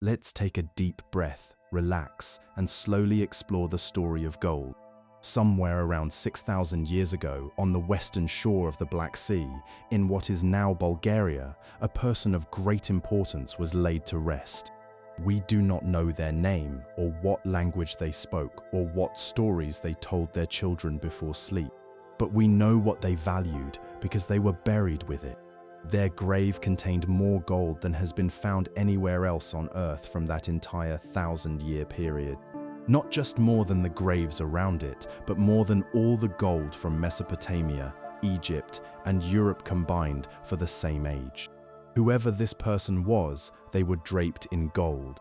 Let's take a deep breath, relax, and slowly explore the story of gold. Somewhere around 6,000 years ago, on the western shore of the Black Sea, in what is now Bulgaria, a person of great importance was laid to rest. We do not know their name, or what language they spoke, or what stories they told their children before sleep. But we know what they valued because they were buried with it. Their grave contained more gold than has been found anywhere else on Earth from that entire 1,000-year period. Not just more than the graves around it, but more than all the gold from Mesopotamia, Egypt, and Europe combined for the same age. Whoever this person was, they were draped in gold.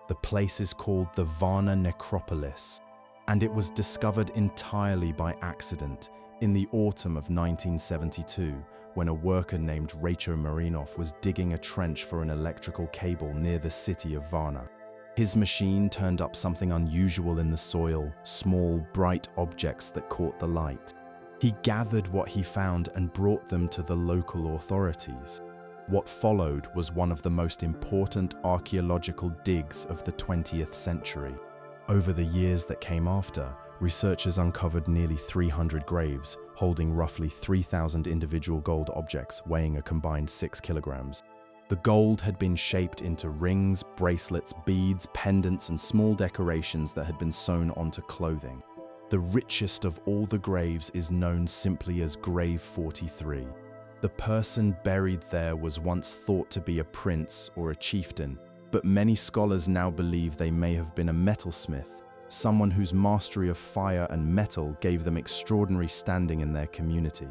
The place is called the Varna Necropolis, and it was discovered entirely by accident in the autumn of 1972, when a worker named Rachel Marinov was digging a trench for an electrical cable near the city of Varna. His machine turned up something unusual in the soil, small, bright objects that caught the light. He gathered what he found and brought them to the local authorities. What followed was one of the most important archaeological digs of the 20th century. Over the years that came after, researchers uncovered nearly 300 graves, holding roughly 3,000 individual gold objects weighing a combined 6 kilograms. The gold had been shaped into rings, bracelets, beads, pendants, and small decorations that had been sewn onto clothing. The richest of all the graves is known simply as Grave 43. The person buried there was once thought to be a prince or a chieftain, but many scholars now believe they may have been a metalsmith, someone whose mastery of fire and metal gave them extraordinary standing in their community.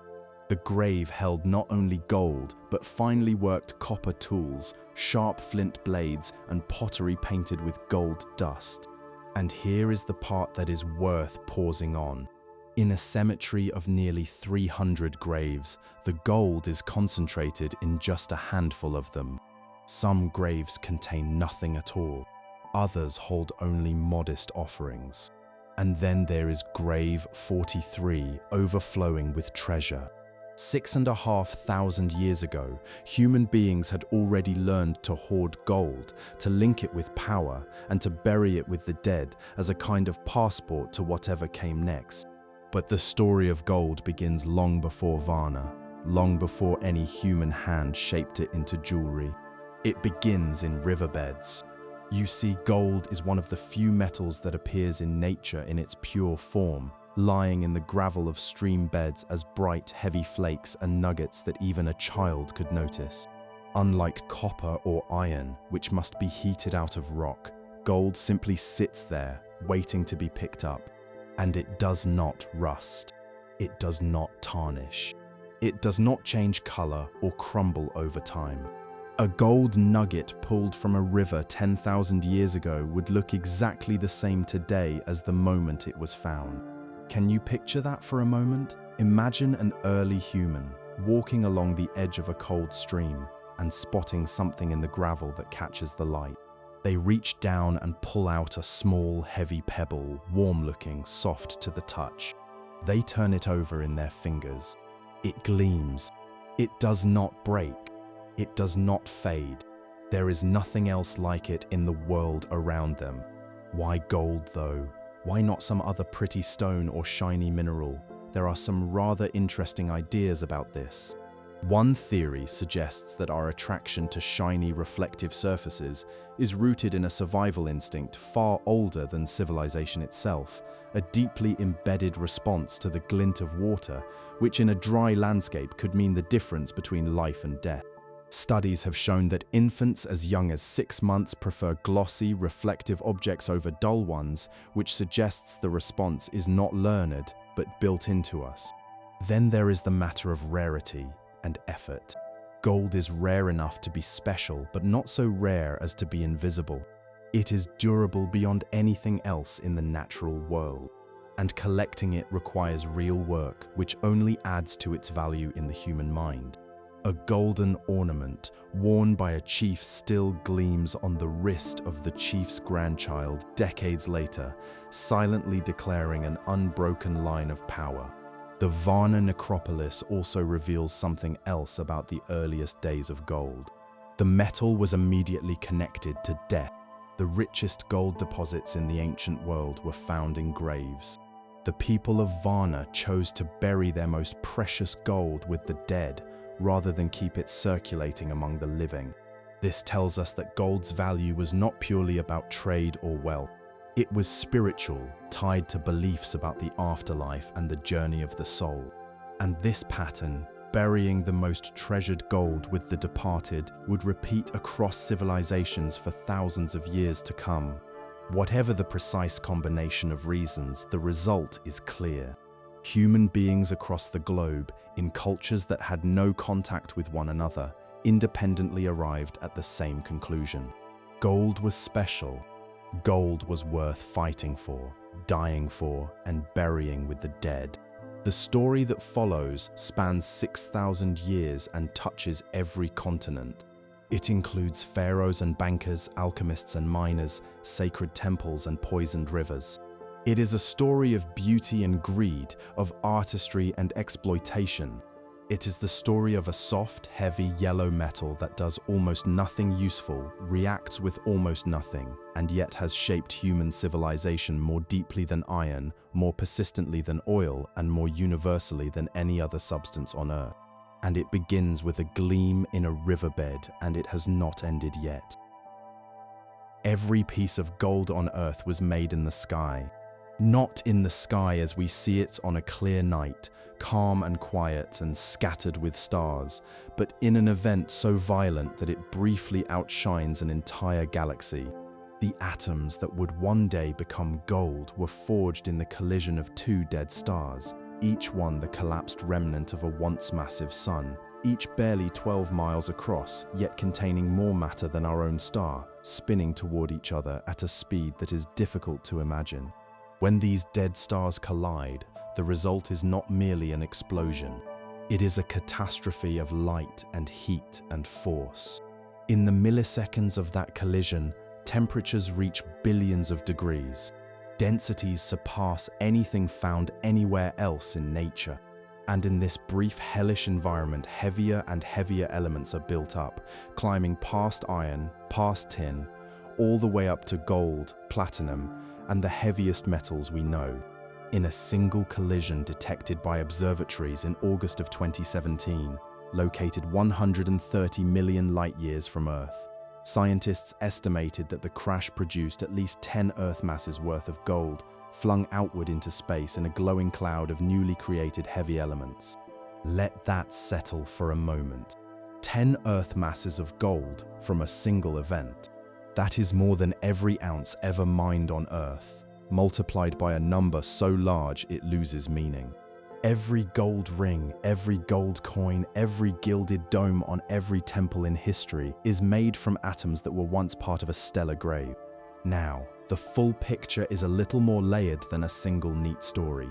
The grave held not only gold, but finely worked copper tools, sharp flint blades, and pottery painted with gold dust. And here is the part that is worth pausing on. In a cemetery of nearly 300 graves, the gold is concentrated in just a handful of them. Some graves contain nothing at all. Others hold only modest offerings. And then there is Grave 43, overflowing with treasure. 6,500 years ago, human beings had already learned to hoard gold, to link it with power, and to bury it with the dead as a kind of passport to whatever came next. But the story of gold begins long before Varna, long before any human hand shaped it into jewelry. It begins in riverbeds. You see, gold is one of the few metals that appears in nature in its pure form, lying in the gravel of stream beds as bright, heavy flakes and nuggets that even a child could notice. Unlike copper or iron, which must be heated out of rock, gold simply sits there, waiting to be picked up. And it does not rust. It does not tarnish. It does not change color or crumble over time. A gold nugget pulled from a river 10,000 years ago would look exactly the same today as the moment it was found. Can you picture that for a moment? Imagine an early human walking along the edge of a cold stream and spotting something in the gravel that catches the light. They reach down and pull out a small, heavy pebble, warm-looking, soft to the touch. They turn it over in their fingers. It gleams. It does not break. It does not fade. There is nothing else like it in the world around them. Why gold, though? Why not some other pretty stone or shiny mineral? There are some rather interesting ideas about this. One theory suggests that our attraction to shiny, reflective surfaces is rooted in a survival instinct far older than civilization itself, a deeply embedded response to the glint of water, which in a dry landscape could mean the difference between life and death. Studies have shown that infants as young as 6 months prefer glossy, reflective objects over dull ones, which suggests the response is not learned, but built into us. Then there is the matter of rarity and effort. Gold is rare enough to be special, but not so rare as to be invisible. It is durable beyond anything else in the natural world, and collecting it requires real work, which only adds to its value in the human mind. A golden ornament worn by a chief still gleams on the wrist of the chief's grandchild decades later, silently declaring an unbroken line of power. The Varna necropolis also reveals something else about the earliest days of gold. The metal was immediately connected to death. The richest gold deposits in the ancient world were found in graves. The people of Varna chose to bury their most precious gold with the dead rather than keep it circulating among the living. This tells us that gold's value was not purely about trade or wealth. It was spiritual, tied to beliefs about the afterlife and the journey of the soul. And this pattern, burying the most treasured gold with the departed, would repeat across civilizations for thousands of years to come. Whatever the precise combination of reasons, the result is clear. Human beings across the globe, in cultures that had no contact with one another, independently arrived at the same conclusion. Gold was special. Gold was worth fighting for, dying for, and burying with the dead. The story that follows spans 6,000 years and touches every continent. It includes pharaohs and bankers, alchemists and miners, sacred temples and poisoned rivers. It is a story of beauty and greed, of artistry and exploitation. It is the story of a soft, heavy yellow metal that does almost nothing useful, reacts with almost nothing, and yet has shaped human civilization more deeply than iron, more persistently than oil, and more universally than any other substance on Earth. And it begins with a gleam in a riverbed, and it has not ended yet. Every piece of gold on Earth was made in the sky. Not in the sky as we see it on a clear night, calm and quiet and scattered with stars, but in an event so violent that it briefly outshines an entire galaxy. The atoms that would one day become gold were forged in the collision of two dead stars, each one the collapsed remnant of a once massive sun, each barely 12 miles across, yet containing more matter than our own star, spinning toward each other at a speed that is difficult to imagine. When these dead stars collide, the result is not merely an explosion. It is a catastrophe of light and heat and force. In the milliseconds of that collision, temperatures reach billions of degrees. Densities surpass anything found anywhere else in nature. And in this brief hellish environment, heavier and heavier elements are built up, climbing past iron, past tin, all the way up to gold, platinum, and the heaviest metals we know. In a single collision detected by observatories in August of 2017, located 130 million light-years from Earth, scientists estimated that the crash produced at least 10 Earth masses worth of gold, flung outward into space in a glowing cloud of newly created heavy elements. Let that settle for a moment. 10 Earth masses of gold from a single event. That is more than every ounce ever mined on Earth, multiplied by a number so large it loses meaning. Every gold ring, every gold coin, every gilded dome on every temple in history is made from atoms that were once part of a stellar grave. Now, the full picture is a little more layered than a single neat story.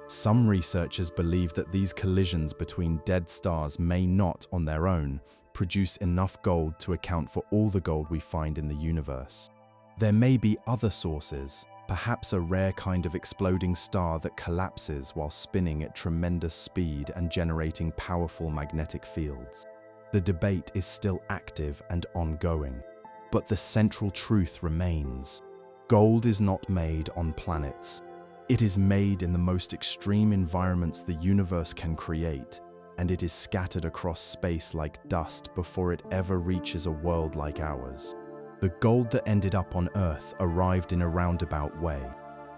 Some researchers believe that these collisions between dead stars may not, on their own, produce enough gold to account for all the gold we find in the universe. There may be other sources, perhaps a rare kind of exploding star that collapses while spinning at tremendous speed and generating powerful magnetic fields. The debate is still active and ongoing, but the central truth remains. Gold is not made on planets. It is made in the most extreme environments the universe can create, and it is scattered across space like dust before it ever reaches a world like ours. The gold that ended up on Earth arrived in a roundabout way.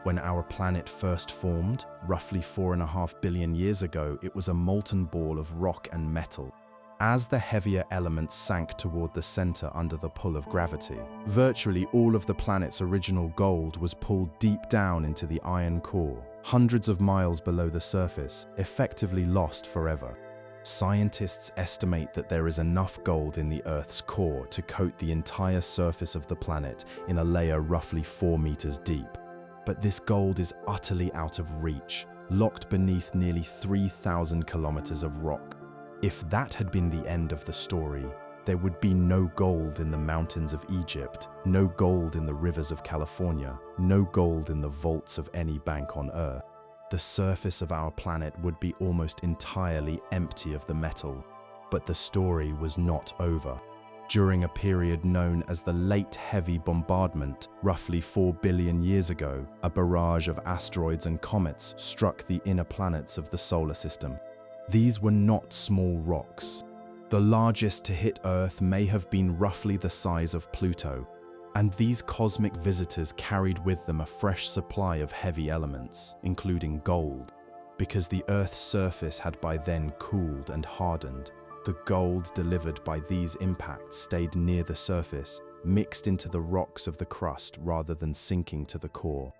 When our planet first formed, roughly 4.5 billion years ago, it was a molten ball of rock and metal. As the heavier elements sank toward the center under the pull of gravity, virtually all of the planet's original gold was pulled deep down into the iron core, hundreds of miles below the surface, effectively lost forever. Scientists estimate that there is enough gold in the Earth's core to coat the entire surface of the planet in a layer roughly 4 meters deep. But this gold is utterly out of reach, locked beneath nearly 3,000 kilometers of rock. If that had been the end of the story, there would be no gold in the mountains of Egypt, no gold in the rivers of California, no gold in the vaults of any bank on Earth. The surface of our planet would be almost entirely empty of the metal. But the story was not over. During a period known as the Late Heavy Bombardment, roughly 4 billion years ago, a barrage of asteroids and comets struck the inner planets of the solar system. These were not small rocks. The largest to hit Earth may have been roughly the size of Pluto, and these cosmic visitors carried with them a fresh supply of heavy elements, including gold. Because the Earth's surface had by then cooled and hardened, the gold delivered by these impacts stayed near the surface, mixed into the rocks of the crust rather than sinking to the core.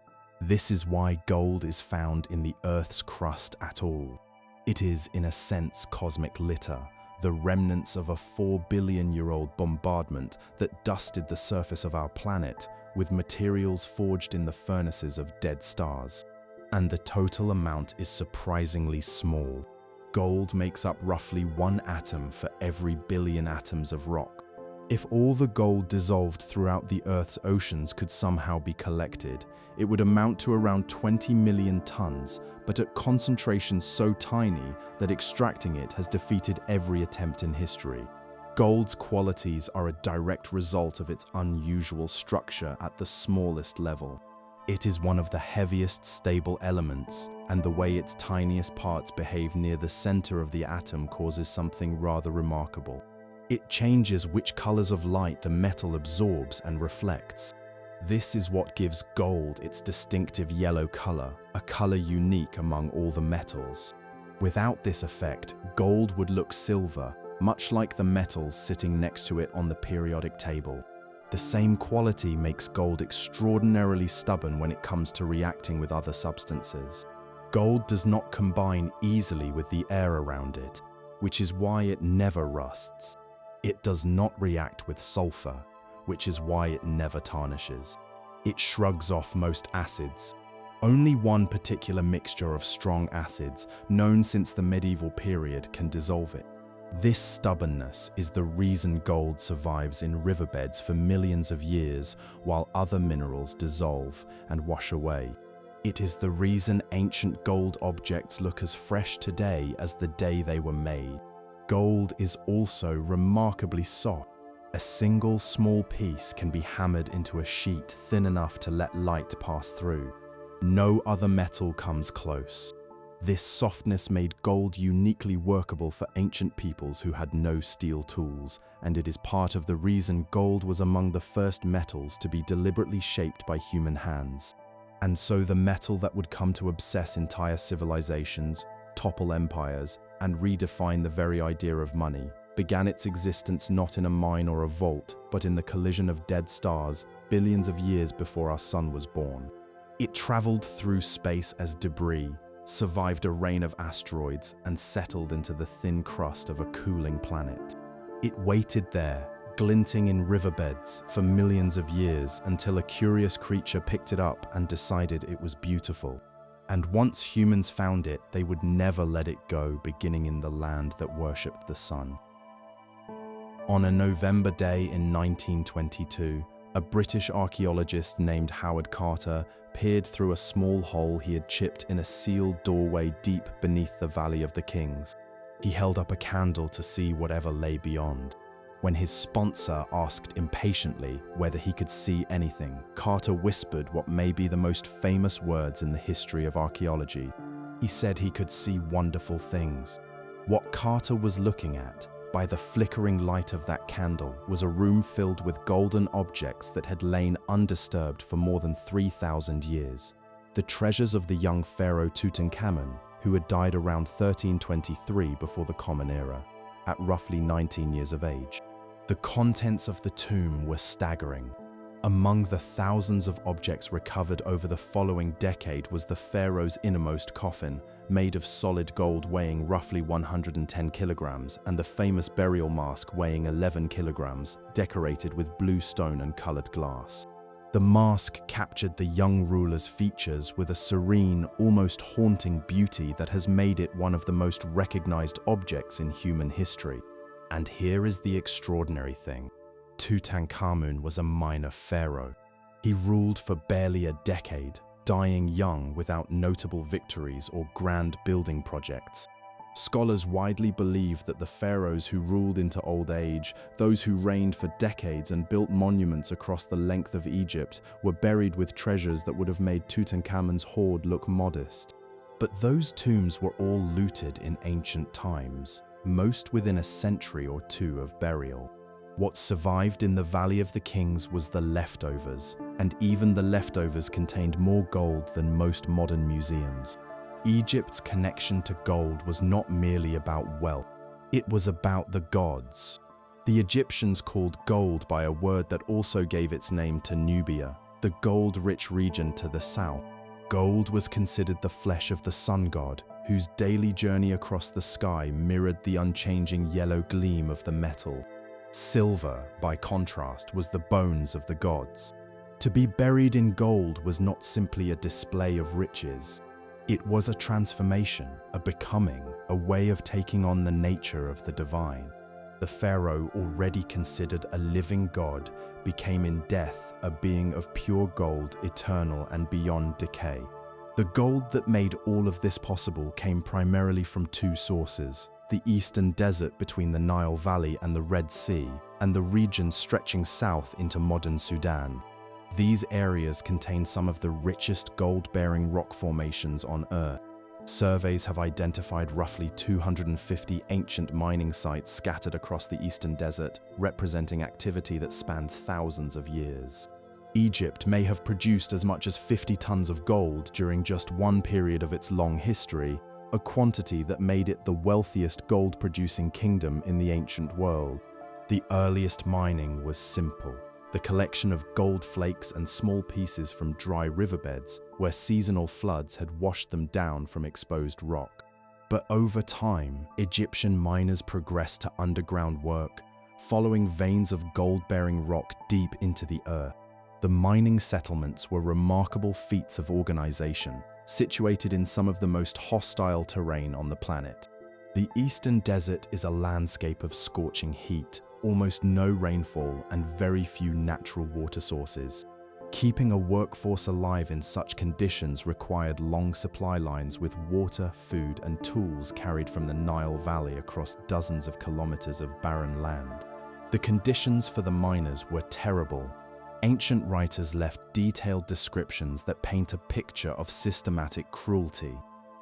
This is why gold is found in the Earth's crust at all. It is, in a sense, cosmic litter, the remnants of a 4-billion-year-old bombardment that dusted the surface of our planet with materials forged in the furnaces of dead stars. And the total amount is surprisingly small. Gold makes up roughly 1 atom for every billion atoms of rock. If all the gold dissolved throughout the Earth's oceans could somehow be collected, it would amount to around 20 million tons, but at concentrations so tiny that extracting it has defeated every attempt in history. Gold's qualities are a direct result of its unusual structure at the smallest level. It is one of the heaviest stable elements, and the way its tiniest parts behave near the center of the atom causes something rather remarkable. It changes which colors of light the metal absorbs and reflects. This is what gives gold its distinctive yellow color, a color unique among all the metals. Without this effect, gold would look silver, much like the metals sitting next to it on the periodic table. The same quality makes gold extraordinarily stubborn when it comes to reacting with other substances. Gold does not combine easily with the air around it, which is why it never rusts. It does not react with sulfur, which is why it never tarnishes. It shrugs off most acids. Only one particular mixture of strong acids, known since the medieval period, can dissolve it. This stubbornness is the reason gold survives in riverbeds for millions of years while other minerals dissolve and wash away. It is the reason ancient gold objects look as fresh today as the day they were made. Gold is also remarkably soft. A single small piece can be hammered into a sheet thin enough to let light pass through. No other metal comes close. This softness made gold uniquely workable for ancient peoples who had no steel tools, and it is part of the reason gold was among the first metals to be deliberately shaped by human hands. And so the metal that would come to obsess entire civilizations, topple empires, and redefine the very idea of money, began its existence not in a mine or a vault, but in the collision of dead stars billions of years before our sun was born. It traveled through space as debris, survived a rain of asteroids, and settled into the thin crust of a cooling planet. It waited there, glinting in riverbeds, for millions of years until a curious creature picked it up and decided it was beautiful. And once humans found it, they would never let it go, beginning in the land that worshipped the sun. On a November day in 1922, a British archaeologist named Howard Carter peered through a small hole he had chipped in a sealed doorway deep beneath the Valley of the Kings. He held up a candle to see whatever lay beyond. When his sponsor asked impatiently whether he could see anything, Carter whispered what may be the most famous words in the history of archaeology. He said he could see wonderful things. What Carter was looking at, by the flickering light of that candle, was a room filled with golden objects that had lain undisturbed for more than 3,000 years. The treasures of the young pharaoh Tutankhamun, who had died around 1323 before the Common Era, at roughly 19 years of age. The contents of the tomb were staggering. Among the thousands of objects recovered over the following decade was the pharaoh's innermost coffin, made of solid gold weighing roughly 110 kilograms, and the famous burial mask weighing 11 kilograms, decorated with blue stone and colored glass. The mask captured the young ruler's features with a serene, almost haunting beauty that has made it one of the most recognized objects in human history. And here is the extraordinary thing. Tutankhamun was a minor pharaoh. He ruled for barely a decade, dying young without notable victories or grand building projects. Scholars widely believe that the pharaohs who ruled into old age, those who reigned for decades and built monuments across the length of Egypt, were buried with treasures that would have made Tutankhamun's hoard look modest. But those tombs were all looted in ancient times, most within a century or two of burial. What survived in the Valley of the Kings was the leftovers, and even the leftovers contained more gold than most modern museums. Egypt's connection to gold was not merely about wealth, it was about the gods. The Egyptians called gold by a word that also gave its name to Nubia, the gold-rich region to the south. Gold was considered the flesh of the sun god, whose daily journey across the sky mirrored the unchanging yellow gleam of the metal. Silver, by contrast, was the bones of the gods. To be buried in gold was not simply a display of riches. It was a transformation, a becoming, a way of taking on the nature of the divine. The pharaoh, already considered a living god, became in death a being of pure gold, eternal and beyond decay. The gold that made all of this possible came primarily from two sources: the eastern desert between the Nile Valley and the Red Sea, and the region stretching south into modern Sudan. These areas contain some of the richest gold-bearing rock formations on Earth. Surveys have identified roughly 250 ancient mining sites scattered across the eastern desert, representing activity that spanned thousands of years. Egypt may have produced as much as 50 tons of gold during just one period of its long history, a quantity that made it the wealthiest gold-producing kingdom in the ancient world. The earliest mining was simple: the collection of gold flakes and small pieces from dry riverbeds where seasonal floods had washed them down from exposed rock. But over time, Egyptian miners progressed to underground work, following veins of gold-bearing rock deep into the earth. The mining settlements were remarkable feats of organization, situated in some of the most hostile terrain on the planet. The eastern desert is a landscape of scorching heat, almost no rainfall, and very few natural water sources. Keeping a workforce alive in such conditions required long supply lines with water, food, and tools carried from the Nile Valley across dozens of kilometers of barren land. The conditions for the miners were terrible. Ancient writers left detailed descriptions that paint a picture of systematic cruelty.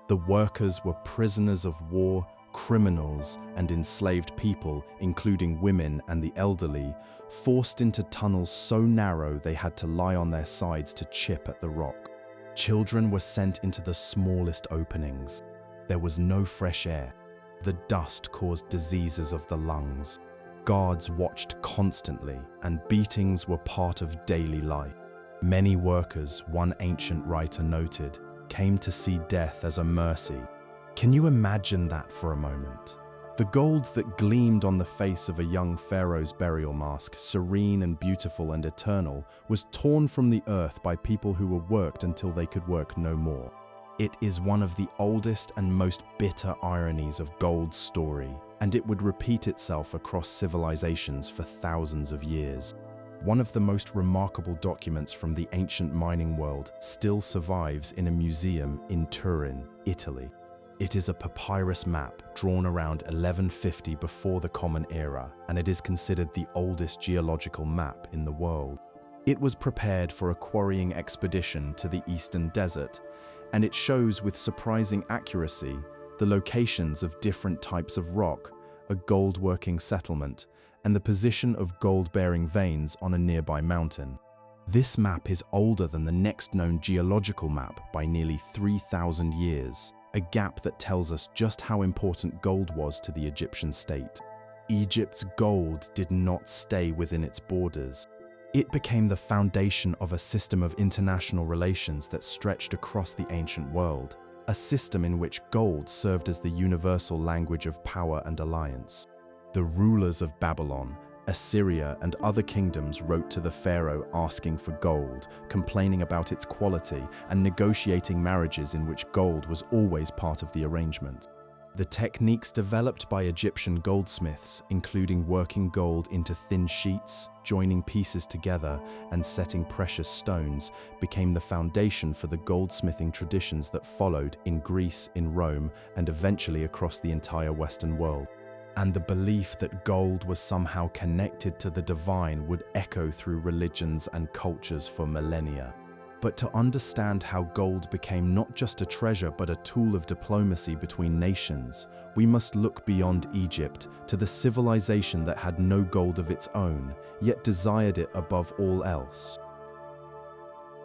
The workers were prisoners of war, criminals, and enslaved people, including women and the elderly, forced into tunnels so narrow they had to lie on their sides to chip at the rock. Children were sent into the smallest openings. There was no fresh air. The dust caused diseases of the lungs. Guards watched constantly, and beatings were part of daily life. Many workers, one ancient writer noted, came to see death as a mercy. Can you imagine that for a moment? The gold that gleamed on the face of a young pharaoh's burial mask, serene and beautiful and eternal, was torn from the earth by people who were worked until they could work no more. It is one of the oldest and most bitter ironies of gold's story, and it would repeat itself across civilizations for thousands of years. One of the most remarkable documents from the ancient mining world still survives in a museum in Turin, Italy. It is a papyrus map drawn around 1150 before the Common Era, and it is considered the oldest geological map in the world. It was prepared for a quarrying expedition to the eastern desert, and it shows with surprising accuracy the locations of different types of rock, a gold-working settlement, and the position of gold-bearing veins on a nearby mountain. This map is older than the next known geological map by nearly 3,000 years, a gap that tells us just how important gold was to the Egyptian state. Egypt's gold did not stay within its borders. It became the foundation of a system of international relations that stretched across the ancient world, a system in which gold served as the universal language of power and alliance. The rulers of Babylon, Assyria, and other kingdoms wrote to the pharaoh asking for gold, complaining about its quality, and negotiating marriages in which gold was always part of the arrangement. The techniques developed by Egyptian goldsmiths, including working gold into thin sheets, joining pieces together, and setting precious stones, became the foundation for the goldsmithing traditions that followed in Greece, in Rome, and eventually across the entire Western world. And the belief that gold was somehow connected to the divine would echo through religions and cultures for millennia. But to understand how gold became not just a treasure but a tool of diplomacy between nations, we must look beyond Egypt to the civilization that had no gold of its own, yet desired it above all else.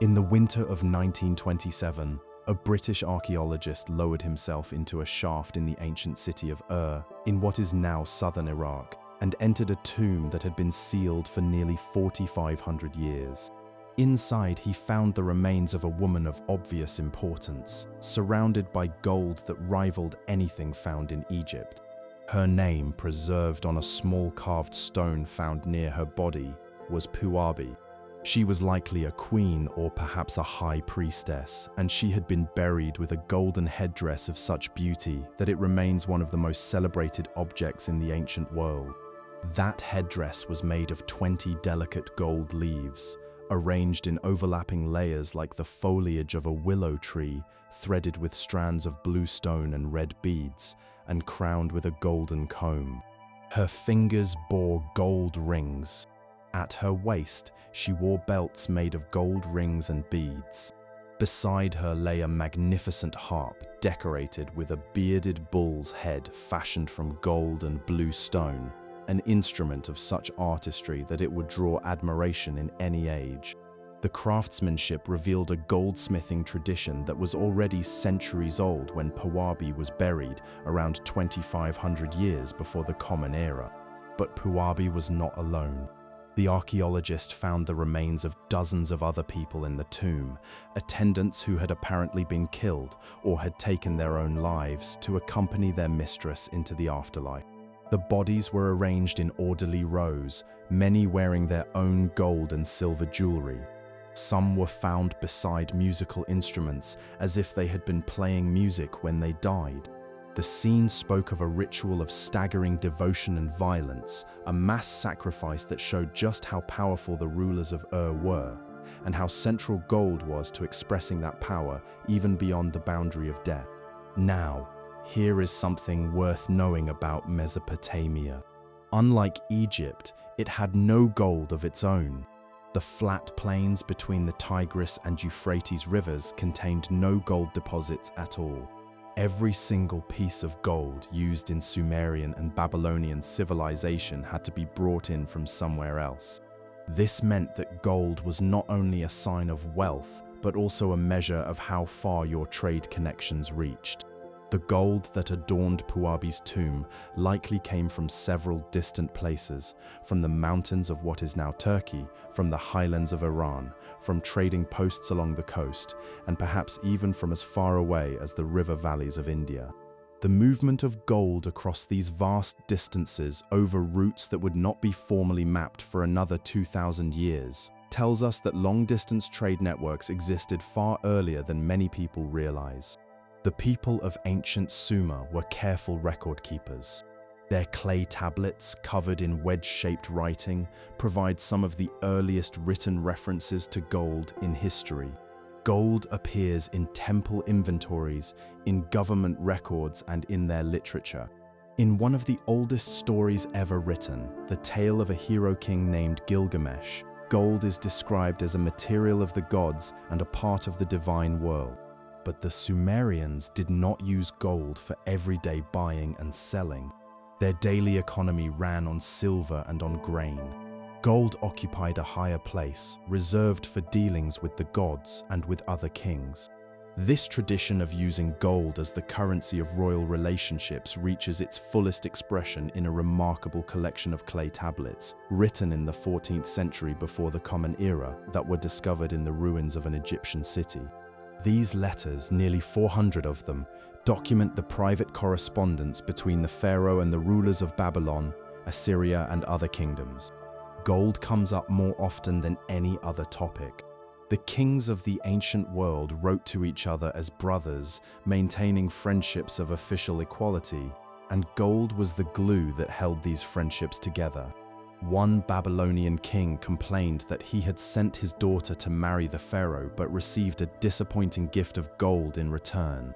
In the winter of 1927, a British archaeologist lowered himself into a shaft in the ancient city of in what is now southern Iraq, and entered a tomb that had been sealed for nearly 4,500 years. Inside, he found the remains of a woman of obvious importance, surrounded by gold that rivaled anything found in Egypt. Her name, preserved on a small carved stone found near her body, was Puabi. She was likely a queen or perhaps a high priestess, and she had been buried with a golden headdress of such beauty that it remains one of the most celebrated objects in the ancient world. That headdress was made of 20 delicate gold leaves, arranged in overlapping layers like the foliage of a willow tree, threaded with strands of blue stone and red beads, and crowned with a golden comb. Her fingers bore gold rings. At her waist, she wore belts made of gold rings and beads. Beside her lay a magnificent harp decorated with a bearded bull's head fashioned from gold and blue stone, an instrument of such artistry that it would draw admiration in any age. The craftsmanship revealed a goldsmithing tradition that was already centuries old when Puabi was buried, around 2,500 years before the Common Era. But Puabi was not alone. The archaeologist found the remains of dozens of other people in the tomb, attendants who had apparently been killed or had taken their own lives to accompany their mistress into the afterlife. The bodies were arranged in orderly rows, many wearing their own gold and silver jewelry. Some were found beside musical instruments, as if they had been playing music when they died. The scene spoke of a ritual of staggering devotion and violence, a mass sacrifice that showed just how powerful the rulers of were, and how central gold was to expressing that power even beyond the boundary of death. Now, here is something worth knowing about Mesopotamia. Unlike Egypt, it had no gold of its own. The flat plains between the Tigris and Euphrates rivers contained no gold deposits at all. Every single piece of gold used in Sumerian and Babylonian civilization had to be brought in from somewhere else. This meant that gold was not only a sign of wealth, but also a measure of how far your trade connections reached. The gold that adorned Puabi's tomb likely came from several distant places, from the mountains of what is now Turkey, from the highlands of Iran, from trading posts along the coast, and perhaps even from as far away as the river valleys of India. The movement of gold across these vast distances over routes that would not be formally mapped for another 2,000 years tells us that long-distance trade networks existed far earlier than many people realize. The people of ancient Sumer were careful record keepers. Their clay tablets, covered in wedge-shaped writing, provide some of the earliest written references to gold in history. Gold appears in temple inventories, in government records, and in their literature. In one of the oldest stories ever written, the tale of a hero king named Gilgamesh, gold is described as a material of the gods and a part of the divine world. But the Sumerians did not use gold for everyday buying and selling. Their daily economy ran on silver and on grain. Gold occupied a higher place, reserved for dealings with the gods and with other kings. This tradition of using gold as the currency of royal relationships reaches its fullest expression in a remarkable collection of clay tablets, written in the 14th century before the Common Era, that were discovered in the ruins of an Egyptian city. These letters, nearly 400 of them, document the private correspondence between the pharaoh and the rulers of Babylon, Assyria, and other kingdoms. Gold comes up more often than any other topic. The kings of the ancient world wrote to each other as brothers, maintaining friendships of official equality, and gold was the glue that held these friendships together. One Babylonian king complained that he had sent his daughter to marry the pharaoh but received a disappointing gift of gold in return.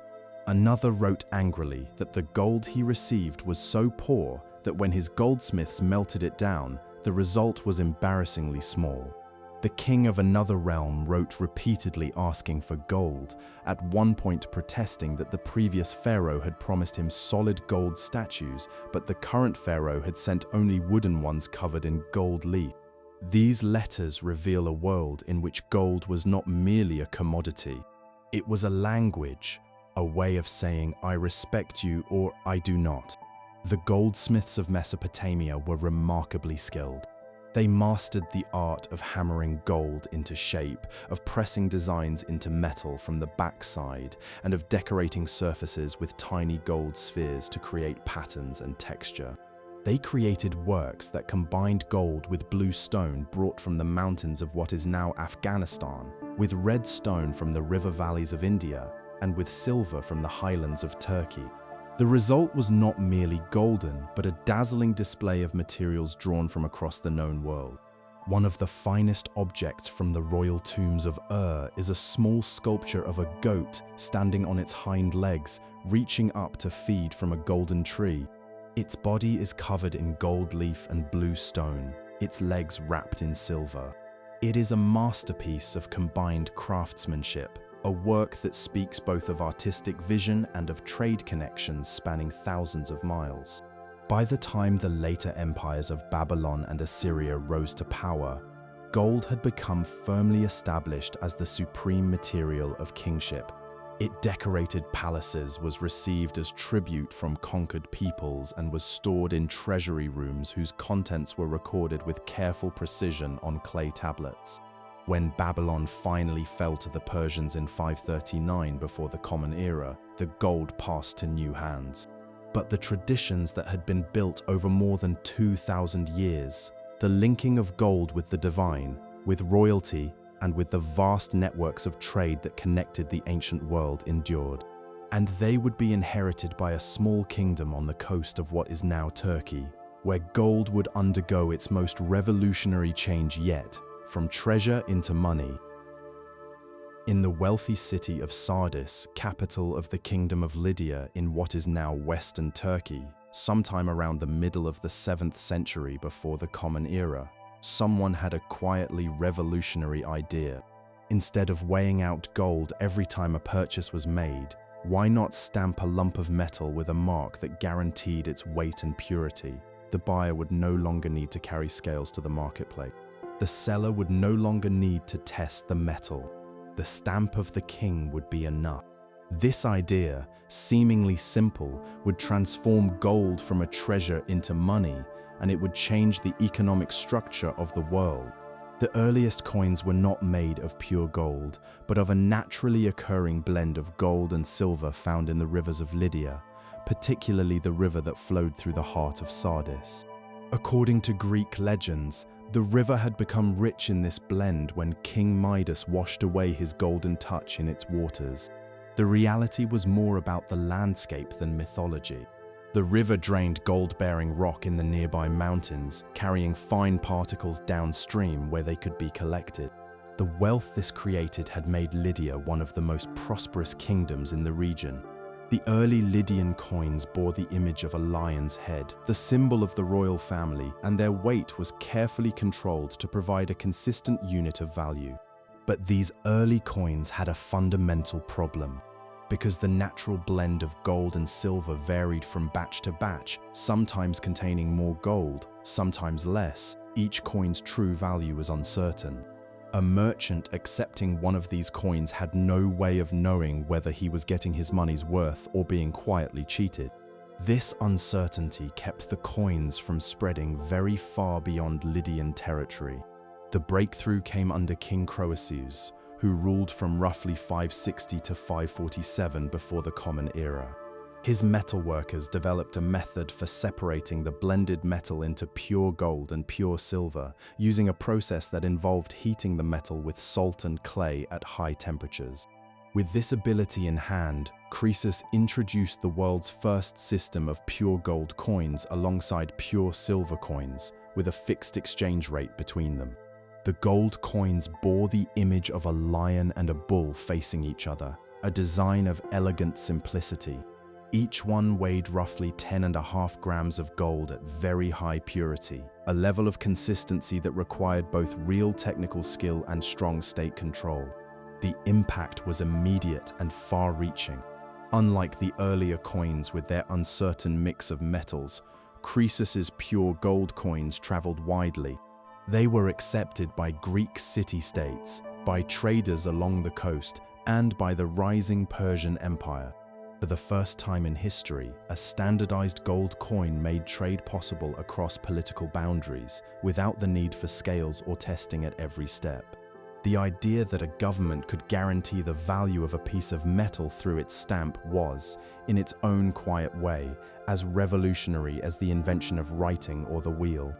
Another wrote angrily that the gold he received was so poor that when his goldsmiths melted it down, the result was embarrassingly small. The king of another realm wrote repeatedly asking for gold, at one point protesting that the previous pharaoh had promised him solid gold statues, but the current pharaoh had sent only wooden ones covered in gold leaf. These letters reveal a world in which gold was not merely a commodity. It was a language, a way of saying I respect you or I do not. The goldsmiths of Mesopotamia were remarkably skilled. They mastered the art of hammering gold into shape, of pressing designs into metal from the backside, and of decorating surfaces with tiny gold spheres to create patterns and texture. They created works that combined gold with blue stone brought from the mountains of what is now Afghanistan, with red stone from the river valleys of India, and with silver from the highlands of Turkey. The result was not merely golden, but a dazzling display of materials drawn from across the known world. One of the finest objects from the royal tombs of is a small sculpture of a goat standing on its hind legs, reaching up to feed from a golden tree. Its body is covered in gold leaf and blue stone, its legs wrapped in silver. It is a masterpiece of combined craftsmanship, a work that speaks both of artistic vision and of trade connections spanning thousands of miles. By the time the later empires of Babylon and Assyria rose to power, gold had become firmly established as the supreme material of kingship. It decorated palaces, was received as tribute from conquered peoples, and was stored in treasury rooms whose contents were recorded with careful precision on clay tablets. When Babylon finally fell to the Persians in 539 before the Common Era, the gold passed to new hands. But the traditions that had been built over more than 2,000 years, the linking of gold with the divine, with royalty, and with the vast networks of trade that connected the ancient world endured. And they would be inherited by a small kingdom on the coast of what is now Turkey, where gold would undergo its most revolutionary change yet, from treasure into money. In the wealthy city of Sardis, capital of the Kingdom of Lydia in what is now Western Turkey, sometime around the middle of the 7th century before the Common Era, someone had a quietly revolutionary idea. Instead of weighing out gold every time a purchase was made, why not stamp a lump of metal with a mark that guaranteed its weight and purity? The buyer would no longer need to carry scales to the marketplace. The seller would no longer need to test the metal. The stamp of the king would be enough. This idea, seemingly simple, would transform gold from a treasure into money, and it would change the economic structure of the world. The earliest coins were not made of pure gold, but of a naturally occurring blend of gold and silver found in the rivers of Lydia, particularly the river that flowed through the heart of Sardis. According to Greek legends, the river had become rich in this blend when King Midas washed away his golden touch in its waters. The reality was more about the landscape than mythology. The river drained gold-bearing rock in the nearby mountains, carrying fine particles downstream where they could be collected. The wealth this created had made Lydia one of the most prosperous kingdoms in the region. The early Lydian coins bore the image of a lion's head, the symbol of the royal family, and their weight was carefully controlled to provide a consistent unit of value. But these early coins had a fundamental problem. Because the natural blend of gold and silver varied from batch to batch, sometimes containing more gold, sometimes less, each coin's true value was uncertain. A merchant accepting one of these coins had no way of knowing whether he was getting his money's worth or being quietly cheated. This uncertainty kept the coins from spreading very far beyond Lydian territory. The breakthrough came under King Croesus, who ruled from roughly 560 to 547 before the Common Era. His metalworkers developed a method for separating the blended metal into pure gold and pure silver, using a process that involved heating the metal with salt and clay at high temperatures. With this ability in hand, Croesus introduced the world's first system of pure gold coins alongside pure silver coins, with a fixed exchange rate between them. The gold coins bore the image of a lion and a bull facing each other, a design of elegant simplicity. Each one weighed roughly 10.5 grams of gold at very high purity, a level of consistency that required both real technical skill and strong state control. The impact was immediate and far-reaching. Unlike the earlier coins with their uncertain mix of metals, Croesus's pure gold coins traveled widely. They were accepted by Greek city-states, by traders along the coast, and by the rising Persian Empire. For the first time in history, a standardized gold coin made trade possible across political boundaries, without the need for scales or testing at every step. The idea that a government could guarantee the value of a piece of metal through its stamp was, in its own quiet way, as revolutionary as the invention of writing or the wheel.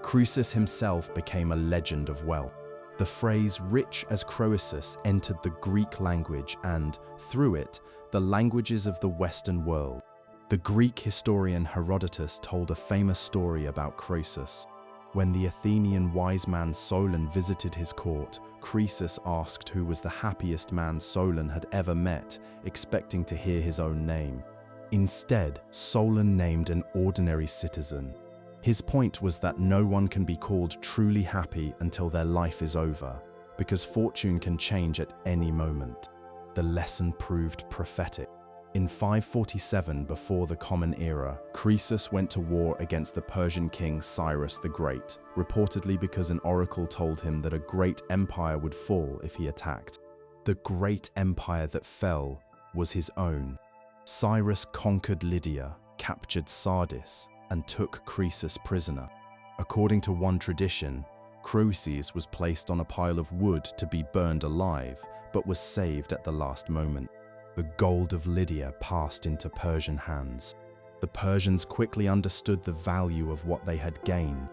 Croesus himself became a legend of wealth. The phrase "rich as Croesus" entered the Greek language and, through it, the languages of the Western world. The Greek historian Herodotus told a famous story about Croesus. When the Athenian wise man Solon visited his court, Croesus asked who was the happiest man Solon had ever met, expecting to hear his own name. Instead, Solon named an ordinary citizen. His point was that no one can be called truly happy until their life is over, because fortune can change at any moment. The lesson proved prophetic. In 547 before the Common Era, Croesus went to war against the Persian king Cyrus the Great, reportedly because an oracle told him that a great empire would fall if he attacked. The great empire that fell was his own. Cyrus conquered Lydia, captured Sardis, and took Croesus prisoner. According to one tradition, Croesus was placed on a pile of wood to be burned alive, but was saved at the last moment. The gold of Lydia passed into Persian hands. The Persians quickly understood the value of what they had gained.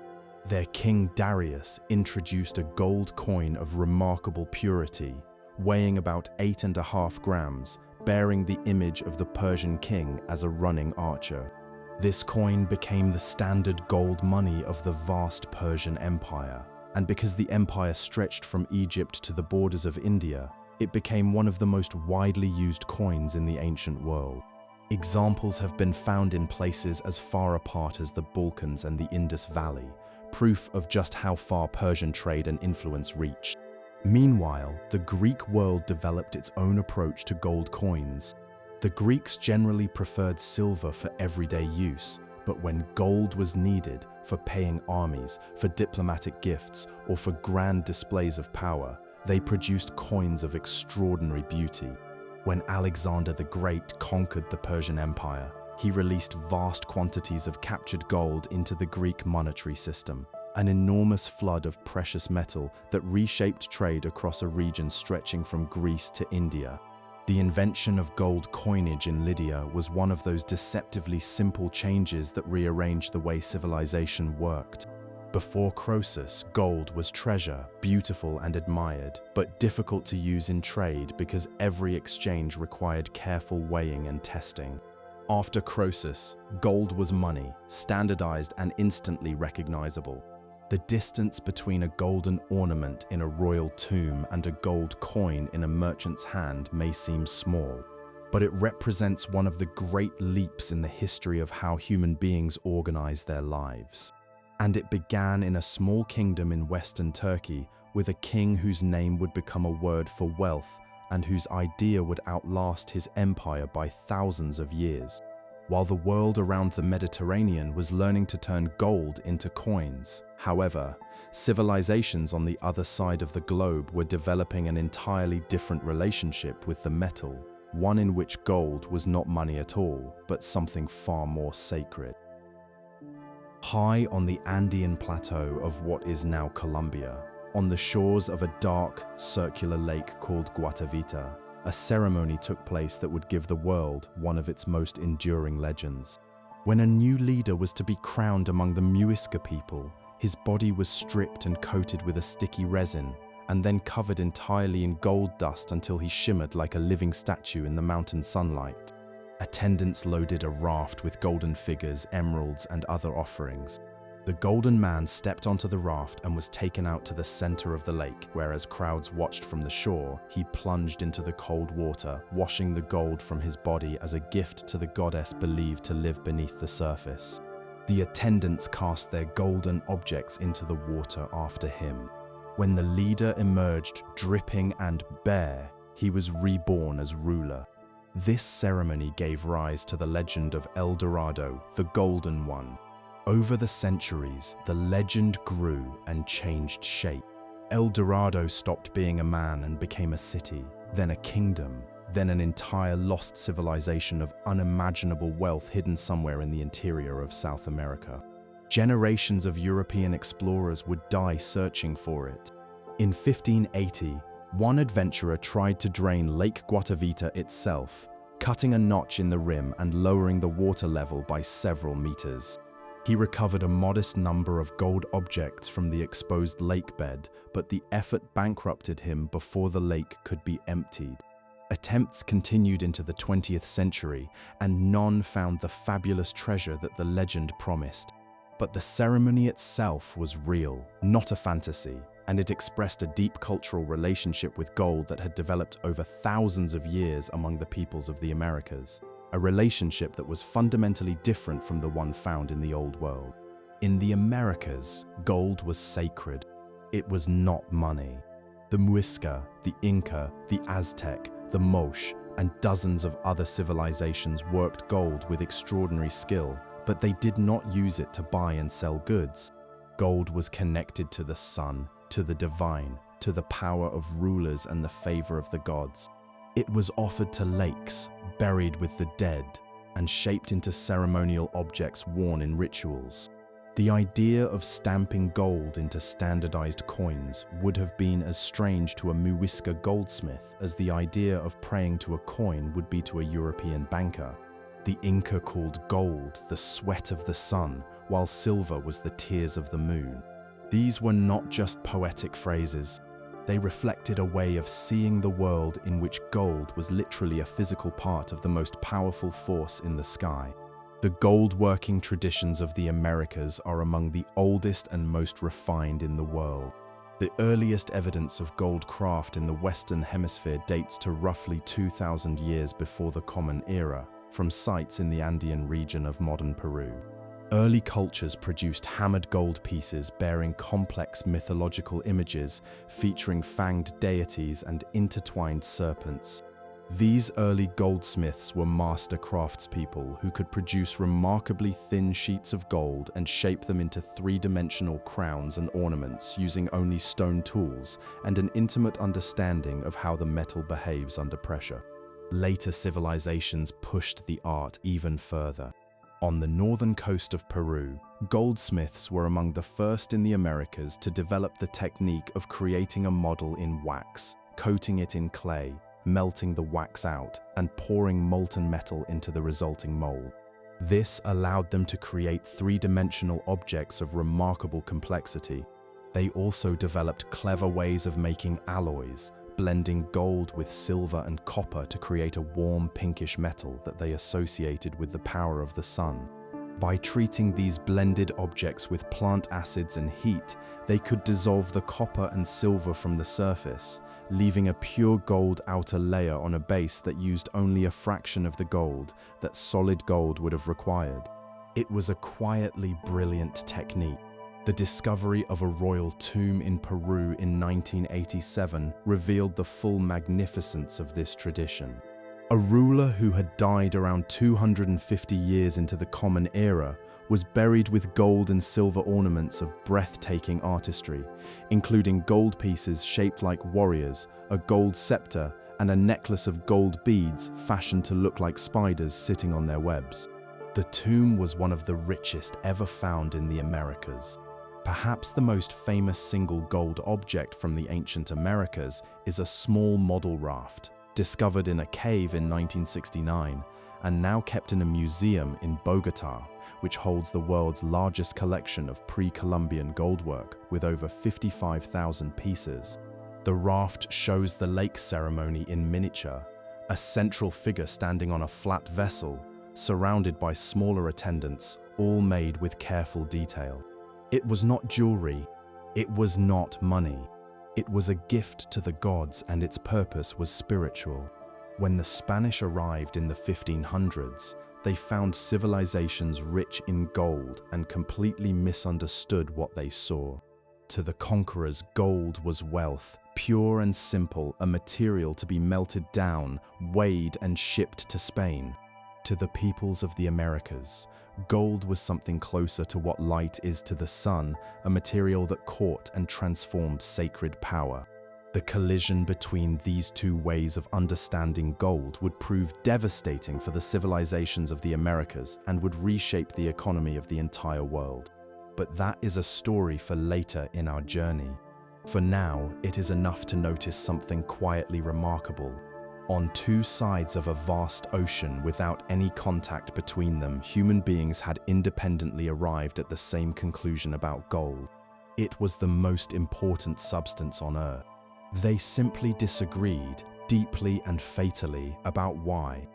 Their king Darius introduced a gold coin of remarkable purity, weighing about 8.5 grams, bearing the image of the Persian king as a running archer. This coin became the standard gold money of the vast Persian Empire, and because the empire stretched from Egypt to the borders of India, it became one of the most widely used coins in the ancient world. Examples have been found in places as far apart as the Balkans and the Indus Valley, proof of just how far Persian trade and influence reached. Meanwhile, the Greek world developed its own approach to gold coins. The Greeks generally preferred silver for everyday use, but when gold was needed for paying armies, for diplomatic gifts, or for grand displays of power, they produced coins of extraordinary beauty. When Alexander the Great conquered the Persian Empire, he released vast quantities of captured gold into the Greek monetary system, an enormous flood of precious metal that reshaped trade across a region stretching from Greece to India. The invention of gold coinage in Lydia was one of those deceptively simple changes that rearranged the way civilization worked. Before Croesus, gold was treasure, beautiful and admired, but difficult to use in trade because every exchange required careful weighing and testing. After Croesus, gold was money, standardized and instantly recognizable. The distance between a golden ornament in a royal tomb and a gold coin in a merchant's hand may seem small, but it represents one of the great leaps in the history of how human beings organize their lives. And it began in a small kingdom in Western Turkey with a king whose name would become a word for wealth and whose idea would outlast his empire by thousands of years. While the world around the Mediterranean was learning to turn gold into coins, however, civilizations on the other side of the globe were developing an entirely different relationship with the metal, one in which gold was not money at all, but something far more sacred. High on the Andean plateau of what is now Colombia, on the shores of a dark, circular lake called Guatavita, a ceremony took place that would give the world one of its most enduring legends. When a new leader was to be crowned among the Muisca people, his body was stripped and coated with a sticky resin, and then covered entirely in gold dust until he shimmered like a living statue in the mountain sunlight. Attendants loaded a raft with golden figures, emeralds, and other offerings. The golden man stepped onto the raft and was taken out to the center of the lake, where as crowds watched from the shore, he plunged into the cold water, washing the gold from his body as a gift to the goddess believed to live beneath the surface. The attendants cast their golden objects into the water after him. When the leader emerged dripping and bare, he was reborn as ruler. This ceremony gave rise to the legend of El Dorado, the Golden One. Over the centuries, the legend grew and changed shape. El Dorado stopped being a man and became a city, then a kingdom, then an entire lost civilization of unimaginable wealth hidden somewhere in the interior of South America. Generations of European explorers would die searching for it. In 1580, one adventurer tried to drain Lake Guatavita itself, cutting a notch in the rim and lowering the water level by several meters. He recovered a modest number of gold objects from the exposed lake bed, but the effort bankrupted him before the lake could be emptied. Attempts continued into the 20th century, and none found the fabulous treasure that the legend promised. But the ceremony itself was real, not a fantasy, and it expressed a deep cultural relationship with gold that had developed over thousands of years among the peoples of the Americas. A relationship that was fundamentally different from the one found in the Old World. In the Americas, gold was sacred. It was not money. The Muisca, the Inca, the Aztec, the Moche, and dozens of other civilizations worked gold with extraordinary skill, but they did not use it to buy and sell goods. Gold was connected to the sun, to the divine, to the power of rulers and the favor of the gods. It was offered to lakes, buried with the dead, and shaped into ceremonial objects worn in rituals. The idea of stamping gold into standardized coins would have been as strange to a Muisca goldsmith as the idea of praying to a coin would be to a European banker. The Inca called gold the sweat of the sun, while silver was the tears of the moon. These were not just poetic phrases. They reflected a way of seeing the world in which gold was literally a physical part of the most powerful force in the sky. The gold-working traditions of the Americas are among the oldest and most refined in the world. The earliest evidence of gold craft in the Western Hemisphere dates to roughly 2,000 years before the Common Era, from sites in the Andean region of modern Peru. Early cultures produced hammered gold pieces bearing complex mythological images featuring fanged deities and intertwined serpents. These early goldsmiths were master craftspeople who could produce remarkably thin sheets of gold and shape them into three-dimensional crowns and ornaments using only stone tools and an intimate understanding of how the metal behaves under pressure. Later civilizations pushed the art even further. On the northern coast of Peru, goldsmiths were among the first in the Americas to develop the technique of creating a model in wax, coating it in clay, melting the wax out, and pouring molten metal into the resulting mold. This allowed them to create three-dimensional objects of remarkable complexity. They also developed clever ways of making alloys, blending gold with silver and copper to create a warm pinkish metal that they associated with the power of the sun. By treating these blended objects with plant acids and heat, they could dissolve the copper and silver from the surface, leaving a pure gold outer layer on a base that used only a fraction of the gold that solid gold would have required. It was a quietly brilliant technique. The discovery of a royal tomb in Peru in 1987 revealed the full magnificence of this tradition. A ruler who had died around 250 years into the Common Era was buried with gold and silver ornaments of breathtaking artistry, including gold pieces shaped like warriors, a gold scepter, and a necklace of gold beads fashioned to look like spiders sitting on their webs. The tomb was one of the richest ever found in the Americas. Perhaps the most famous single gold object from the ancient Americas is a small model raft, discovered in a cave in 1969 and now kept in a museum in Bogota, which holds the world's largest collection of pre-Columbian goldwork with over 55,000 pieces. The raft shows the lake ceremony in miniature, a central figure standing on a flat vessel, surrounded by smaller attendants, all made with careful detail. It was not jewelry, it was not money. It was a gift to the gods, and its purpose was spiritual. When the Spanish arrived in the 1500s, they found civilizations rich in gold and completely misunderstood what they saw. To the conquerors, gold was wealth, pure and simple, a material to be melted down, weighed and shipped to Spain. To the peoples of the Americas, gold was something closer to what light is to the sun, a material that caught and transformed sacred power. The collision between these two ways of understanding gold would prove devastating for the civilizations of the Americas and would reshape the economy of the entire world. But that is a story for later in our journey. For now, it is enough to notice something quietly remarkable. On two sides of a vast ocean without any contact between them, human beings had independently arrived at the same conclusion about gold. It was the most important substance on Earth. They simply disagreed, deeply and fatally, about why.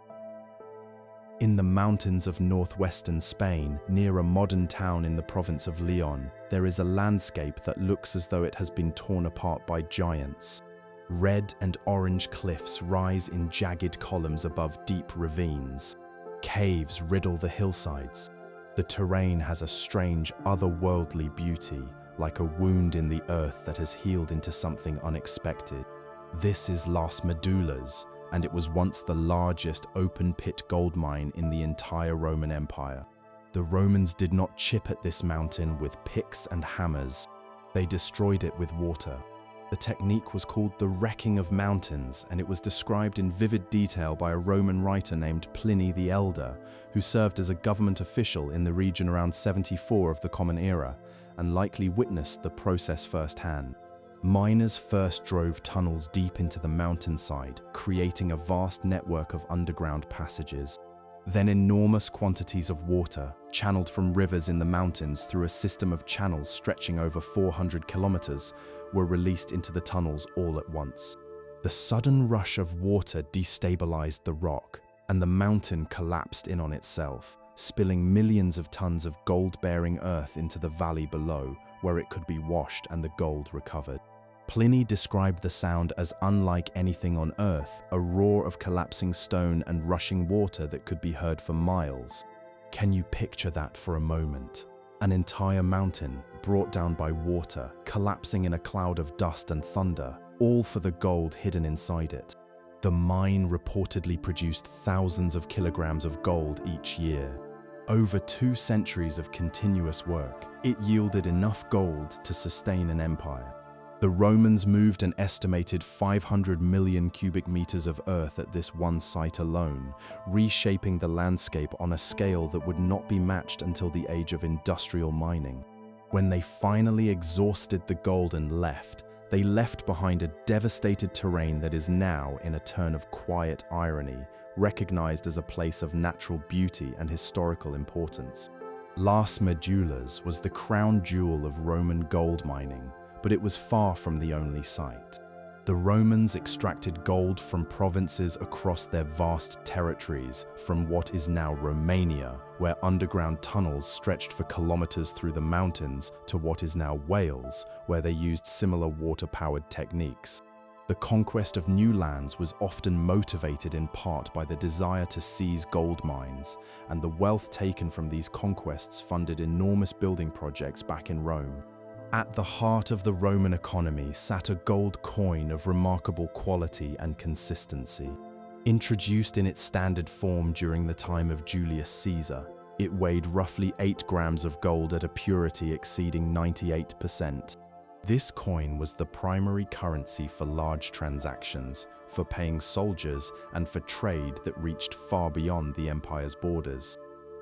In the mountains of northwestern Spain, near a modern town in the province of Leon, there is a landscape that looks as though it has been torn apart by giants. Red and orange cliffs rise in jagged columns above deep ravines. Caves riddle the hillsides. The terrain has a strange, otherworldly beauty, like a wound in the earth that has healed into something unexpected. This is Las Medullas, and it was once the largest open-pit gold mine in the entire Roman Empire. The Romans did not chip at this mountain with picks and hammers. They destroyed it with water. The technique was called the wrecking of mountains, and it was described in vivid detail by a Roman writer named Pliny the Elder, who served as a government official in the region around 74 of the Common Era, and likely witnessed the process firsthand. Miners first drove tunnels deep into the mountainside, creating a vast network of underground passages. Then enormous quantities of water, channeled from rivers in the mountains through a system of channels stretching over 400 kilometers, were released into the tunnels all at once. The sudden rush of water destabilized the rock, and the mountain collapsed in on itself, spilling millions of tons of gold-bearing earth into the valley below, where it could be washed and the gold recovered. Pliny described the sound as unlike anything on Earth, a roar of collapsing stone and rushing water that could be heard for miles. Can you picture that for a moment? An entire mountain, brought down by water, collapsing in a cloud of dust and thunder, all for the gold hidden inside it. The mine reportedly produced thousands of kilograms of gold each year. Over 2 centuries of continuous work, it yielded enough gold to sustain an empire. The Romans moved an estimated 500 million cubic meters of earth at this one site alone, reshaping the landscape on a scale that would not be matched until the age of industrial mining. When they finally exhausted the gold and left, they left behind a devastated terrain that is now, in a turn of quiet irony, recognized as a place of natural beauty and historical importance. Las Medullas was the crown jewel of Roman gold mining, but it was far from the only site. The Romans extracted gold from provinces across their vast territories, from what is now Romania, where underground tunnels stretched for kilometers through the mountains, to what is now Wales, where they used similar water-powered techniques. The conquest of new lands was often motivated in part by the desire to seize gold mines, and the wealth taken from these conquests funded enormous building projects back in Rome. At the heart of the Roman economy sat a gold coin of remarkable quality and consistency. Introduced in its standard form during the time of Julius Caesar, it weighed roughly 8 grams of gold at a purity exceeding 98%. This coin was the primary currency for large transactions, for paying soldiers, and for trade that reached far beyond the empire's borders.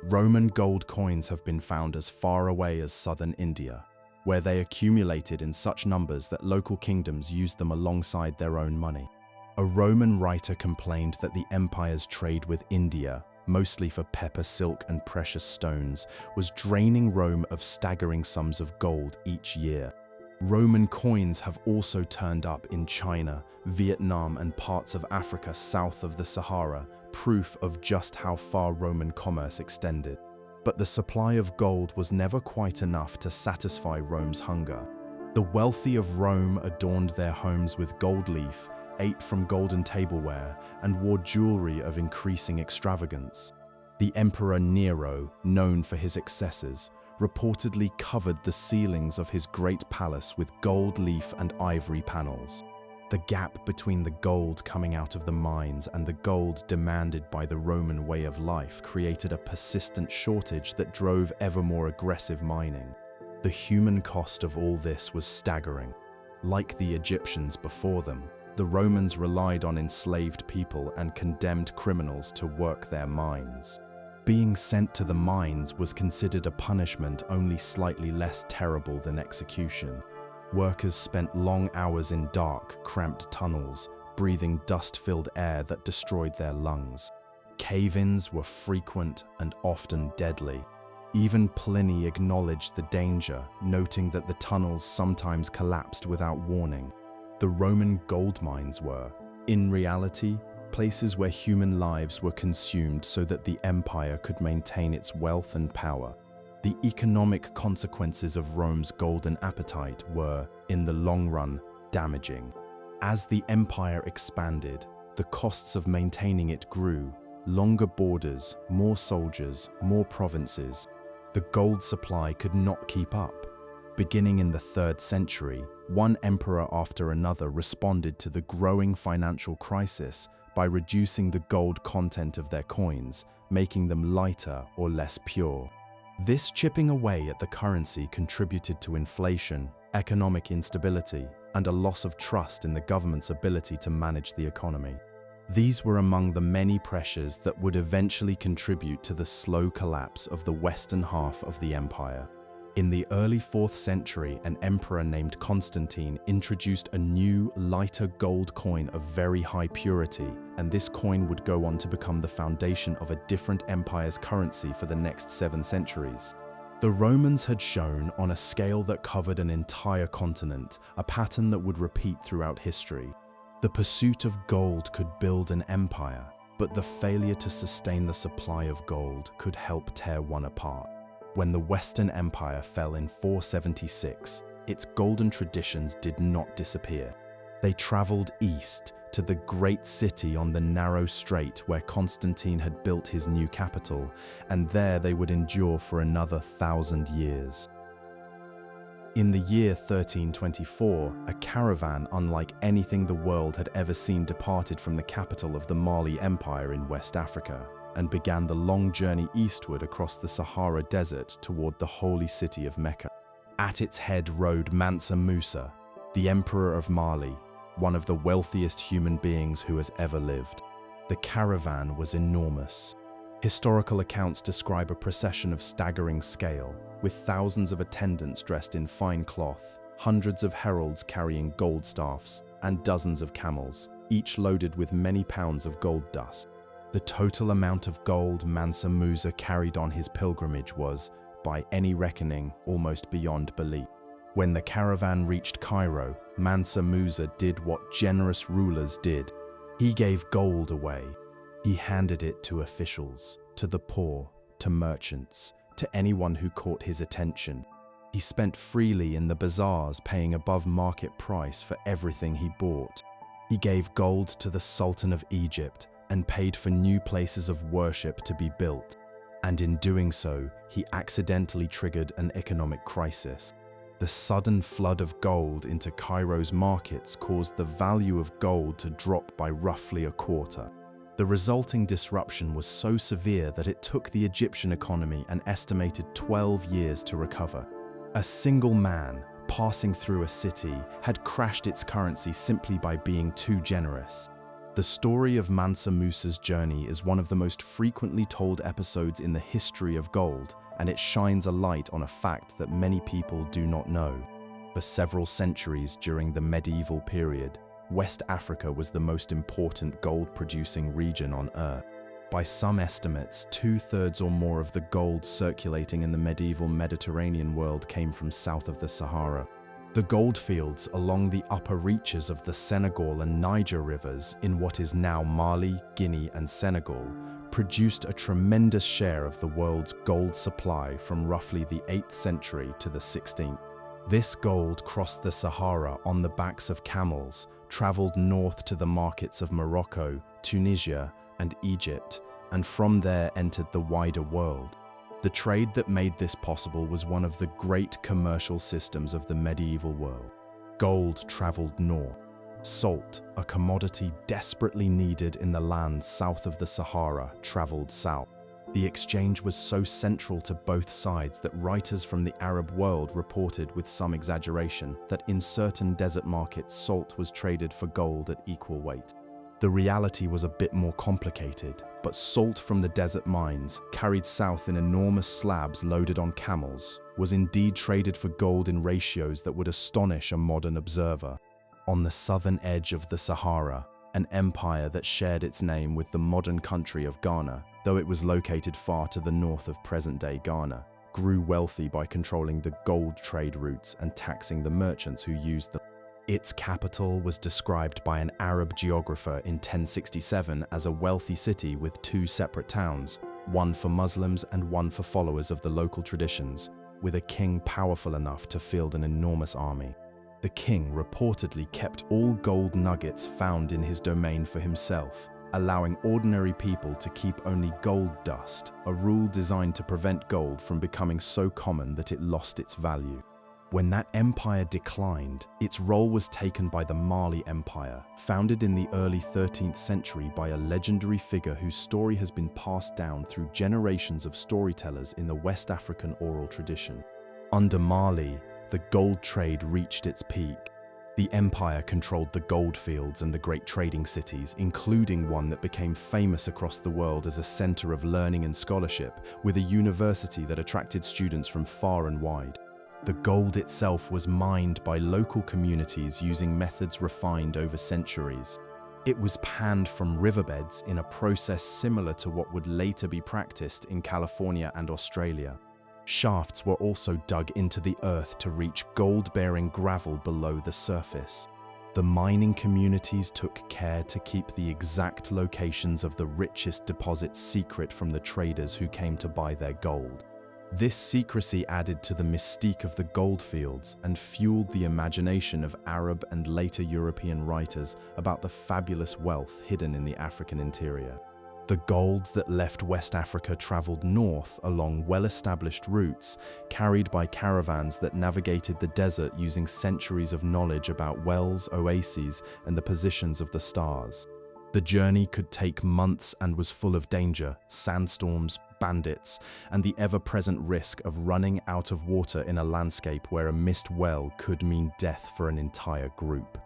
Roman gold coins have been found as far away as southern India, where they accumulated in such numbers that local kingdoms used them alongside their own money. A Roman writer complained that the empire's trade with India, mostly for pepper, silk, and precious stones, was draining Rome of staggering sums of gold each year. Roman coins have also turned up in China, Vietnam, and parts of Africa south of the Sahara, proof of just how far Roman commerce extended. But the supply of gold was never quite enough to satisfy Rome's hunger. The wealthy of Rome adorned their homes with gold leaf, ate from golden tableware, and wore jewelry of increasing extravagance. The Emperor Nero, known for his excesses, reportedly covered the ceilings of his great palace with gold leaf and ivory panels. The gap between the gold coming out of the mines and the gold demanded by the Roman way of life created a persistent shortage that drove ever more aggressive mining. The human cost of all this was staggering. Like the Egyptians before them, the Romans relied on enslaved people and condemned criminals to work their mines. Being sent to the mines was considered a punishment only slightly less terrible than execution. Workers spent long hours in dark, cramped tunnels, breathing dust-filled air that destroyed their lungs. Cave-ins were frequent and often deadly. Even Pliny acknowledged the danger, noting that the tunnels sometimes collapsed without warning. The Roman gold mines were, in reality, places where human lives were consumed so that the empire could maintain its wealth and power. The economic consequences of Rome's golden appetite were, in the long run, damaging. As the empire expanded, the costs of maintaining it grew. Longer borders, more soldiers, more provinces. The gold supply could not keep up. Beginning in the 3rd century, one emperor after another responded to the growing financial crisis by reducing the gold content of their coins, making them lighter or less pure. This chipping away at the currency contributed to inflation, economic instability, and a loss of trust in the government's ability to manage the economy. These were among the many pressures that would eventually contribute to the slow collapse of the western half of the empire. In the early 4th century, an emperor named Constantine introduced a new, lighter gold coin of very high purity, and this coin would go on to become the foundation of a different empire's currency for the next 7 centuries. The Romans had shown, on a scale that covered an entire continent, a pattern that would repeat throughout history. The pursuit of gold could build an empire, but the failure to sustain the supply of gold could help tear one apart. When the Western Empire fell in 476, its golden traditions did not disappear. They traveled east to the great city on the narrow strait where Constantine had built his new capital, and there they would endure for another 1,000 years. In the year 1324, a caravan unlike anything the world had ever seen departed from the capital of the Mali Empire in West Africa, and began the long journey eastward across the Sahara Desert toward the holy city of Mecca. At its head rode Mansa Musa, the Emperor of Mali, one of the wealthiest human beings who has ever lived. The caravan was enormous. Historical accounts describe a procession of staggering scale, with thousands of attendants dressed in fine cloth, hundreds of heralds carrying gold staffs, and dozens of camels, each loaded with many pounds of gold dust. The total amount of gold Mansa Musa carried on his pilgrimage was, by any reckoning, almost beyond belief. When the caravan reached Cairo, Mansa Musa did what generous rulers did. He gave gold away. He handed it to officials, to the poor, to merchants, to anyone who caught his attention. He spent freely in the bazaars, paying above market price for everything he bought. He gave gold to the Sultan of Egypt and paid for new places of worship to be built. And in doing so, he accidentally triggered an economic crisis. The sudden flood of gold into Cairo's markets caused the value of gold to drop by roughly a quarter. The resulting disruption was so severe that it took the Egyptian economy an estimated 12 years to recover. A single man, passing through a city, had crashed its currency simply by being too generous. The story of Mansa Musa's journey is one of the most frequently told episodes in the history of gold, and it shines a light on a fact that many people do not know. For several centuries during the medieval period, West Africa was the most important gold-producing region on Earth. By some estimates, 2/3 or more of the gold circulating in the medieval Mediterranean world came from south of the Sahara. The goldfields along the upper reaches of the Senegal and Niger rivers in what is now Mali, Guinea, and Senegal produced a tremendous share of the world's gold supply from roughly the 8th century to the 16th. This gold crossed the Sahara on the backs of camels, traveled north to the markets of Morocco, Tunisia, and Egypt, and from there entered the wider world. The trade that made this possible was one of the great commercial systems of the medieval world. Gold traveled north. Salt, a commodity desperately needed in the lands south of the Sahara, traveled south. The exchange was so central to both sides that writers from the Arab world reported with some exaggeration that in certain desert markets salt was traded for gold at equal weight. The reality was a bit more complicated, but salt from the desert mines, carried south in enormous slabs loaded on camels, was indeed traded for gold in ratios that would astonish a modern observer. On the southern edge of the Sahara, an empire that shared its name with the modern country of Ghana, though it was located far to the north of present-day Ghana, grew wealthy by controlling the gold trade routes and taxing the merchants who used them. Its capital was described by an Arab geographer in 1067 as a wealthy city with 2 separate towns, one for Muslims and one for followers of the local traditions, with a king powerful enough to field an enormous army. The king reportedly kept all gold nuggets found in his domain for himself, allowing ordinary people to keep only gold dust, a rule designed to prevent gold from becoming so common that it lost its value. When that empire declined, its role was taken by the Mali Empire, founded in the early 13th century by a legendary figure whose story has been passed down through generations of storytellers in the West African oral tradition. Under Mali, the gold trade reached its peak. The empire controlled the gold fields and the great trading cities, including one that became famous across the world as a center of learning and scholarship, with a university that attracted students from far and wide. The gold itself was mined by local communities using methods refined over centuries. It was panned from riverbeds in a process similar to what would later be practiced in California and Australia. Shafts were also dug into the earth to reach gold-bearing gravel below the surface. The mining communities took care to keep the exact locations of the richest deposits secret from the traders who came to buy their gold. This secrecy added to the mystique of the goldfields and fueled the imagination of Arab and later European writers about the fabulous wealth hidden in the African interior. The gold that left West Africa traveled north along well-established routes, carried by caravans that navigated the desert using centuries of knowledge about wells, oases, and the positions of the stars. The journey could take months and was full of danger, sandstorms, bandits, and the ever-present risk of running out of water in a landscape where a missed well could mean death for an entire group.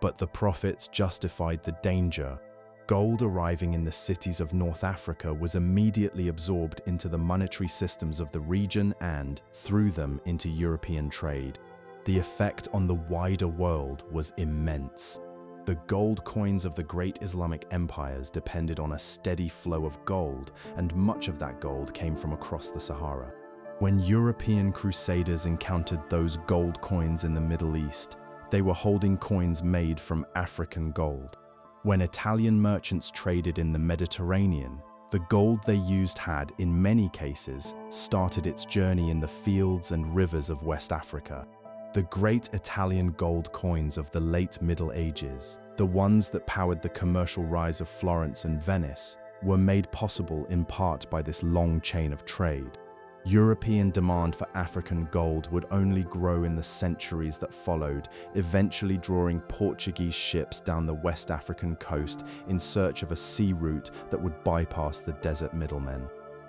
But the profits justified the danger. Gold arriving in the cities of North Africa was immediately absorbed into the monetary systems of the region and, through them, into European trade. The effect on the wider world was immense. The gold coins of the great Islamic empires depended on a steady flow of gold, and much of that gold came from across the Sahara. When European crusaders encountered those gold coins in the Middle East, they were holding coins made from African gold. When Italian merchants traded in the Mediterranean, the gold they used had, in many cases, started its journey in the fields and rivers of West Africa. The great Italian gold coins of the late Middle Ages, the ones that powered the commercial rise of Florence and Venice, were made possible in part by this long chain of trade. European demand for African gold would only grow in the centuries that followed, eventually drawing Portuguese ships down the West African coast in search of a sea route that would bypass the desert middlemen.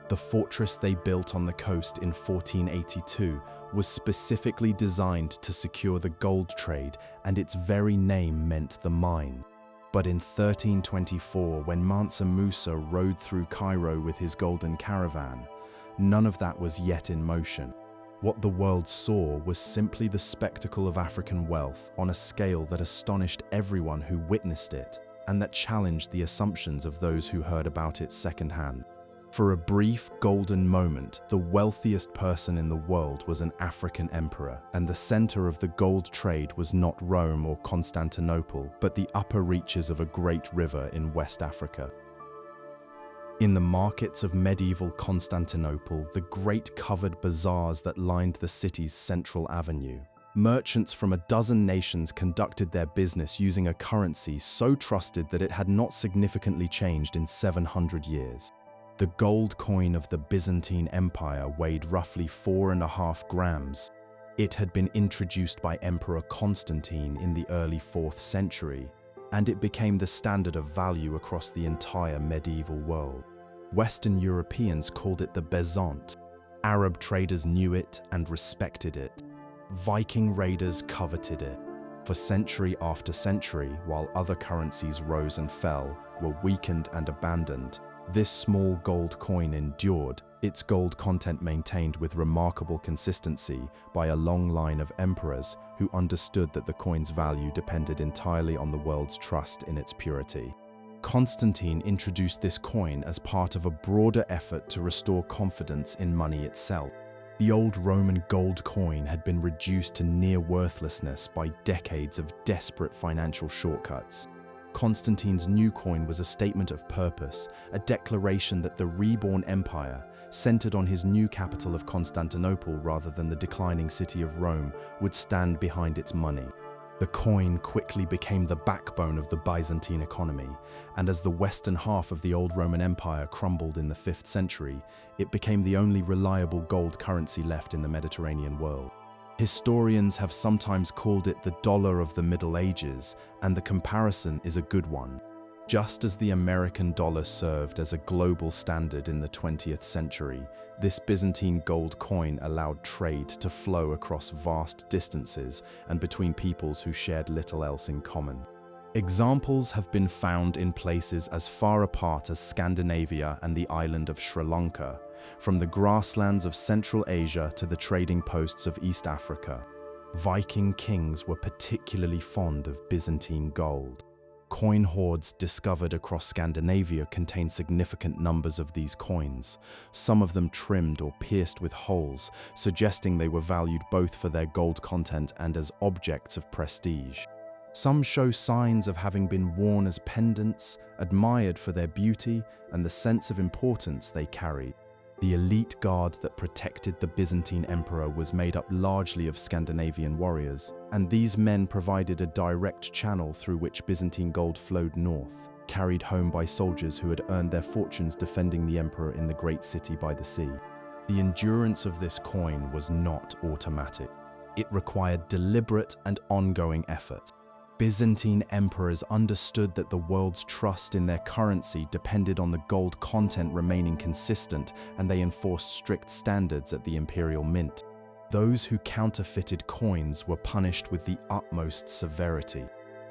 The fortress they built on the coast in 1482 was specifically designed to secure the gold trade, and its very name meant the mine. But in 1324, when Mansa Musa rode through Cairo with his golden caravan, none of that was yet in motion. What the world saw was simply the spectacle of African wealth on a scale that astonished everyone who witnessed it, and that challenged the assumptions of those who heard about it secondhand. For a brief golden moment, the wealthiest person in the world was an African emperor, and the center of the gold trade was not Rome or Constantinople, but the upper reaches of a great river in West Africa. In the markets of medieval Constantinople, the great covered bazaars that lined the city's central avenue, merchants from a dozen nations conducted their business using a currency so trusted that it had not significantly changed in 700 years. The gold coin of the Byzantine Empire weighed roughly 4.5 grams. It had been introduced by Emperor Constantine in the early 4th century, and it became the standard of value across the entire medieval world. Western Europeans called it the Bezant. Arab traders knew it and respected it. Viking raiders coveted it. For century after century, while other currencies rose and fell, were weakened and abandoned, this small gold coin endured, its gold content maintained with remarkable consistency by a long line of emperors who understood that the coin's value depended entirely on the world's trust in its purity. Constantine introduced this coin as part of a broader effort to restore confidence in money itself. The old Roman gold coin had been reduced to near worthlessness by decades of desperate financial shortcuts. Constantine's new coin was a statement of purpose, a declaration that the reborn empire, centered on his new capital of Constantinople rather than the declining city of Rome, would stand behind its money. The coin quickly became the backbone of the Byzantine economy, and as the western half of the old Roman Empire crumbled in the 5th century, it became the only reliable gold currency left in the Mediterranean world. Historians have sometimes called it the dollar of the Middle Ages, and the comparison is a good one. Just as the American dollar served as a global standard in the 20th century, this Byzantine gold coin allowed trade to flow across vast distances and between peoples who shared little else in common. Examples have been found in places as far apart as Scandinavia and the island of Sri Lanka, from the grasslands of Central Asia to the trading posts of East Africa. Viking kings were particularly fond of Byzantine gold. Coin hoards discovered across Scandinavia contain significant numbers of these coins, some of them trimmed or pierced with holes, suggesting they were valued both for their gold content and as objects of prestige. Some show signs of having been worn as pendants, admired for their beauty and the sense of importance they carried. The elite guard that protected the Byzantine emperor was made up largely of Scandinavian warriors, and these men provided a direct channel through which Byzantine gold flowed north, carried home by soldiers who had earned their fortunes defending the emperor in the great city by the sea. The endurance of this coin was not automatic. It required deliberate and ongoing effort. Byzantine emperors understood that the world's trust in their currency depended on the gold content remaining consistent, and they enforced strict standards at the imperial mint. Those who counterfeited coins were punished with the utmost severity.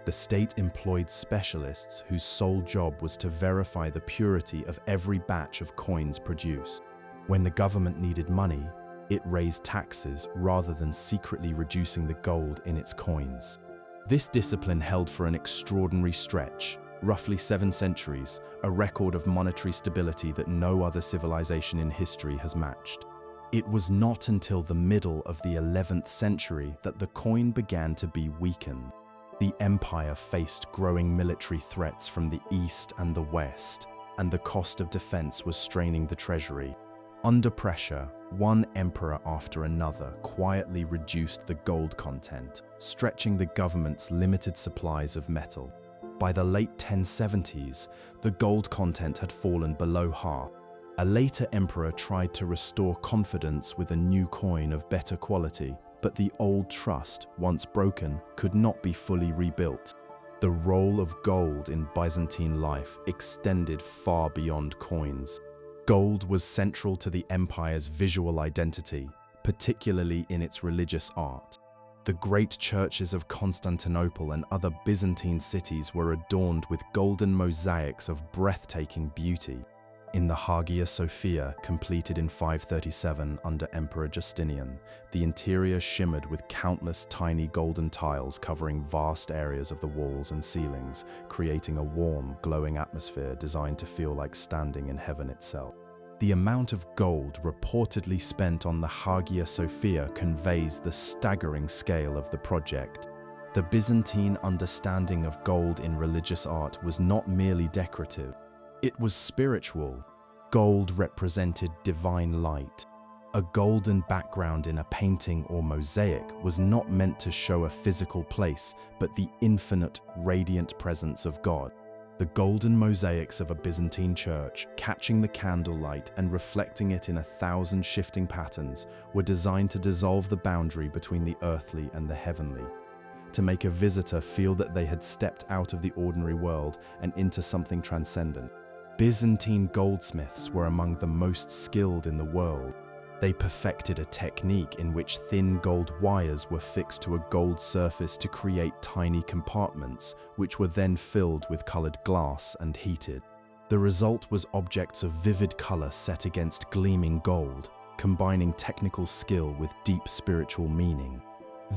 The state employed specialists whose sole job was to verify the purity of every batch of coins produced. When the government needed money, it raised taxes rather than secretly reducing the gold in its coins. This discipline held for an extraordinary stretch, roughly 7 centuries, a record of monetary stability that no other civilization in history has matched. It was not until the middle of the 11th century that the coin began to be weakened. The empire faced growing military threats from the east and the west, and the cost of defense was straining the treasury. Under pressure, one emperor after another quietly reduced the gold content, stretching the government's limited supplies of metal. By the late 1070s, the gold content had fallen below half. A later emperor tried to restore confidence with a new coin of better quality, but the old trust, once broken, could not be fully rebuilt. The role of gold in Byzantine life extended far beyond coins. Gold was central to the empire's visual identity, particularly in its religious art. The great churches of Constantinople and other Byzantine cities were adorned with golden mosaics of breathtaking beauty. In the Hagia Sophia, completed in 537 under Emperor Justinian, the interior shimmered with countless tiny golden tiles covering vast areas of the walls and ceilings, creating a warm, glowing atmosphere designed to feel like standing in heaven itself. The amount of gold reportedly spent on the Hagia Sophia conveys the staggering scale of the project. The Byzantine understanding of gold in religious art was not merely decorative. It was spiritual. Gold represented divine light. A golden background in a painting or mosaic was not meant to show a physical place, but the infinite, radiant presence of God. The golden mosaics of a Byzantine church, catching the candlelight and reflecting it in 1,000 shifting patterns, were designed to dissolve the boundary between the earthly and the heavenly, to make a visitor feel that they had stepped out of the ordinary world and into something transcendent. Byzantine goldsmiths were among the most skilled in the world. They perfected a technique in which thin gold wires were fixed to a gold surface to create tiny compartments, which were then filled with colored glass and heated. The result was objects of vivid color set against gleaming gold, combining technical skill with deep spiritual meaning.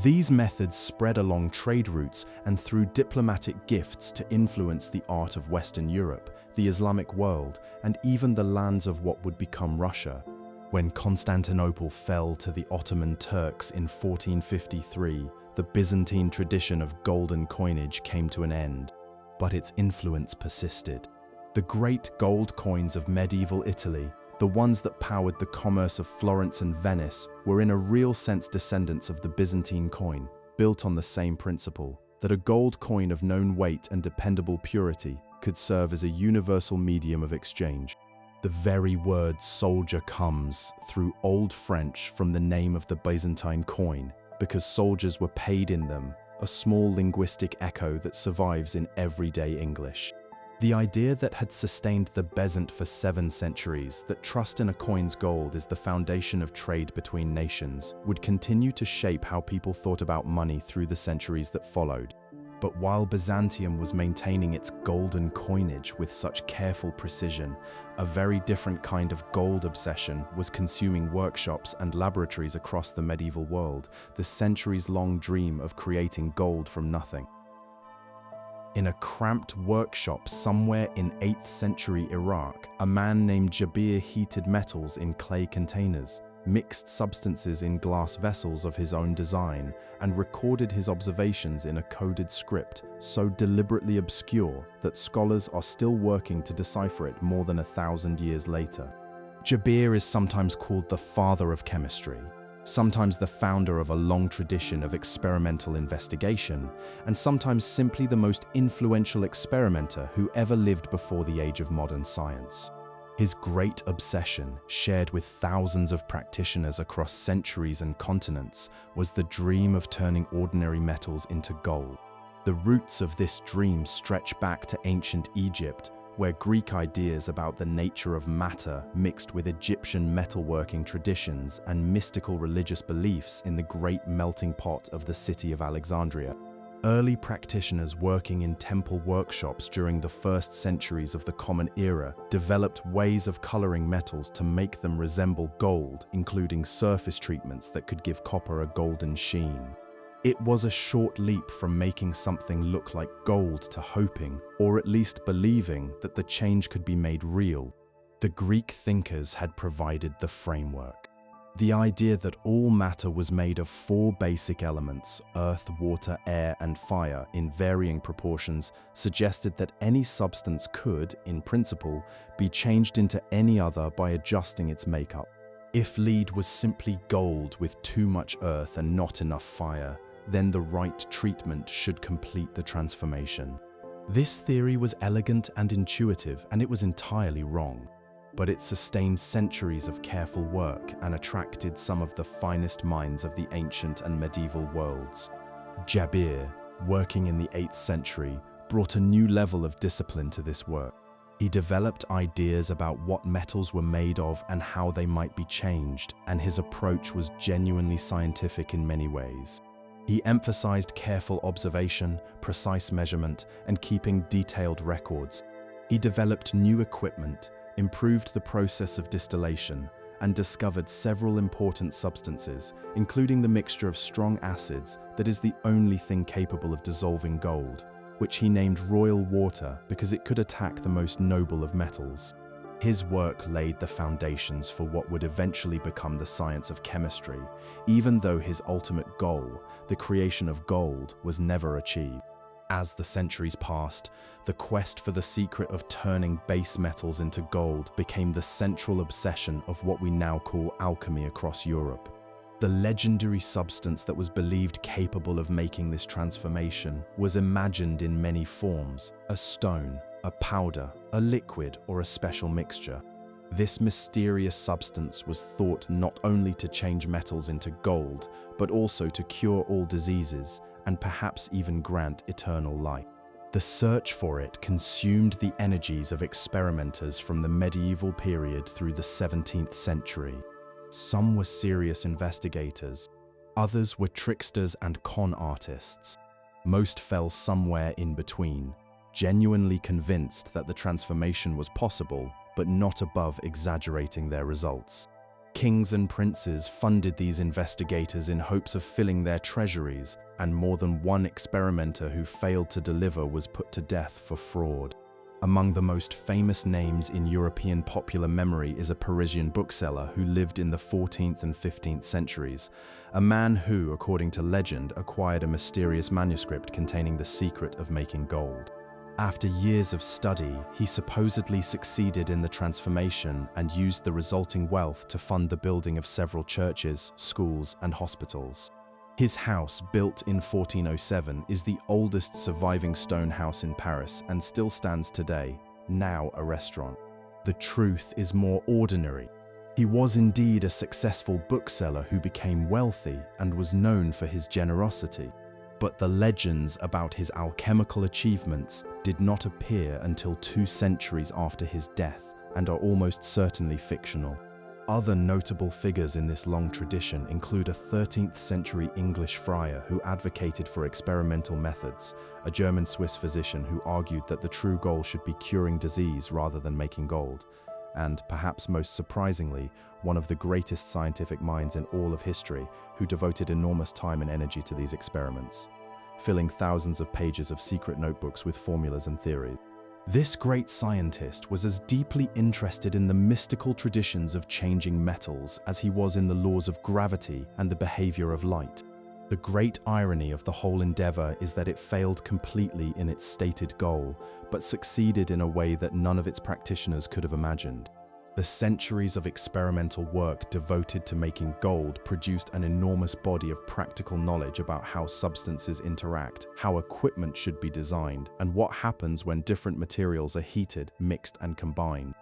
These methods spread along trade routes and through diplomatic gifts to influence the art of Western Europe, the Islamic world, and even the lands of what would become Russia. When Constantinople fell to the Ottoman Turks in 1453, the Byzantine tradition of golden coinage came to an end, but its influence persisted. The great gold coins of medieval Italy, the ones that powered the commerce of Florence and Venice, were in a real sense descendants of the Byzantine coin, built on the same principle, that a gold coin of known weight and dependable purity could serve as a universal medium of exchange. The very word soldier comes, through Old French, from the name of the Byzantine coin, because soldiers were paid in them, a small linguistic echo that survives in everyday English. The idea that had sustained the Bezant for 7 centuries, that trust in a coin's gold is the foundation of trade between nations, would continue to shape how people thought about money through the centuries that followed. But while Byzantium was maintaining its golden coinage with such careful precision, a very different kind of gold obsession was consuming workshops and laboratories across the medieval world, the centuries-long dream of creating gold from nothing. In a cramped workshop somewhere in 8th century Iraq, a man named Jabir heated metals in clay containers, mixed substances in glass vessels of his own design, and recorded his observations in a coded script so deliberately obscure that scholars are still working to decipher it more than 1,000 years later. Jabir is sometimes called the father of chemistry, sometimes the founder of a long tradition of experimental investigation, and sometimes simply the most influential experimenter who ever lived before the age of modern science. His great obsession, shared with thousands of practitioners across centuries and continents, was the dream of turning ordinary metals into gold. The roots of this dream stretch back to ancient Egypt, where Greek ideas about the nature of matter mixed with Egyptian metalworking traditions and mystical religious beliefs in the great melting pot of the city of Alexandria. Early practitioners working in temple workshops during the first centuries of the Common Era developed ways of coloring metals to make them resemble gold, including surface treatments that could give copper a golden sheen. It was a short leap from making something look like gold to hoping, or at least believing, that the change could be made real. The Greek thinkers had provided the framework. The idea that all matter was made of 4 basic elements, earth, water, air, and fire, in varying proportions, suggested that any substance could, in principle, be changed into any other by adjusting its makeup. If lead was simply gold with too much earth and not enough fire, then the right treatment should complete the transformation. This theory was elegant and intuitive, and it was entirely wrong. But it sustained centuries of careful work and attracted some of the finest minds of the ancient and medieval worlds. Jabir, working in the 8th century, brought a new level of discipline to this work. He developed ideas about what metals were made of and how they might be changed, and his approach was genuinely scientific in many ways. He emphasized careful observation, precise measurement, and keeping detailed records. He developed new equipment, improved the process of distillation, and discovered several important substances, including the mixture of strong acids that is the only thing capable of dissolving gold, which he named royal water because it could attack the most noble of metals. His work laid the foundations for what would eventually become the science of chemistry, even though his ultimate goal, the creation of gold, was never achieved. As the centuries passed, the quest for the secret of turning base metals into gold became the central obsession of what we now call alchemy across Europe. The legendary substance that was believed capable of making this transformation was imagined in many forms: a stone, a powder, a liquid, or a special mixture. This mysterious substance was thought not only to change metals into gold, but also to cure all diseases, and perhaps even grant eternal life. The search for it consumed the energies of experimenters from the medieval period through the 17th century. Some were serious investigators, others were tricksters and con artists. Most fell somewhere in between, genuinely convinced that the transformation was possible, but not above exaggerating their results. Kings and princes funded these investigators in hopes of filling their treasuries, and more than one experimenter who failed to deliver was put to death for fraud. Among the most famous names in European popular memory is a Parisian bookseller who lived in the 14th and 15th centuries, a man who, according to legend, acquired a mysterious manuscript containing the secret of making gold. After years of study, he supposedly succeeded in the transformation and used the resulting wealth to fund the building of several churches, schools, and hospitals. His house, built in 1407, is the oldest surviving stone house in Paris and still stands today, now a restaurant. The truth is more ordinary. He was indeed a successful bookseller who became wealthy and was known for his generosity. But the legends about his alchemical achievements did not appear until 2 centuries after his death and are almost certainly fictional. Other notable figures in this long tradition include a 13th century English friar who advocated for experimental methods, a German-Swiss physician who argued that the true goal should be curing disease rather than making gold, and, perhaps most surprisingly, one of the greatest scientific minds in all of history who devoted enormous time and energy to these experiments, filling thousands of pages of secret notebooks with formulas and theories. This great scientist was as deeply interested in the mystical traditions of changing metals as he was in the laws of gravity and the behavior of light. The great irony of the whole endeavor is that it failed completely in its stated goal, but succeeded in a way that none of its practitioners could have imagined. The centuries of experimental work devoted to making gold produced an enormous body of practical knowledge about how substances interact, how equipment should be designed, and what happens when different materials are heated, mixed, and combined.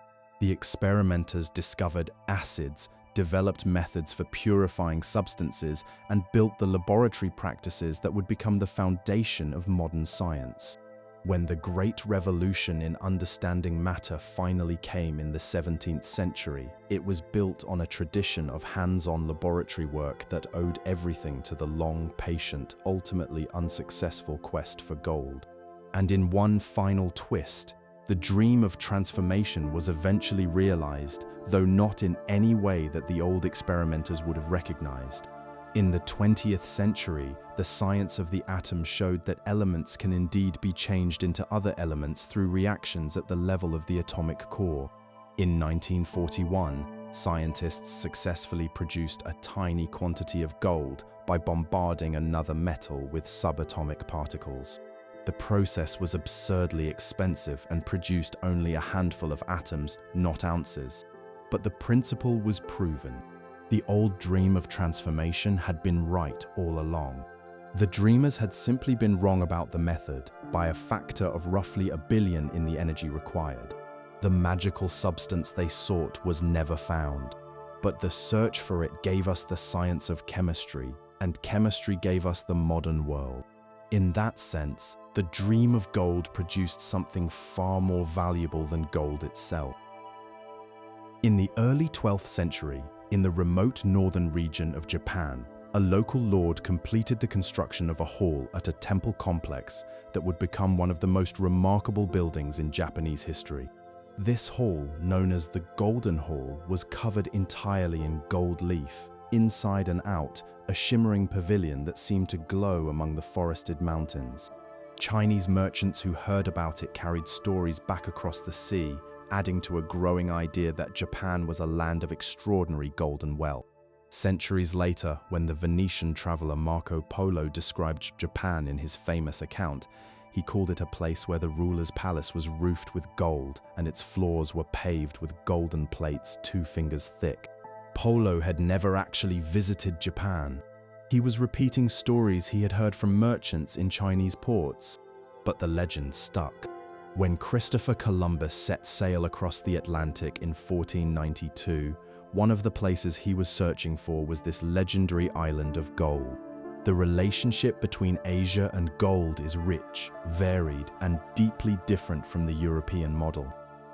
The experimenters discovered acids, developed methods for purifying substances, and built the laboratory practices that would become the foundation of modern science. When the great revolution in understanding matter finally came in the 17th century, it was built on a tradition of hands-on laboratory work that owed everything to the long, patient, ultimately unsuccessful quest for gold. And in one final twist, the dream of transformation was eventually realized, though not in any way that the old experimenters would have recognized. In the 20th century, the science of the atom showed that elements can indeed be changed into other elements through reactions at the level of the atomic core. In 1941, scientists successfully produced a tiny quantity of gold by bombarding another metal with subatomic particles. The process was absurdly expensive and produced only a handful of atoms, not ounces. But the principle was proven. The old dream of transformation had been right all along. The dreamers had simply been wrong about the method by a factor of roughly 1 billion in the energy required. The magical substance they sought was never found, but the search for it gave us the science of chemistry, and chemistry gave us the modern world. In that sense, the dream of gold produced something far more valuable than gold itself. In the early 12th century, in the remote northern region of Japan, a local lord completed the construction of a hall at a temple complex that would become one of the most remarkable buildings in Japanese history. This hall, known as the Golden Hall, was covered entirely in gold leaf, inside and out, a shimmering pavilion that seemed to glow among the forested mountains. Chinese merchants who heard about it carried stories back across the sea, adding to a growing idea that Japan was a land of extraordinary golden wealth. Centuries later, when the Venetian traveler Marco Polo described Japan in his famous account, he called it a place where the ruler's palace was roofed with gold and its floors were paved with golden plates 2 fingers thick. Polo had never actually visited Japan. He was repeating stories he had heard from merchants in Chinese ports, but the legend stuck. When Christopher Columbus set sail across the Atlantic in 1492, one of the places he was searching for was this legendary island of gold. The relationship between Asia and gold is rich, varied, and deeply different from the European model.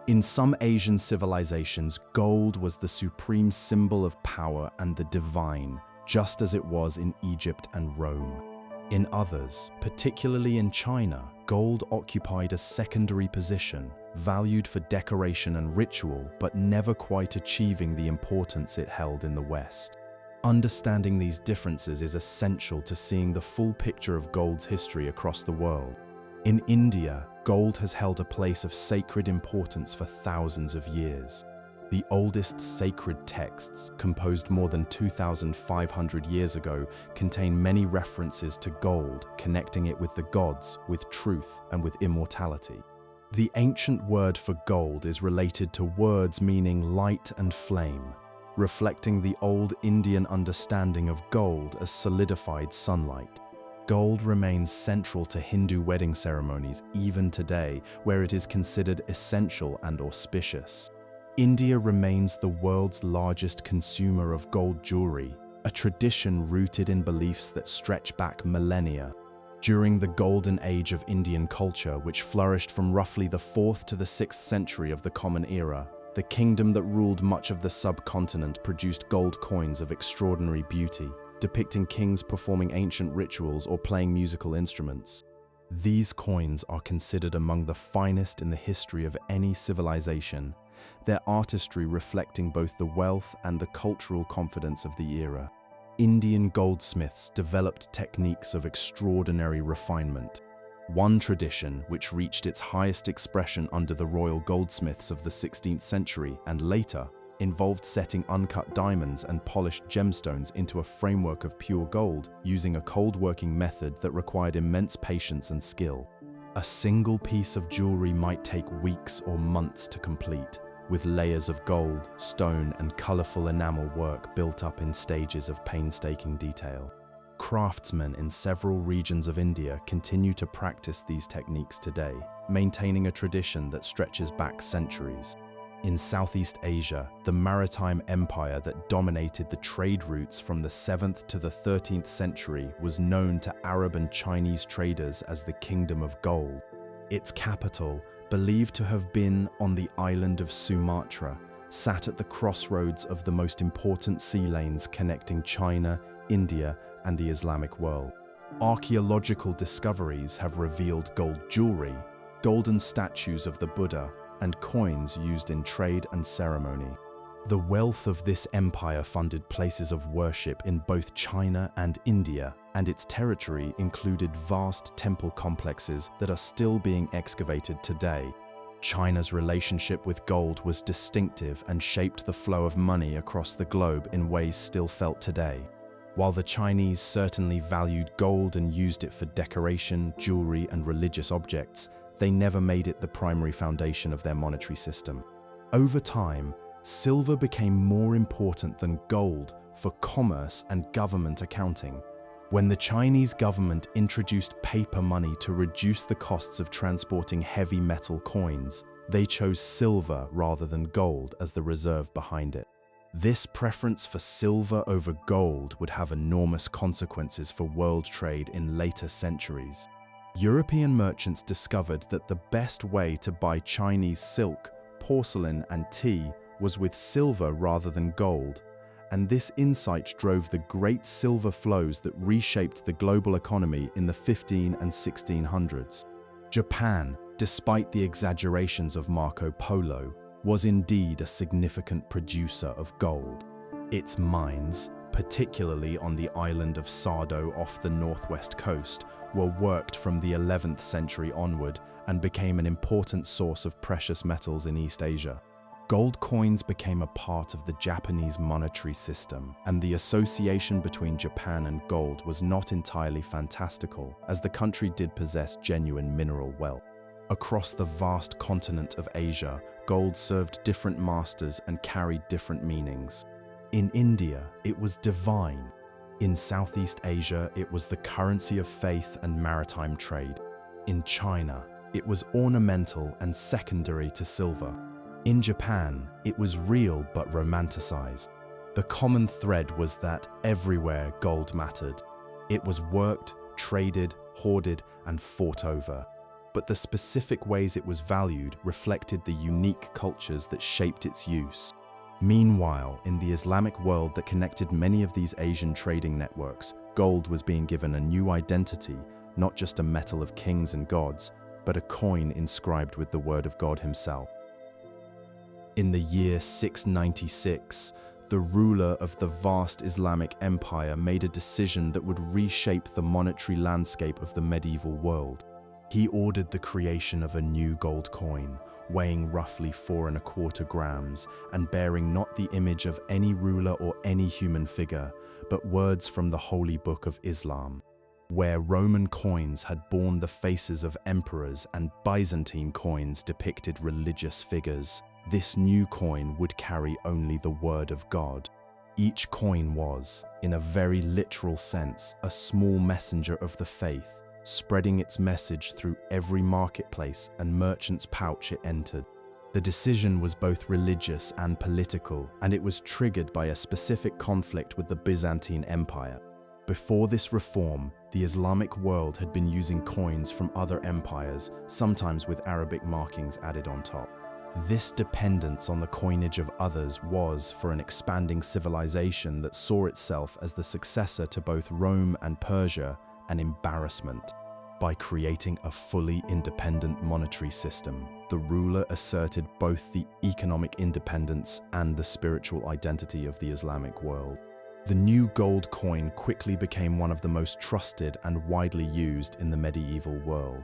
In some Asian civilizations, gold was the supreme symbol of power and the divine, just as it was in Egypt and Rome. In others, particularly in China, gold occupied a secondary position, valued for decoration and ritual, but never quite achieving the importance it held in the West. Understanding these differences is essential to seeing the full picture of gold's history across the world. In India, gold has held a place of sacred importance for thousands of years. The oldest sacred texts, composed more than 2,500 years ago, contain many references to gold, connecting it with the gods, with truth, and with immortality. The ancient word for gold is related to words meaning light and flame, reflecting the old Indian understanding of gold as solidified sunlight. Gold remains central to Hindu wedding ceremonies even today, where it is considered essential and auspicious. India remains the world's largest consumer of gold jewelry, a tradition rooted in beliefs that stretch back millennia. During the golden age of Indian culture, which flourished from roughly the 4th to the 6th century of the Common Era, the kingdom that ruled much of the subcontinent produced gold coins of extraordinary beauty, depicting kings performing ancient rituals or playing musical instruments. These coins are considered among the finest in the history of any civilization, their artistry reflecting both the wealth and the cultural confidence of the era. Indian goldsmiths developed techniques of extraordinary refinement. One tradition, which reached its highest expression under the royal goldsmiths of the 16th century and later, involved setting uncut diamonds and polished gemstones into a framework of pure gold using a cold working method that required immense patience and skill. A single piece of jewelry might take weeks or months to complete, with layers of gold, stone, and colorful enamel work built up in stages of painstaking detail. Craftsmen in several regions of India continue to practice these techniques today, maintaining a tradition that stretches back centuries. In Southeast Asia, the maritime empire that dominated the trade routes from the 7th to the 13th century was known to Arab and Chinese traders as the Kingdom of Gold. Its capital, believed to have been on the island of Sumatra, sat at the crossroads of the most important sea lanes connecting China, India, and the Islamic world. Archaeological discoveries have revealed gold jewelry, golden statues of the Buddha, and coins used in trade and ceremony. The wealth of this empire funded places of worship in both China and India, and its territory included vast temple complexes that are still being excavated today. China's relationship with gold was distinctive and shaped the flow of money across the globe in ways still felt today. While the Chinese certainly valued gold and used it for decoration, jewelry, and religious objects, they never made it the primary foundation of their monetary system. Over time, silver became more important than gold for commerce and government accounting. When the Chinese government introduced paper money to reduce the costs of transporting heavy metal coins, they chose silver rather than gold as the reserve behind it. This preference for silver over gold would have enormous consequences for world trade in later centuries. European merchants discovered that the best way to buy Chinese silk, porcelain, and tea was with silver rather than gold, and this insight drove the great silver flows that reshaped the global economy in the 1500s and 1600s. Japan, despite the exaggerations of Marco Polo, was indeed a significant producer of gold. Its mines, particularly on the island of Sardo off the northwest coast, were worked from the 11th century onward and became an important source of precious metals in East Asia. Gold coins became a part of the Japanese monetary system, and the association between Japan and gold was not entirely fantastical, as the country did possess genuine mineral wealth. Across the vast continent of Asia, gold served different masters and carried different meanings. In India, it was divine. In Southeast Asia, it was the currency of faith and maritime trade. In China, it was ornamental and secondary to silver. In Japan, it was real but romanticized. The common thread was that everywhere gold mattered. It was worked, traded, hoarded, and fought over. But the specific ways it was valued reflected the unique cultures that shaped its use. Meanwhile, in the Islamic world that connected many of these Asian trading networks, gold was being given a new identity, not just a metal of kings and gods, but a coin inscribed with the word of God himself. In the year 696, the ruler of the vast Islamic empire made a decision that would reshape the monetary landscape of the medieval world. He ordered the creation of a new gold coin, weighing roughly 4¼ grams and bearing not the image of any ruler or any human figure, but words from the Holy Book of Islam. Where Roman coins had borne the faces of emperors and Byzantine coins depicted religious figures, this new coin would carry only the word of God. Each coin was, in a very literal sense, a small messenger of the faith, spreading its message through every marketplace and merchant's pouch it entered. The decision was both religious and political, and it was triggered by a specific conflict with the Byzantine Empire. Before this reform, the Islamic world had been using coins from other empires, sometimes with Arabic markings added on top. This dependence on the coinage of others was, for an expanding civilization that saw itself as the successor to both Rome and Persia, an embarrassment. By creating a fully independent monetary system, the ruler asserted both the economic independence and the spiritual identity of the Islamic world. The new gold coin quickly became one of the most trusted and widely used in the medieval world.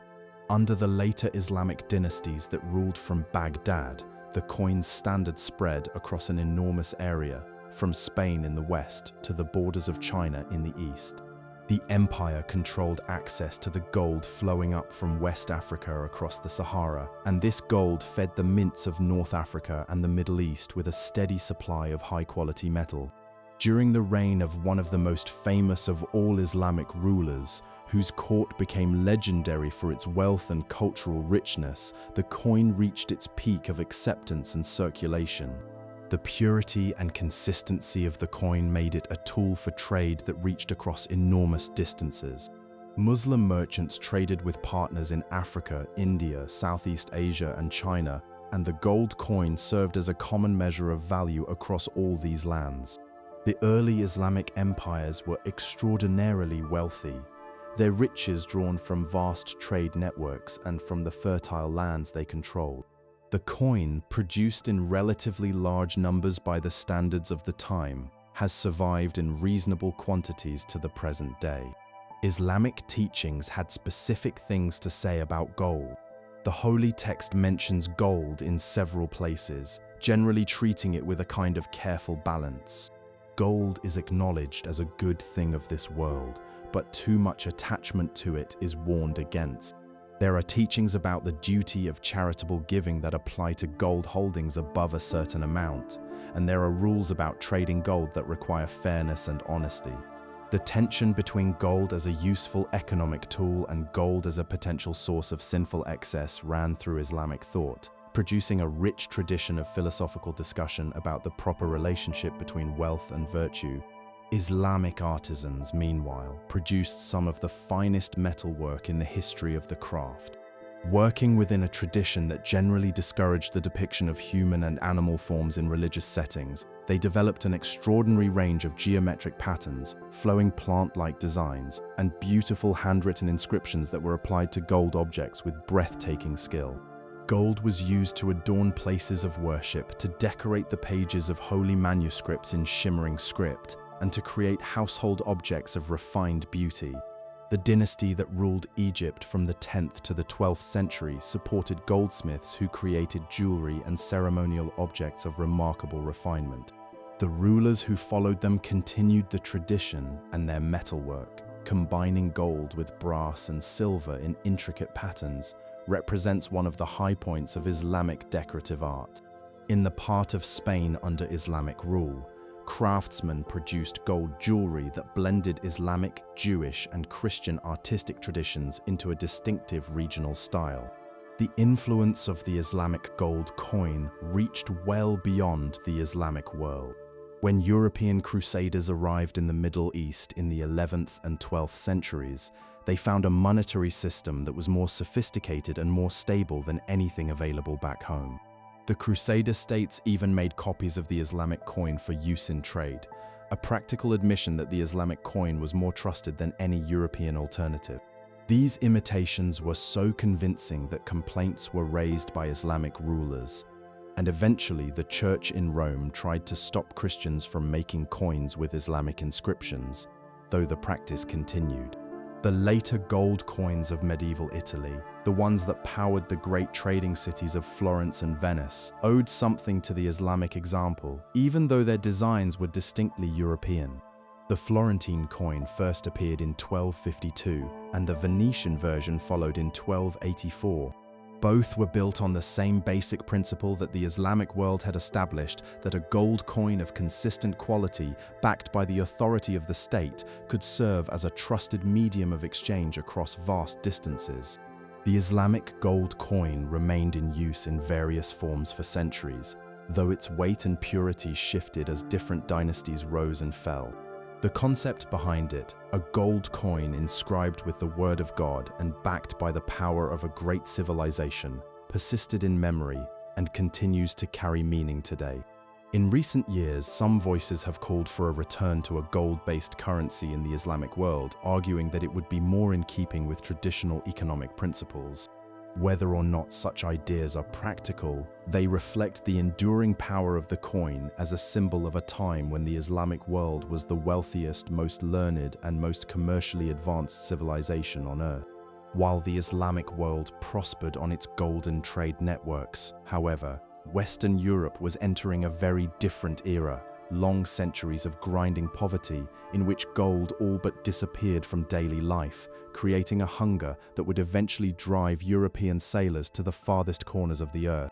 Under the later Islamic dynasties that ruled from Baghdad, the coin's standard spread across an enormous area, from Spain in the west to the borders of China in the east. The empire controlled access to the gold flowing up from West Africa across the Sahara, and this gold fed the mints of North Africa and the Middle East with a steady supply of high-quality metal. During the reign of one of the most famous of all Islamic rulers, whose court became legendary for its wealth and cultural richness, the coin reached its peak of acceptance and circulation. The purity and consistency of the coin made it a tool for trade that reached across enormous distances. Muslim merchants traded with partners in Africa, India, Southeast Asia, and China, and the gold coin served as a common measure of value across all these lands. The early Islamic empires were extraordinarily wealthy, their riches drawn from vast trade networks and from the fertile lands they controlled. The coin, produced in relatively large numbers by the standards of the time, has survived in reasonable quantities to the present day. Islamic teachings had specific things to say about gold. The holy text mentions gold in several places, generally treating it with a kind of careful balance. Gold is acknowledged as a good thing of this world, but too much attachment to it is warned against. There are teachings about the duty of charitable giving that apply to gold holdings above a certain amount, and there are rules about trading gold that require fairness and honesty. The tension between gold as a useful economic tool and gold as a potential source of sinful excess ran through Islamic thought, producing a rich tradition of philosophical discussion about the proper relationship between wealth and virtue. Islamic artisans, meanwhile, produced some of the finest metalwork in the history of the craft. Working within a tradition that generally discouraged the depiction of human and animal forms in religious settings, they developed an extraordinary range of geometric patterns, flowing plant-like designs, and beautiful handwritten inscriptions that were applied to gold objects with breathtaking skill. Gold was used to adorn places of worship, to decorate the pages of holy manuscripts in shimmering script, and to create household objects of refined beauty. The dynasty that ruled Egypt from the 10th to the 12th century supported goldsmiths who created jewelry and ceremonial objects of remarkable refinement. The rulers who followed them continued the tradition and their metalwork, combining gold with brass and silver in intricate patterns, represents one of the high points of Islamic decorative art. In the part of Spain under Islamic rule, craftsmen produced gold jewelry that blended Islamic, Jewish, and Christian artistic traditions into a distinctive regional style. The influence of the Islamic gold coin reached well beyond the Islamic world. When European Crusaders arrived in the Middle East in the 11th and 12th centuries, they found a monetary system that was more sophisticated and more stable than anything available back home. The Crusader states even made copies of the Islamic coin for use in trade, a practical admission that the Islamic coin was more trusted than any European alternative. These imitations were so convincing that complaints were raised by Islamic rulers, and eventually the Church in Rome tried to stop Christians from making coins with Islamic inscriptions, though the practice continued. The later gold coins of medieval Italy, the ones that powered the great trading cities of Florence and Venice, owed something to the Islamic example, even though their designs were distinctly European. The Florentine coin first appeared in 1252, and the Venetian version followed in 1284. Both were built on the same basic principle that the Islamic world had established, that a gold coin of consistent quality, backed by the authority of the state, could serve as a trusted medium of exchange across vast distances. The Islamic gold coin remained in use in various forms for centuries, though its weight and purity shifted as different dynasties rose and fell. The concept behind it, a gold coin inscribed with the word of God and backed by the power of a great civilization, persisted in memory and continues to carry meaning today. In recent years, some voices have called for a return to a gold-based currency in the Islamic world, arguing that it would be more in keeping with traditional economic principles. Whether or not such ideas are practical, they reflect the enduring power of the coin as a symbol of a time when the Islamic world was the wealthiest, most learned, and most commercially advanced civilization on earth. While the Islamic world prospered on its golden trade networks, however, Western Europe was entering a very different era, long centuries of grinding poverty in which gold all but disappeared from daily life, creating a hunger that would eventually drive European sailors to the farthest corners of the earth.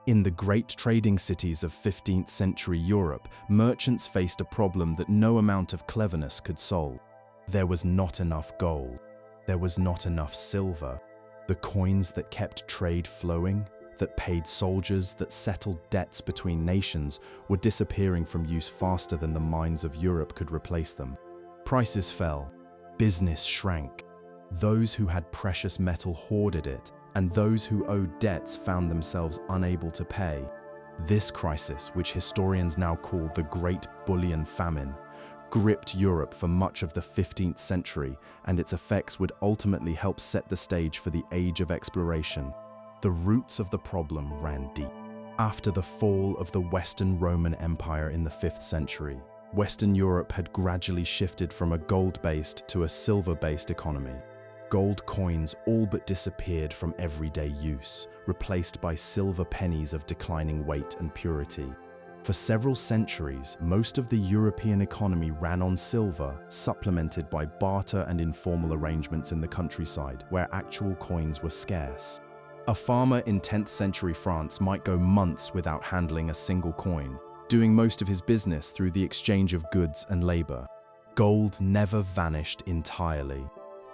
In the great trading cities of 15th century Europe, merchants faced a problem that no amount of cleverness could solve. There was not enough gold. There was not enough silver. The coins that kept trade flowing, that paid soldiers, that settled debts between nations, were disappearing from use faster than the mines of Europe could replace them. Prices fell. Business shrank. Those who had precious metal hoarded it, and those who owed debts found themselves unable to pay. This crisis, which historians now call the Great Bullion Famine, gripped Europe for much of the 15th century, and its effects would ultimately help set the stage for the Age of Exploration. The roots of the problem ran deep. After the fall of the Western Roman Empire in the 5th century, Western Europe had gradually shifted from a gold-based to a silver-based economy. Gold coins all but disappeared from everyday use, replaced by silver pennies of declining weight and purity. For several centuries, most of the European economy ran on silver, supplemented by barter and informal arrangements in the countryside, where actual coins were scarce. A farmer in 10th century France might go months without handling a single coin, doing most of his business through the exchange of goods and labor. Gold never vanished entirely.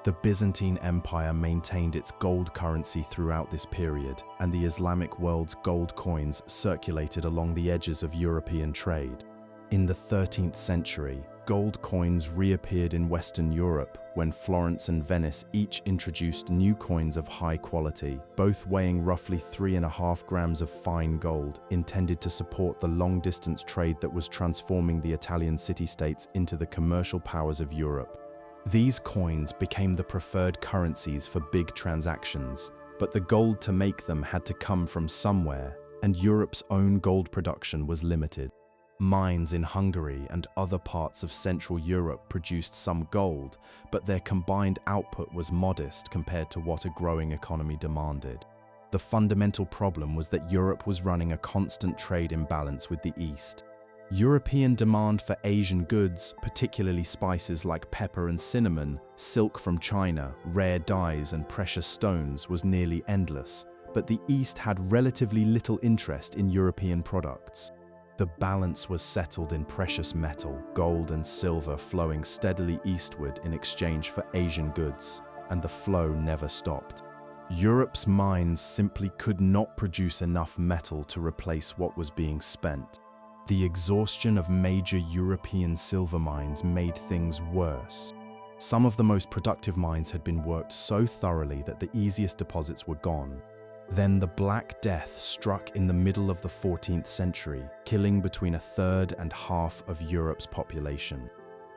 The Byzantine Empire maintained its gold currency throughout this period, and the Islamic world's gold coins circulated along the edges of European trade. In the 13th century, gold coins reappeared in Western Europe when Florence and Venice each introduced new coins of high quality, both weighing roughly 3.5 grams of fine gold, intended to support the long-distance trade that was transforming the Italian city-states into the commercial powers of Europe. These coins became the preferred currencies for big transactions, but the gold to make them had to come from somewhere, and Europe's own gold production was limited. Mines in Hungary and other parts of Central Europe produced some gold, but their combined output was modest compared to what a growing economy demanded. The fundamental problem was that Europe was running a constant trade imbalance with the East. European demand for Asian goods, particularly spices like pepper and cinnamon, silk from China, rare dyes and precious stones, was nearly endless, but the East had relatively little interest in European products. The balance was settled in precious metal, gold and silver flowing steadily eastward in exchange for Asian goods, and the flow never stopped. Europe's mines simply could not produce enough metal to replace what was being spent. The exhaustion of major European silver mines made things worse. Some of the most productive mines had been worked so thoroughly that the easiest deposits were gone. Then the Black Death struck in the middle of the 14th century, killing between a third and half of Europe's population.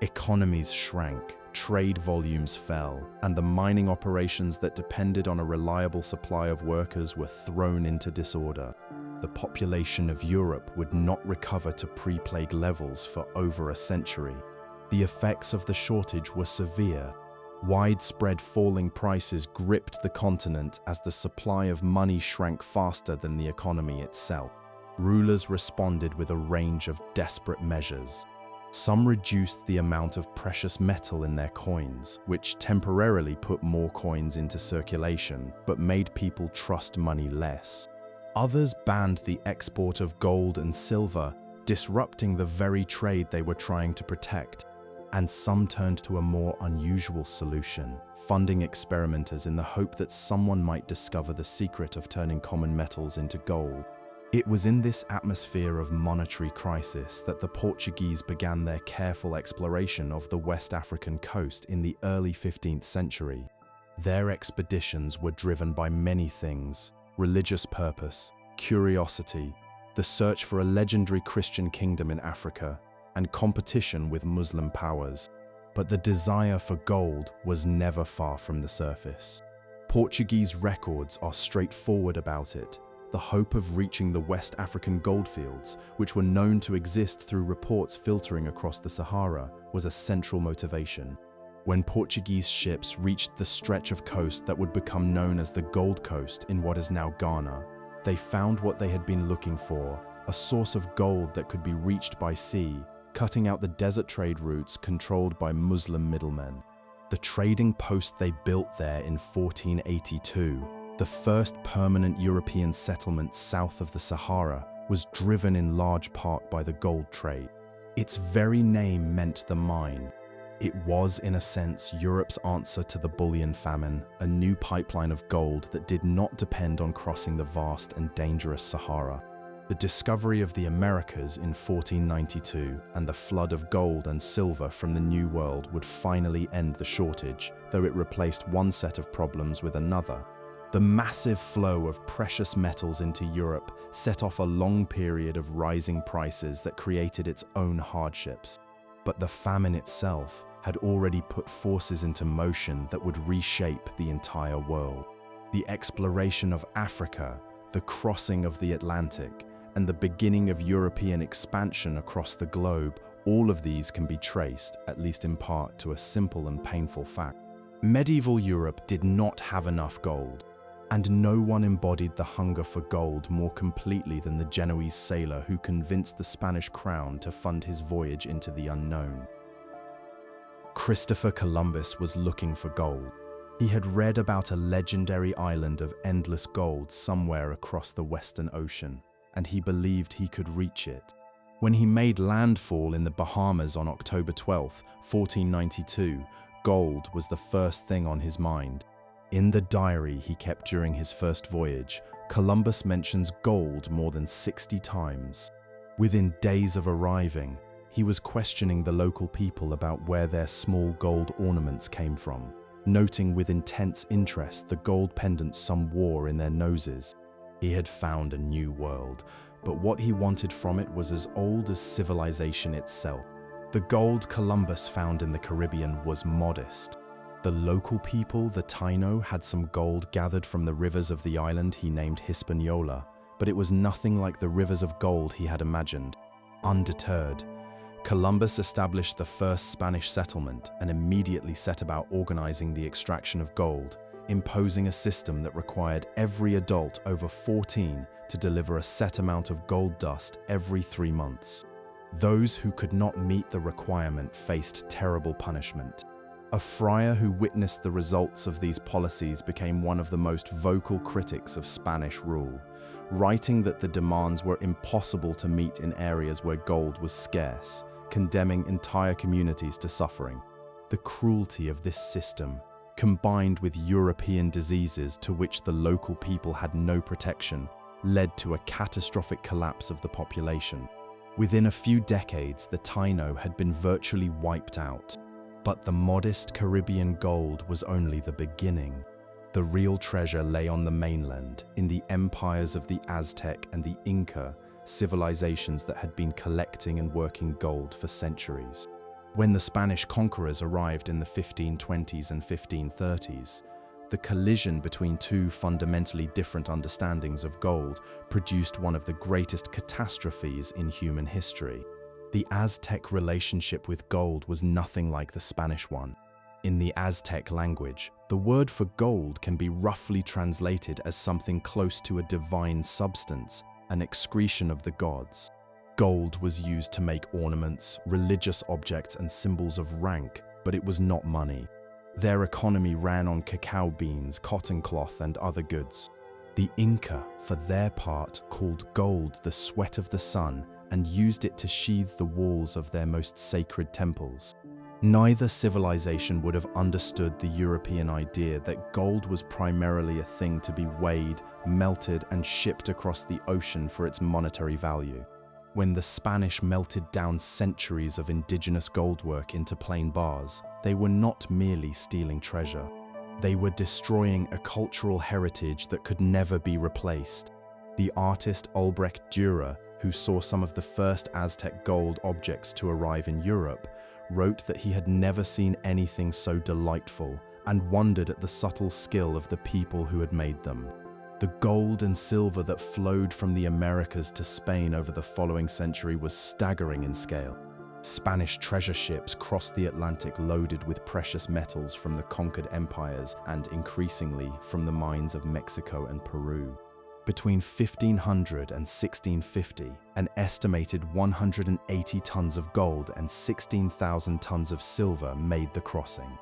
Economies shrank, trade volumes fell, and the mining operations that depended on a reliable supply of workers were thrown into disorder. The population of Europe would not recover to pre-plague levels for over a century. The effects of the shortage were severe. Widespread falling prices gripped the continent as the supply of money shrank faster than the economy itself. Rulers responded with a range of desperate measures. Some reduced the amount of precious metal in their coins, which temporarily put more coins into circulation, but made people trust money less. Others banned the export of gold and silver, disrupting the very trade they were trying to protect. And some turned to a more unusual solution, funding experimenters in the hope that someone might discover the secret of turning common metals into gold. It was in this atmosphere of monetary crisis that the Portuguese began their careful exploration of the West African coast in the early 15th century. Their expeditions were driven by many things: religious purpose, curiosity, the search for a legendary Christian kingdom in Africa, and competition with Muslim powers. But the desire for gold was never far from the surface. Portuguese records are straightforward about it. The hope of reaching the West African goldfields, which were known to exist through reports filtering across the Sahara, was a central motivation. When Portuguese ships reached the stretch of coast that would become known as the Gold Coast in what is now Ghana, they found what they had been looking for: a source of gold that could be reached by sea, cutting out the desert trade routes controlled by Muslim middlemen. The trading post they built there in 1482, the first permanent European settlement south of the Sahara, was driven in large part by the gold trade. Its very name meant the mine. It was, in a sense, Europe's answer to the bullion famine, a new pipeline of gold that did not depend on crossing the vast and dangerous Sahara. The discovery of the Americas in 1492 and the flood of gold and silver from the New World would finally end the shortage, though it replaced one set of problems with another. The massive flow of precious metals into Europe set off a long period of rising prices that created its own hardships. But the famine itself had already put forces into motion that would reshape the entire world. The exploration of Africa, the crossing of the Atlantic, and the beginning of European expansion across the globe, all of these can be traced, at least in part, to a simple and painful fact. Medieval Europe did not have enough gold, and no one embodied the hunger for gold more completely than the Genoese sailor who convinced the Spanish crown to fund his voyage into the unknown. Christopher Columbus was looking for gold. He had read about a legendary island of endless gold somewhere across the Western Ocean, and he believed he could reach it. When he made landfall in the Bahamas on October 12, 1492, gold was the first thing on his mind. In the diary he kept during his first voyage, Columbus mentions gold more than 60 times. Within days of arriving, He was questioning the local people about where their small gold ornaments came from, noting with intense interest the gold pendants some wore in their noses. He had found a new world, but what he wanted from it was as old as civilization itself. The gold Columbus found in the Caribbean was modest. The local people, the Taino, had some gold gathered from the rivers of the island he named Hispaniola, but it was nothing like the rivers of gold he had imagined. Undeterred, Columbus established the first Spanish settlement and immediately set about organizing the extraction of gold, imposing a system that required every adult over 14 to deliver a set amount of gold dust every 3 months. Those who could not meet the requirement faced terrible punishment. A friar who witnessed the results of these policies became one of the most vocal critics of Spanish rule, writing that the demands were impossible to meet in areas where gold was scarce, condemning entire communities to suffering. The cruelty of this system, combined with European diseases to which the local people had no protection, led to a catastrophic collapse of the population. Within a few decades, the Taino had been virtually wiped out. But the modest Caribbean gold was only the beginning. The real treasure lay on the mainland, in the empires of the Aztec and the Inca, civilizations that had been collecting and working gold for centuries. When the Spanish conquerors arrived in the 1520s and 1530s, the collision between two fundamentally different understandings of gold produced one of the greatest catastrophes in human history. The Aztec relationship with gold was nothing like the Spanish one. In the Aztec language, the word for gold can be roughly translated as something close to a divine substance, an excretion of the gods. Gold was used to make ornaments, religious objects, and symbols of rank, but it was not money. Their economy ran on cacao beans, cotton cloth, and other goods. The Inca, for their part, called gold the sweat of the sun and used it to sheathe the walls of their most sacred temples. Neither civilization would have understood the European idea that gold was primarily a thing to be weighed, melted, and shipped across the ocean for its monetary value. When the Spanish melted down centuries of indigenous goldwork into plain bars, they were not merely stealing treasure. They were destroying a cultural heritage that could never be replaced. The artist Albrecht Dürer, who saw some of the first Aztec gold objects to arrive in Europe, wrote that he had never seen anything so delightful and wondered at the subtle skill of the people who had made them. The gold and silver that flowed from the Americas to Spain over the following century was staggering in scale. Spanish treasure ships crossed the Atlantic loaded with precious metals from the conquered empires and, increasingly, from the mines of Mexico and Peru. Between 1500 and 1650, an estimated 180 tons of gold and 16,000 tons of silver made the crossing.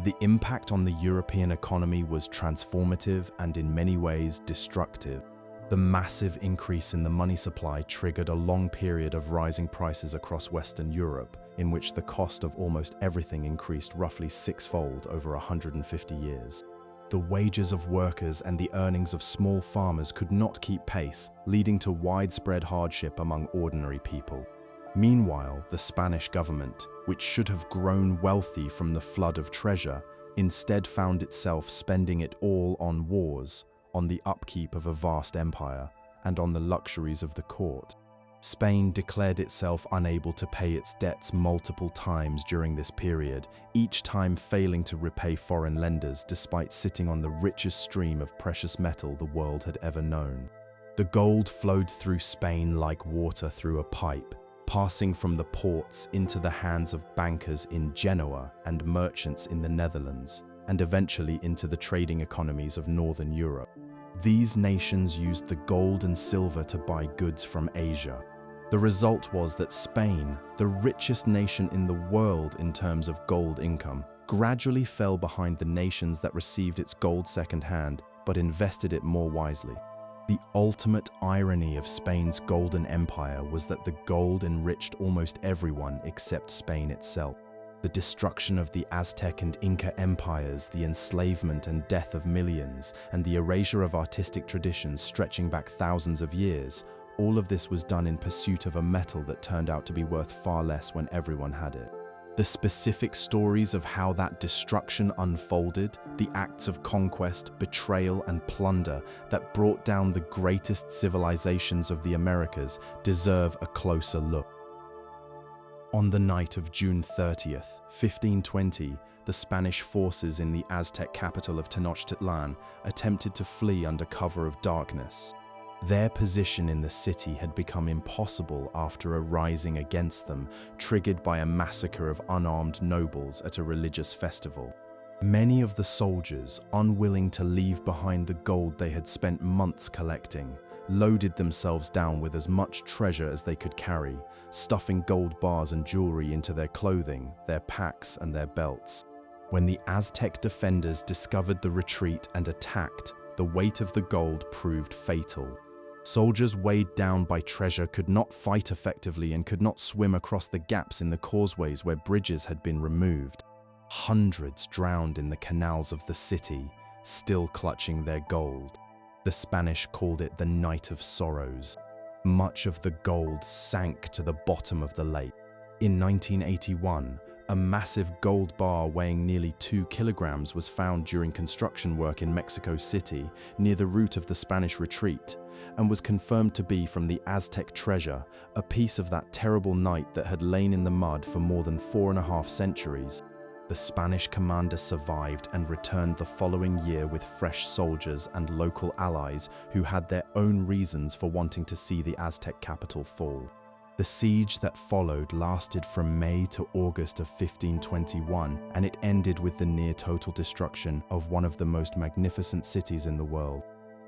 The impact on the European economy was transformative and in many ways destructive. The massive increase in the money supply triggered a long period of rising prices across Western Europe, in which the cost of almost everything increased roughly sixfold over 150 years. The wages of workers and the earnings of small farmers could not keep pace, leading to widespread hardship among ordinary people. Meanwhile, the Spanish government, which should have grown wealthy from the flood of treasure, instead found itself spending it all on wars, on the upkeep of a vast empire, and on the luxuries of the court. Spain declared itself unable to pay its debts multiple times during this period, each time failing to repay foreign lenders despite sitting on the richest stream of precious metal the world had ever known. The gold flowed through Spain like water through a pipe, passing from the ports into the hands of bankers in Genoa and merchants in the Netherlands, and eventually into the trading economies of Northern Europe. These nations used the gold and silver to buy goods from Asia. The result was that Spain, the richest nation in the world in terms of gold income, gradually fell behind the nations that received its gold secondhand but invested it more wisely. The ultimate irony of Spain's golden empire was that the gold enriched almost everyone except Spain itself. The destruction of the Aztec and Inca empires, the enslavement and death of millions, and the erasure of artistic traditions stretching back thousands of years, All of this was done in pursuit of a metal that turned out to be worth far less when everyone had it. The specific stories of how that destruction unfolded, the acts of conquest, betrayal, and plunder that brought down the greatest civilizations of the Americas, deserve a closer look. On the night of June 30th, 1520, the Spanish forces in the Aztec capital of Tenochtitlan attempted to flee under cover of darkness. Their position in the city had become impossible after a rising against them, triggered by a massacre of unarmed nobles at a religious festival. Many of the soldiers, unwilling to leave behind the gold they had spent months collecting, loaded themselves down with as much treasure as they could carry, stuffing gold bars and jewelry into their clothing, their packs, and their belts. When the Aztec defenders discovered the retreat and attacked, the weight of the gold proved fatal. Soldiers weighed down by treasure could not fight effectively and could not swim across the gaps in the causeways where bridges had been removed. Hundreds drowned in the canals of the city, still clutching their gold. The Spanish called it the Night of Sorrows. Much of the gold sank to the bottom of the lake. In 1981, a massive gold bar weighing nearly 2 kilograms was found during construction work in Mexico City, near the route of the Spanish retreat, and was confirmed to be from the Aztec treasure, a piece of that terrible night that had lain in the mud for more than 4.5 centuries. The Spanish commander survived and returned the following year with fresh soldiers and local allies who had their own reasons for wanting to see the Aztec capital fall. The siege that followed lasted from May to August of 1521, and it ended with the near-total destruction of one of the most magnificent cities in the world.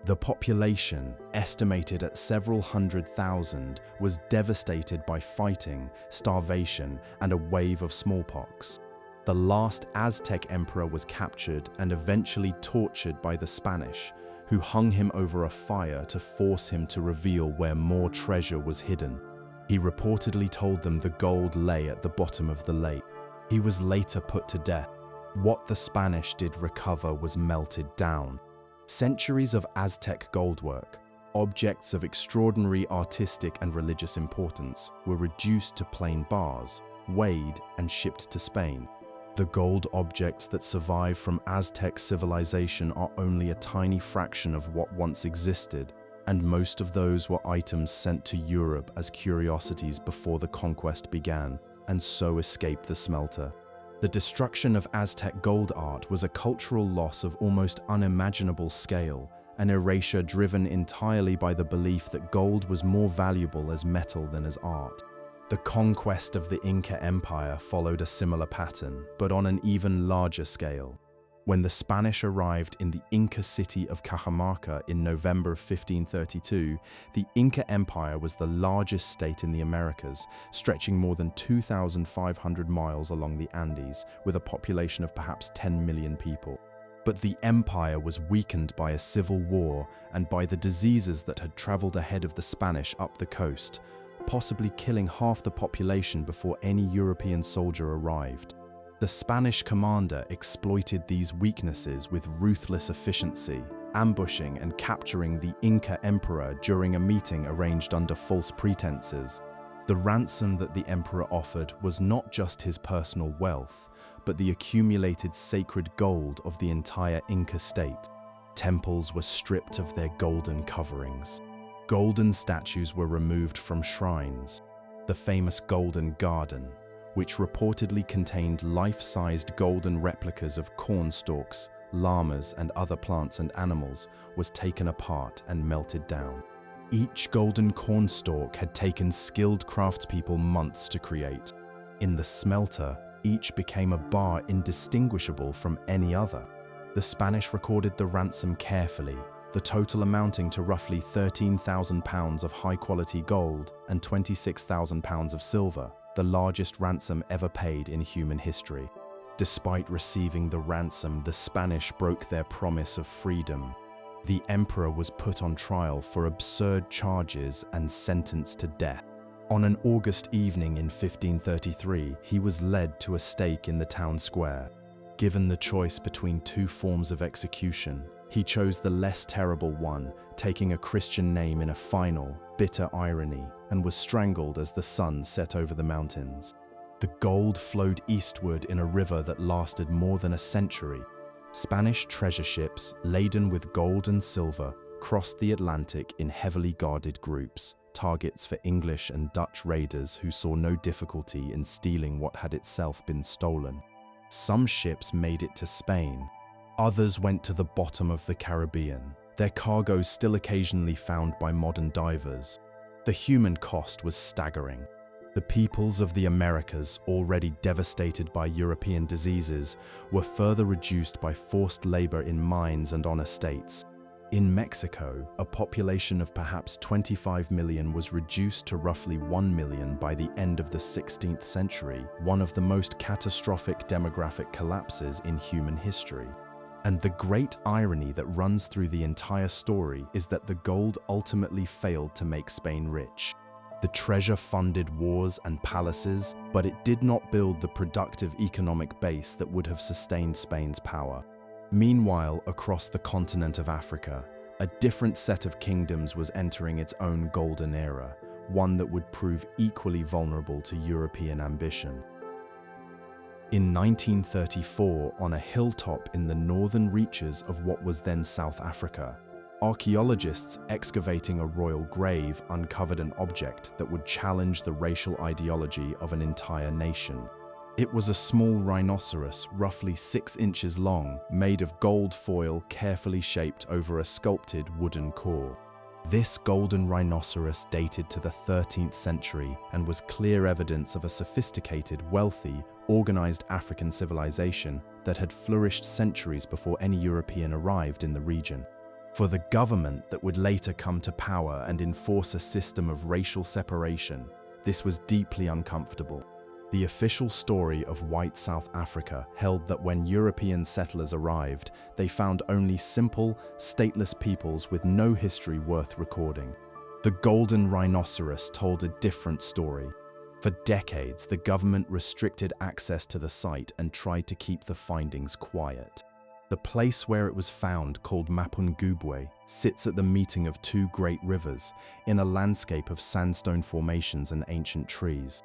The population, estimated at several 100,000, was devastated by fighting, starvation, and a wave of smallpox. The last Aztec emperor was captured and eventually tortured by the Spanish, who hung him over a fire to force him to reveal where more treasure was hidden. He reportedly told them the gold lay at the bottom of the lake. He was later put to death. What the Spanish did recover was melted down. Centuries of Aztec goldwork, objects of extraordinary artistic and religious importance, were reduced to plain bars, weighed and shipped to Spain. The gold objects that survive from Aztec civilization are only a tiny fraction of what once existed, and most of those were items sent to Europe as curiosities before the conquest began, and so escaped the smelter. The destruction of Aztec gold art was a cultural loss of almost unimaginable scale, an erasure driven entirely by the belief that gold was more valuable as metal than as art. The conquest of the Inca Empire followed a similar pattern, but on an even larger scale. When the Spanish arrived in the Inca city of Cajamarca in November of 1532, the Inca Empire was the largest state in the Americas, stretching more than 2,500 miles along the Andes, with a population of perhaps 10 million people. But the empire was weakened by a civil war and by the diseases that had traveled ahead of the Spanish up the coast, possibly killing half the population before any European soldier arrived. The Spanish commander exploited these weaknesses with ruthless efficiency, ambushing and capturing the Inca emperor during a meeting arranged under false pretenses. The ransom that the emperor offered was not just his personal wealth, but the accumulated sacred gold of the entire Inca state. Temples were stripped of their golden coverings. Golden statues were removed from shrines. The famous Golden Garden, which reportedly contained life-sized golden replicas of corn stalks, llamas, and other plants and animals, was taken apart and melted down. Each golden corn stalk had taken skilled craftspeople months to create. In the smelter, each became a bar indistinguishable from any other. The Spanish recorded the ransom carefully, the total amounting to roughly 13,000 pounds of high-quality gold and 26,000 pounds of silver, the largest ransom ever paid in human history. Despite receiving the ransom, the Spanish broke their promise of freedom. The emperor was put on trial for absurd charges and sentenced to death. On an August evening in 1533, he was led to a stake in the town square. Given the choice between two forms of execution, He chose the less terrible one, taking a Christian name in a final, bitter irony, and was strangled as the sun set over the mountains. The gold flowed eastward in a river that lasted more than a century. Spanish treasure ships, laden with gold and silver, crossed the Atlantic in heavily guarded groups, targets for English and Dutch raiders who saw no difficulty in stealing what had itself been stolen. Some ships made it to Spain. Others went to the bottom of the Caribbean, their cargoes still occasionally found by modern divers. The human cost was staggering. The peoples of the Americas, already devastated by European diseases, were further reduced by forced labor in mines and on estates. In Mexico, a population of perhaps 25 million was reduced to roughly 1 million by the end of the 16th century, one of the most catastrophic demographic collapses in human history. And the great irony that runs through the entire story is that the gold ultimately failed to make Spain rich. The treasure funded wars and palaces, but it did not build the productive economic base that would have sustained Spain's power. Meanwhile, across the continent of Africa, a different set of kingdoms was entering its own golden era, one that would prove equally vulnerable to European ambition. In 1934, on a hilltop in the northern reaches of what was then South Africa, archaeologists excavating a royal grave uncovered an object that would challenge the racial ideology of an entire nation. It was a small rhinoceros, roughly 6 inches long, made of gold foil carefully shaped over a sculpted wooden core. This golden rhinoceros dated to the 13th century and was clear evidence of a sophisticated, wealthy, organized African civilization that had flourished centuries before any European arrived in the region. For the government that would later come to power and enforce a system of racial separation, this was deeply uncomfortable. The official story of white South Africa held that when European settlers arrived, they found only simple, stateless peoples with no history worth recording. The golden rhinoceros told a different story. For decades, the government restricted access to the site and tried to keep the findings quiet. The place where it was found, called Mapungubwe, sits at the meeting of 2 great rivers, in a landscape of sandstone formations and ancient trees.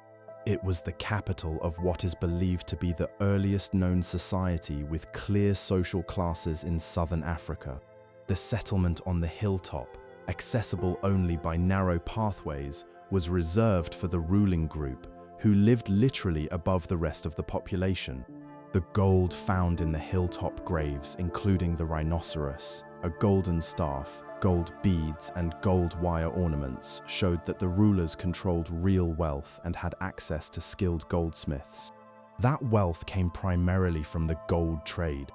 It was the capital of what is believed to be the earliest known society with clear social classes in southern Africa. The settlement on the hilltop, accessible only by narrow pathways, was reserved for the ruling group, who lived literally above the rest of the population. The gold found in the hilltop graves, including the rhinoceros, a golden staff, gold beads, and gold wire ornaments, showed that the rulers controlled real wealth and had access to skilled goldsmiths. That wealth came primarily from the gold trade.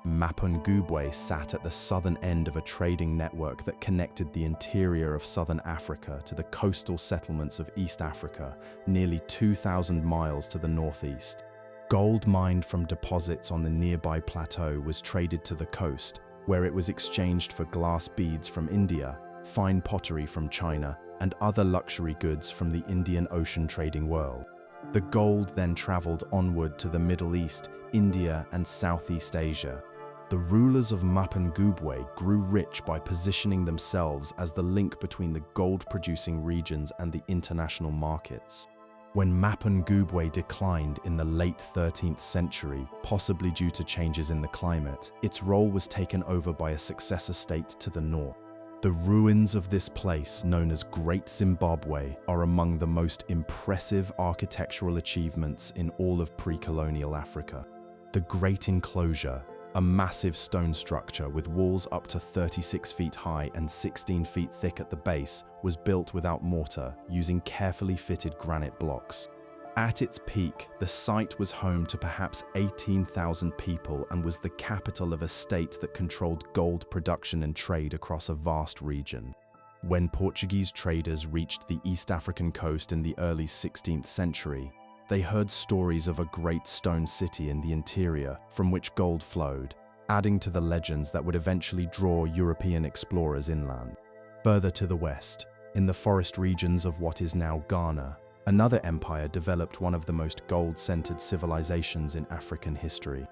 Mapungubwe sat at the southern end of a trading network that connected the interior of southern Africa to the coastal settlements of East Africa, nearly 2,000 miles to the northeast. Gold mined from deposits on the nearby plateau was traded to the coast, where it was exchanged for glass beads from India, fine pottery from China, and other luxury goods from the Indian Ocean trading world. The gold then traveled onward to the Middle East, India, and Southeast Asia. The rulers of Mapungubwe grew rich by positioning themselves as the link between the gold-producing regions and the international markets. When Mapungubwe declined in the late 13th century, possibly due to changes in the climate, its role was taken over by a successor state to the north. The ruins of this place, known as Great Zimbabwe, are among the most impressive architectural achievements in all of pre-colonial Africa. The Great Enclosure, a massive stone structure with walls up to 36 feet high and 16 feet thick at the base, was built without mortar, using carefully fitted granite blocks. At its peak, the site was home to perhaps 18,000 people and was the capital of a state that controlled gold production and trade across a vast region. When Portuguese traders reached the East African coast in the early 16th century, they heard stories of a great stone city in the interior from which gold flowed, adding to the legends that would eventually draw European explorers inland. Further to the west, in the forest regions of what is now Ghana, another empire developed one of the most gold-centered civilizations in African history.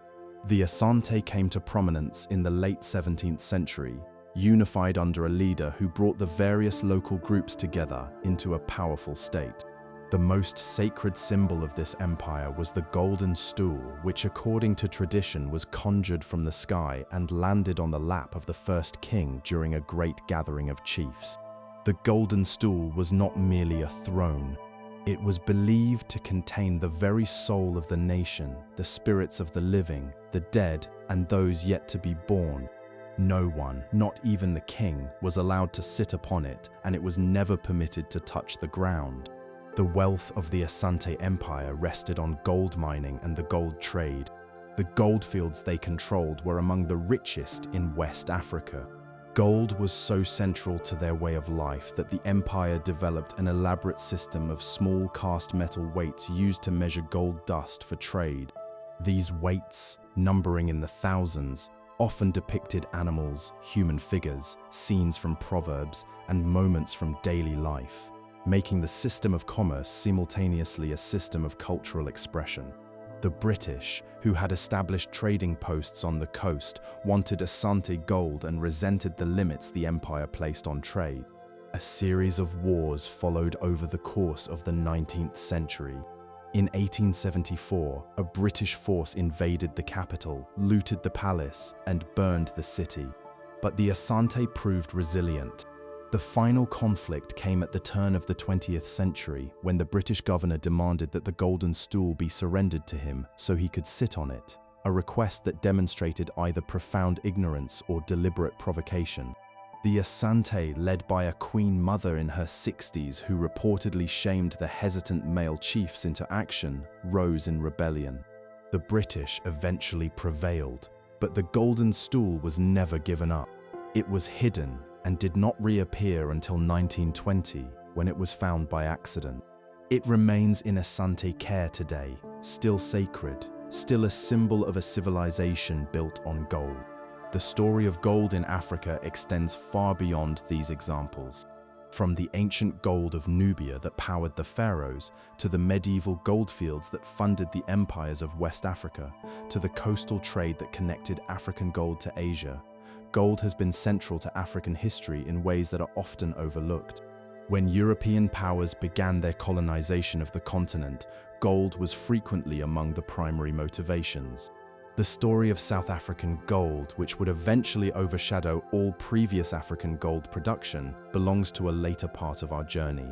The Asante came to prominence in the late 17th century, unified under a leader who brought the various local groups together into a powerful state. The most sacred symbol of this empire was the golden stool, which according to tradition was conjured from the sky and landed on the lap of the first king during a great gathering of chiefs. The golden stool was not merely a throne. It was believed to contain the very soul of the nation, the spirits of the living, the dead, and those yet to be born. No one, not even the king, was allowed to sit upon it, and it was never permitted to touch the ground. The wealth of the Asante Empire rested on gold mining and the gold trade. The goldfields they controlled were among the richest in West Africa. Gold was so central to their way of life that the empire developed an elaborate system of small cast metal weights used to measure gold dust for trade. These weights, numbering in the thousands, often depicted animals, human figures, scenes from proverbs, and moments from daily life, making the system of commerce simultaneously a system of cultural expression. The British, who had established trading posts on the coast, wanted Asante gold and resented the limits the empire placed on trade. A series of wars followed over the course of the 19th century. In 1874, a British force invaded the capital, looted the palace, and burned the city. But the Asante proved resilient. The final conflict came at the turn of the 20th century, when the British governor demanded that the golden stool be surrendered to him so he could sit on it, a request that demonstrated either profound ignorance or deliberate provocation. The Asante, led by a queen mother in her 60s who reportedly shamed the hesitant male chiefs into action, rose in rebellion. The British eventually prevailed, but the golden stool was never given up. It was hidden and did not reappear until 1920, when it was found by accident. It remains in Asante care today, still sacred, still a symbol of a civilization built on gold. The story of gold in Africa extends far beyond these examples. From the ancient gold of Nubia that powered the Pharaohs, to the medieval goldfields that funded the empires of West Africa, to the coastal trade that connected African gold to Asia, gold has been central to African history in ways that are often overlooked. When European powers began their colonization of the continent, gold was frequently among the primary motivations. The story of South African gold, which would eventually overshadow all previous African gold production, belongs to a later part of our journey.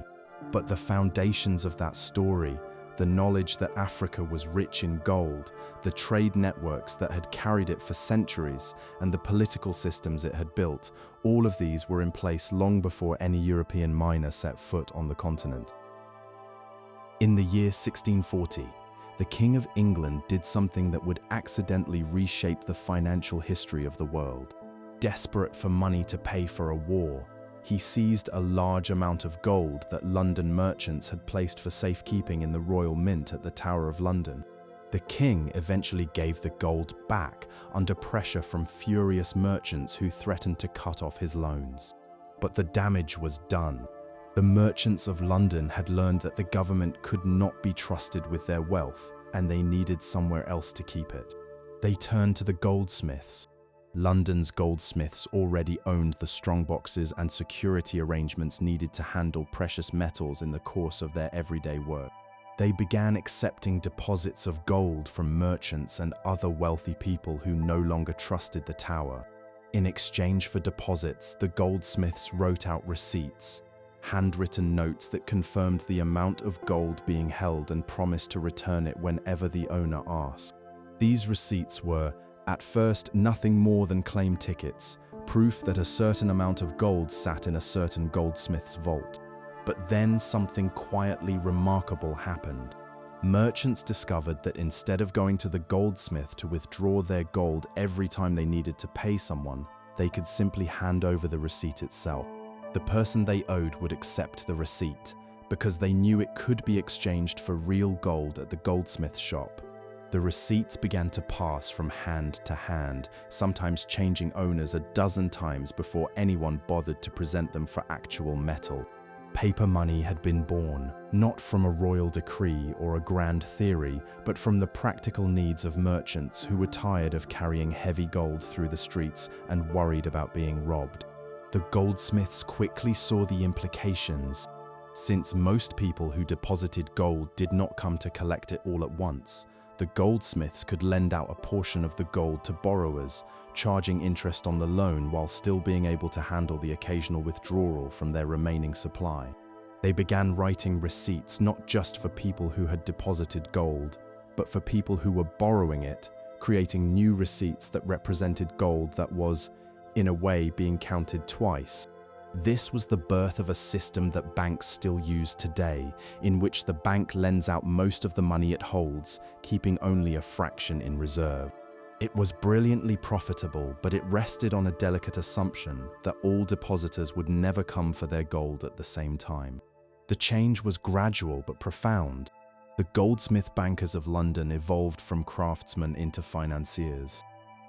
But the foundations of that story, the knowledge that Africa was rich in gold, the trade networks that had carried it for centuries, and the political systems it had built, all of these were in place long before any European miner set foot on the continent. In the year 1640, the King of England did something that would accidentally reshape the financial history of the world. Desperate for money to pay for a war, he seized a large amount of gold that London merchants had placed for safekeeping in the Royal Mint at the Tower of London. The king eventually gave the gold back under pressure from furious merchants who threatened to cut off his loans. But the damage was done. The merchants of London had learned that the government could not be trusted with their wealth, and they needed somewhere else to keep it. They turned to the goldsmiths. London's goldsmiths already owned the strongboxes and security arrangements needed to handle precious metals in the course of their everyday work. They began accepting deposits of gold from merchants and other wealthy people who no longer trusted the tower. In exchange for deposits, the goldsmiths wrote out receipts, handwritten notes that confirmed the amount of gold being held and promised to return it whenever the owner asked. These receipts were, at first, nothing more than claim tickets, proof that a certain amount of gold sat in a certain goldsmith's vault. But then something quietly remarkable happened. Merchants discovered that instead of going to the goldsmith to withdraw their gold every time they needed to pay someone, they could simply hand over the receipt itself. The person they owed would accept the receipt, because they knew it could be exchanged for real gold at the goldsmith's shop. The receipts began to pass from hand to hand, sometimes changing owners a dozen times before anyone bothered to present them for actual metal. Paper money had been born, not from a royal decree or a grand theory, but from the practical needs of merchants who were tired of carrying heavy gold through the streets and worried about being robbed. The goldsmiths quickly saw the implications. Since most people who deposited gold did not come to collect it all at once, the goldsmiths could lend out a portion of the gold to borrowers, charging interest on the loan while still being able to handle the occasional withdrawal from their remaining supply. They began writing receipts not just for people who had deposited gold, but for people who were borrowing it, creating new receipts that represented gold that was, in a way, being counted twice. This was the birth of a system that banks still use today, in which the bank lends out most of the money it holds, keeping only a fraction in reserve. It was brilliantly profitable, but it rested on a delicate assumption that all depositors would never come for their gold at the same time. The change was gradual but profound. The goldsmith bankers of London evolved from craftsmen into financiers.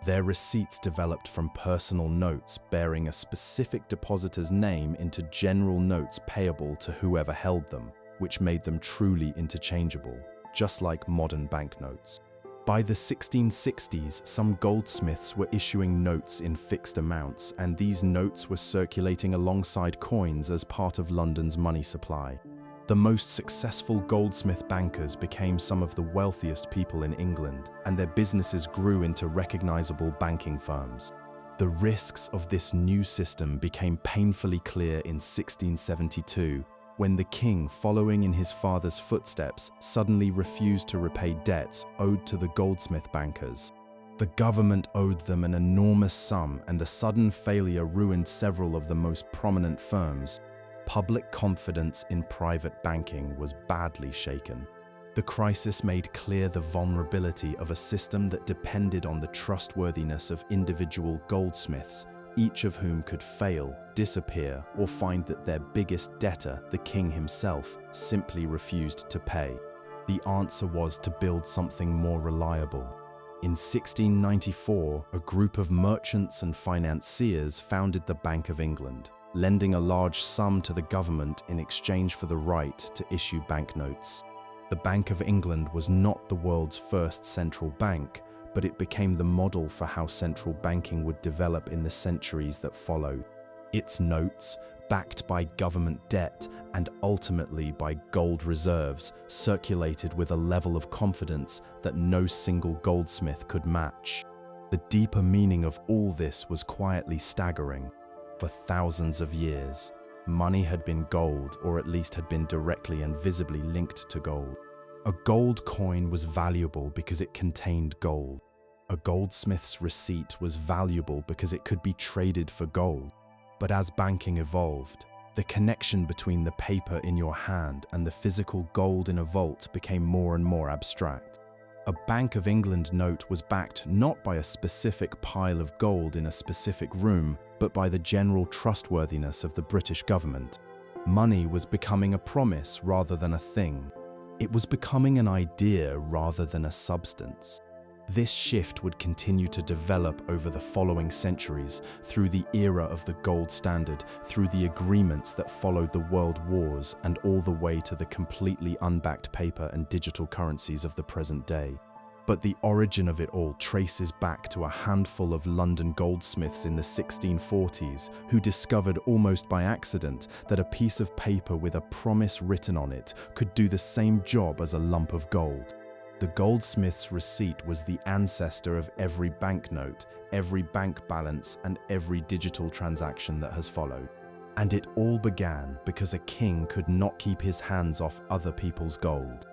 Their receipts developed from personal notes bearing a specific depositor's name into general notes payable to whoever held them, which made them truly interchangeable, just like modern banknotes. By the 1660s, some goldsmiths were issuing notes in fixed amounts, and these notes were circulating alongside coins as part of London's money supply. The most successful goldsmith bankers became some of the wealthiest people in England, and their businesses grew into recognizable banking firms. The risks of this new system became painfully clear in 1672, when the king, following in his father's footsteps, suddenly refused to repay debts owed to the goldsmith bankers. The government owed them an enormous sum, and the sudden failure ruined several of the most prominent firms. Public confidence in private banking was badly shaken. The crisis made clear the vulnerability of a system that depended on the trustworthiness of individual goldsmiths, each of whom could fail, disappear, or find that their biggest debtor, the king himself, simply refused to pay. The answer was to build something more reliable. In 1694, a group of merchants and financiers founded the Bank of England, lending a large sum to the government in exchange for the right to issue banknotes. The Bank of England was not the world's first central bank, but it became the model for how central banking would develop in the centuries that followed. Its notes, backed by government debt and ultimately by gold reserves, circulated with a level of confidence that no single goldsmith could match. The deeper meaning of all this was quietly staggering. For thousands of years, money had been gold, or at least had been directly and visibly linked to gold. A gold coin was valuable because it contained gold. A goldsmith's receipt was valuable because it could be traded for gold. But as banking evolved, the connection between the paper in your hand and the physical gold in a vault became more and more abstract. A Bank of England note was backed not by a specific pile of gold in a specific room, but by the general trustworthiness of the British government. Money was becoming a promise rather than a thing. It was becoming an idea rather than a substance. This shift would continue to develop over the following centuries, through the era of the gold standard, through the agreements that followed the world wars, and all the way to the completely unbacked paper and digital currencies of the present day. But the origin of it all traces back to a handful of London goldsmiths in the 1640s who discovered almost by accident that a piece of paper with a promise written on it could do the same job as a lump of gold. The goldsmith's receipt was the ancestor of every banknote, every bank balance, and every digital transaction that has followed. And it all began because a king could not keep his hands off other people's gold.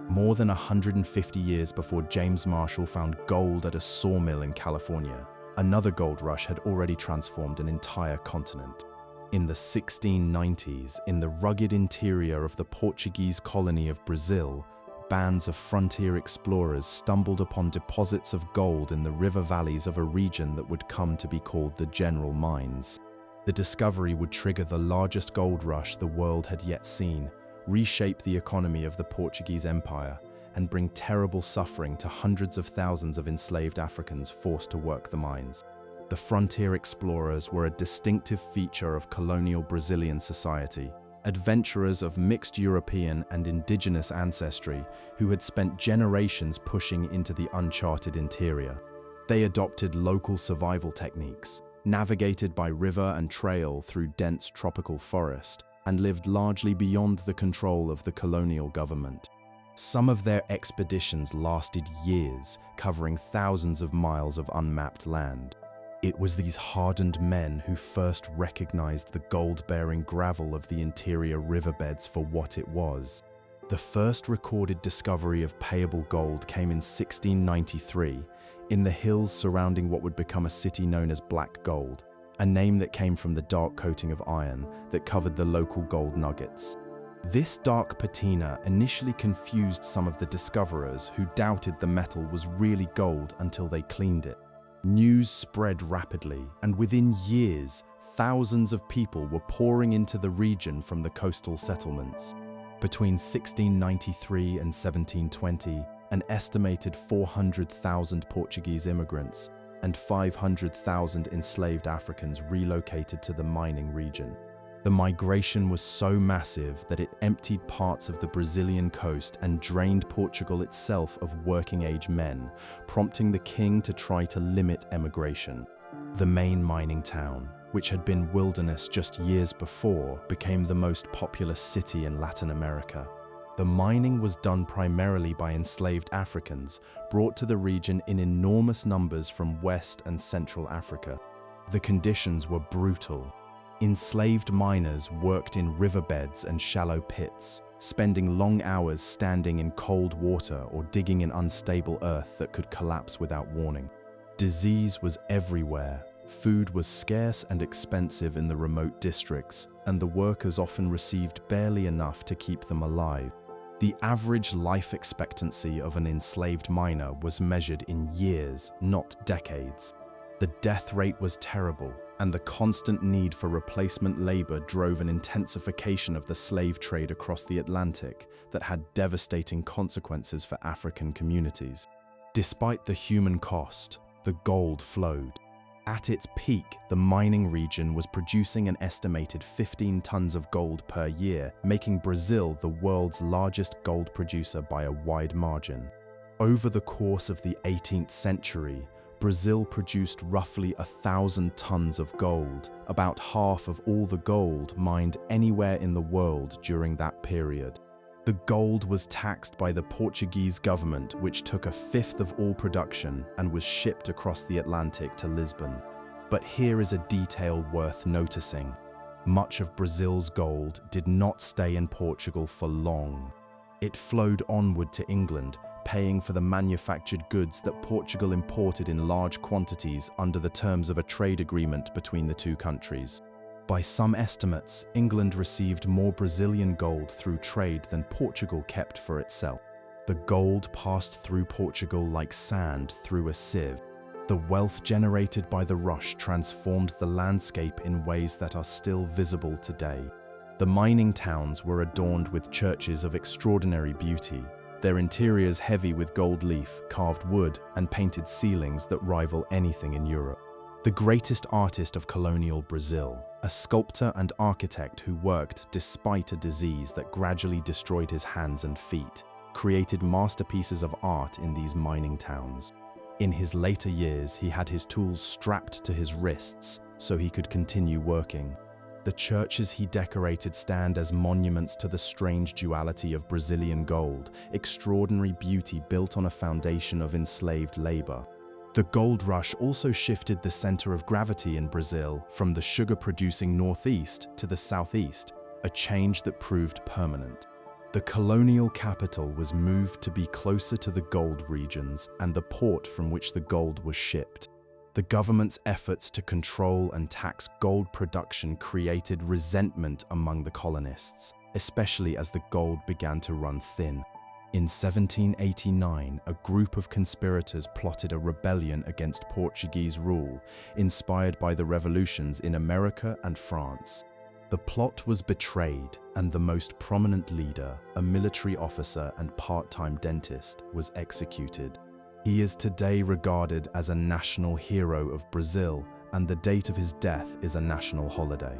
More than 150 years before James Marshall found gold at a sawmill in California, another gold rush had already transformed an entire continent. In the 1690s, in the rugged interior of the Portuguese colony of Brazil, bands of frontier explorers stumbled upon deposits of gold in the river valleys of a region that would come to be called the General Mines. The discovery would trigger the largest gold rush the world had yet seen, reshape the economy of the Portuguese Empire, and bring terrible suffering to hundreds of thousands of enslaved Africans forced to work the mines. The frontier explorers were a distinctive feature of colonial Brazilian society, adventurers of mixed European and indigenous ancestry who had spent generations pushing into the uncharted interior. They adopted local survival techniques, navigated by river and trail through dense tropical forest, and lived largely beyond the control of the colonial government. Some of their expeditions lasted years, covering thousands of miles of unmapped land. It was these hardened men who first recognized the gold-bearing gravel of the interior riverbeds for what it was. The first recorded discovery of payable gold came in 1693, in the hills surrounding what would become a city known as Black Gold, a name that came from the dark coating of iron that covered the local gold nuggets. This dark patina initially confused some of the discoverers who doubted the metal was really gold until they cleaned it. News spread rapidly, and within years, thousands of people were pouring into the region from the coastal settlements. Between 1693 and 1720, an estimated 400,000 Portuguese immigrants and 500,000 enslaved Africans relocated to the mining region. The migration was so massive that it emptied parts of the Brazilian coast and drained Portugal itself of working-age men, prompting the king to try to limit emigration. The main mining town, which had been wilderness just years before, became the most populous city in Latin America. The mining was done primarily by enslaved Africans, brought to the region in enormous numbers from West and Central Africa. The conditions were brutal. Enslaved miners worked in riverbeds and shallow pits, spending long hours standing in cold water or digging in unstable earth that could collapse without warning. Disease was everywhere. Food was scarce and expensive in the remote districts, and the workers often received barely enough to keep them alive. The average life expectancy of an enslaved miner was measured in years, not decades. The death rate was terrible, and the constant need for replacement labor drove an intensification of the slave trade across the Atlantic that had devastating consequences for African communities. Despite the human cost, the gold flowed. At its peak, the mining region was producing an estimated 15 tons of gold per year, making Brazil the world's largest gold producer by a wide margin. Over the course of the 18th century, Brazil produced roughly 1,000 tons of gold, about half of all the gold mined anywhere in the world during that period. The gold was taxed by the Portuguese government, which took a fifth of all production and was shipped across the Atlantic to Lisbon. But here is a detail worth noticing. Much of Brazil's gold did not stay in Portugal for long. It flowed onward to England, paying for the manufactured goods that Portugal imported in large quantities under the terms of a trade agreement between the two countries. By some estimates, England received more Brazilian gold through trade than Portugal kept for itself. The gold passed through Portugal like sand through a sieve. The wealth generated by the rush transformed the landscape in ways that are still visible today. The mining towns were adorned with churches of extraordinary beauty, their interiors heavy with gold leaf, carved wood, and painted ceilings that rival anything in Europe. The greatest artist of colonial Brazil, a sculptor and architect who worked despite a disease that gradually destroyed his hands and feet, created masterpieces of art in these mining towns. In his later years, he had his tools strapped to his wrists so he could continue working. The churches he decorated stand as monuments to the strange duality of Brazilian gold, extraordinary beauty built on a foundation of enslaved labor. The gold rush also shifted the center of gravity in Brazil from the sugar-producing northeast to the southeast, a change that proved permanent. The colonial capital was moved to be closer to the gold regions and the port from which the gold was shipped. The government's efforts to control and tax gold production created resentment among the colonists, especially as the gold began to run thin. In 1789, a group of conspirators plotted a rebellion against Portuguese rule, inspired by the revolutions in America and France. The plot was betrayed, and the most prominent leader, a military officer and part-time dentist, was executed. He is today regarded as a national hero of Brazil and the date of his death is a national holiday.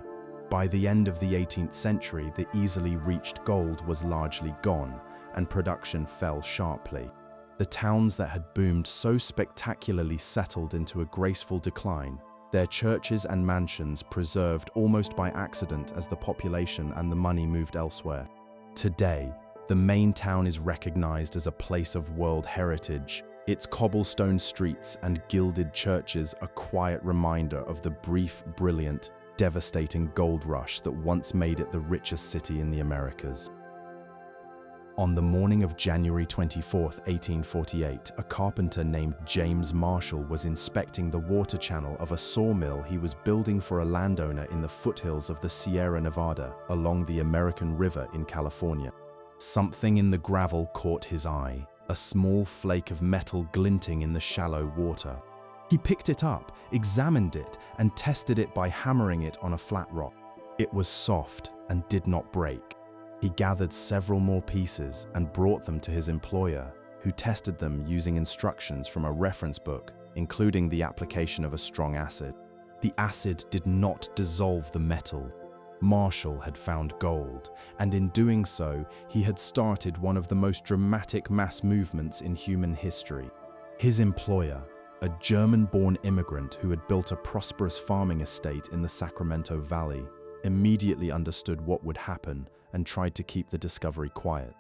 By the end of the 18th century, the easily reached gold was largely gone, and production fell sharply. The towns that had boomed so spectacularly settled into a graceful decline, their churches and mansions preserved almost by accident as the population and the money moved elsewhere. Today, the main town is recognized as a place of world heritage, its cobblestone streets and gilded churches a quiet reminder of the brief, brilliant, devastating gold rush that once made it the richest city in the Americas. On the morning of January 24, 1848, a carpenter named James Marshall was inspecting the water channel of a sawmill he was building for a landowner in the foothills of the Sierra Nevada along the American River in California. Something in the gravel caught his eye, a small flake of metal glinting in the shallow water. He picked it up, examined it, and tested it by hammering it on a flat rock. It was soft and did not break. He gathered several more pieces and brought them to his employer, who tested them using instructions from a reference book, including the application of a strong acid. The acid did not dissolve the metal. Marshall had found gold, and in doing so, he had started one of the most dramatic mass movements in human history. His employer, a German-born immigrant who had built a prosperous farming estate in the Sacramento Valley, immediately understood what would happen and tried to keep the discovery quiet.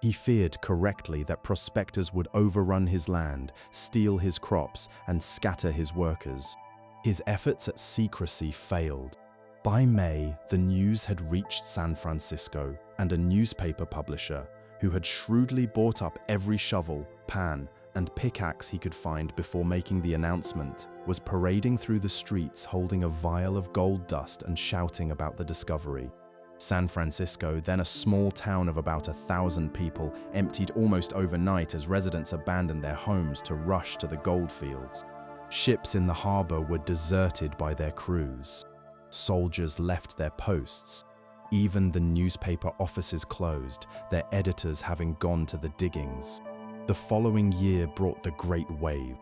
He feared correctly that prospectors would overrun his land, steal his crops, and scatter his workers. His efforts at secrecy failed. By May, the news had reached San Francisco, and a newspaper publisher, who had shrewdly bought up every shovel, pan, and pickaxe he could find before making the announcement, was parading through the streets holding a vial of gold dust and shouting about the discovery. San Francisco, then a small town of about 1,000 people, emptied almost overnight as residents abandoned their homes to rush to the gold fields. Ships in the harbor were deserted by their crews. Soldiers left their posts. Even the newspaper offices closed, their editors having gone to the diggings. The following year brought the Great Wave.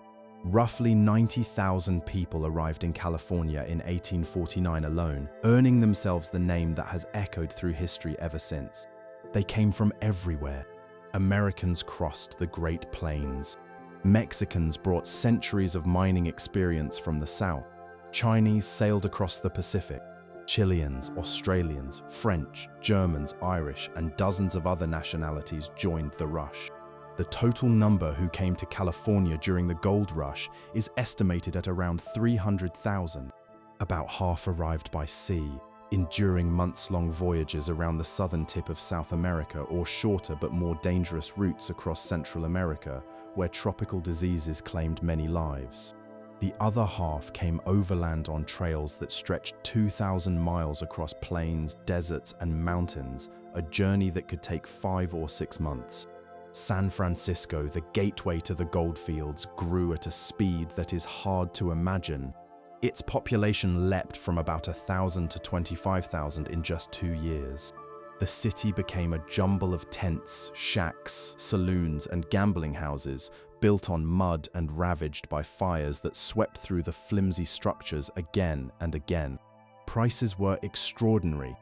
Roughly 90,000 people arrived in California in 1849 alone, earning themselves the name that has echoed through history ever since. They came from everywhere. Americans crossed the Great Plains. Mexicans brought centuries of mining experience from the south. Chinese sailed across the Pacific. Chileans, Australians, French, Germans, Irish, and dozens of other nationalities joined the rush. The total number who came to California during the gold rush is estimated at around 300,000. About half arrived by sea, enduring months-long voyages around the southern tip of South America or shorter but more dangerous routes across Central America, where tropical diseases claimed many lives. The other half came overland on trails that stretched 2,000 miles across plains, deserts, and mountains, a journey that could take 5 or 6 months. San Francisco, the gateway to the goldfields, grew at a speed that is hard to imagine. Its population leapt from about 1,000 to 25,000 in just 2 years. The city became a jumble of tents, shacks, saloons, and gambling houses, built on mud and ravaged by fires that swept through the flimsy structures again and again. Prices were extraordinary.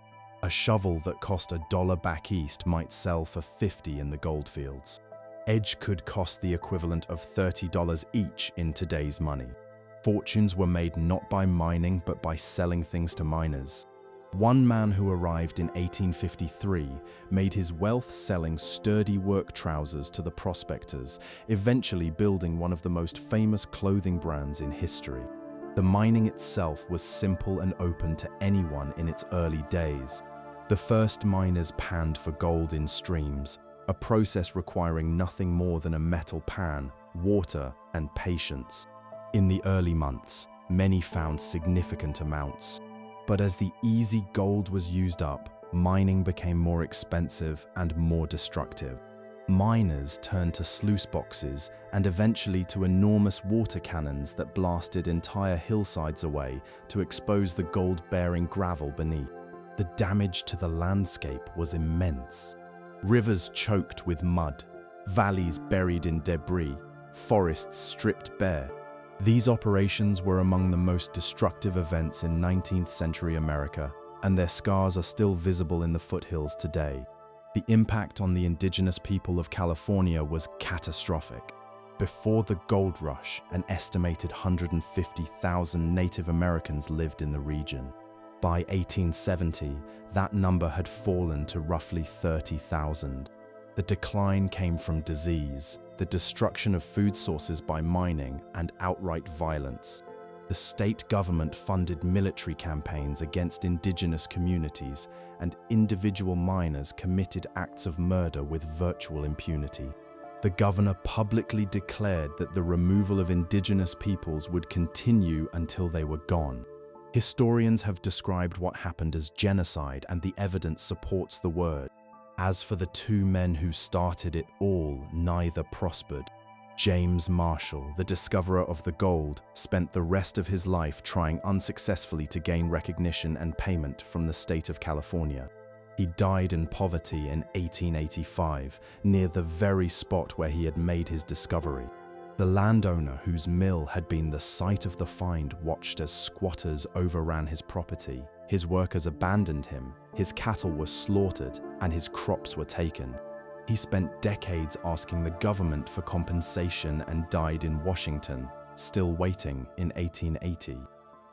A shovel that cost $1 back east might sell for $50 in the goldfields. Edge could cost the equivalent of $30 each in today's money. Fortunes were made not by mining but by selling things to miners. One man who arrived in 1853 made his wealth selling sturdy work trousers to the prospectors, eventually building one of the most famous clothing brands in history. The mining itself was simple and open to anyone in its early days. The first miners panned for gold in streams, a process requiring nothing more than a metal pan, water, and patience. In the early months, many found significant amounts. But as the easy gold was used up, mining became more expensive and more destructive. Miners turned to sluice boxes and eventually to enormous water cannons that blasted entire hillsides away to expose the gold-bearing gravel beneath. The damage to the landscape was immense. Rivers choked with mud, valleys buried in debris, forests stripped bare. These operations were among the most destructive events in 19th century America, and their scars are still visible in the foothills today. The impact on the indigenous people of California was catastrophic. Before the gold rush, an estimated 150,000 Native Americans lived in the region. By 1870, that number had fallen to roughly 30,000. The decline came from disease, the destruction of food sources by mining, and outright violence. The state government funded military campaigns against indigenous communities, and individual miners committed acts of murder with virtual impunity. The governor publicly declared that the removal of indigenous peoples would continue until they were gone. Historians have described what happened as genocide, and the evidence supports the word. As for the two men who started it all, neither prospered. James Marshall, the discoverer of the gold, spent the rest of his life trying unsuccessfully to gain recognition and payment from the state of California. He died in poverty in 1885, near the very spot where he had made his discovery. The landowner whose mill had been the site of the find watched as squatters overran his property. His workers abandoned him, his cattle were slaughtered, and his crops were taken. He spent decades asking the government for compensation and died in Washington, still waiting in 1880.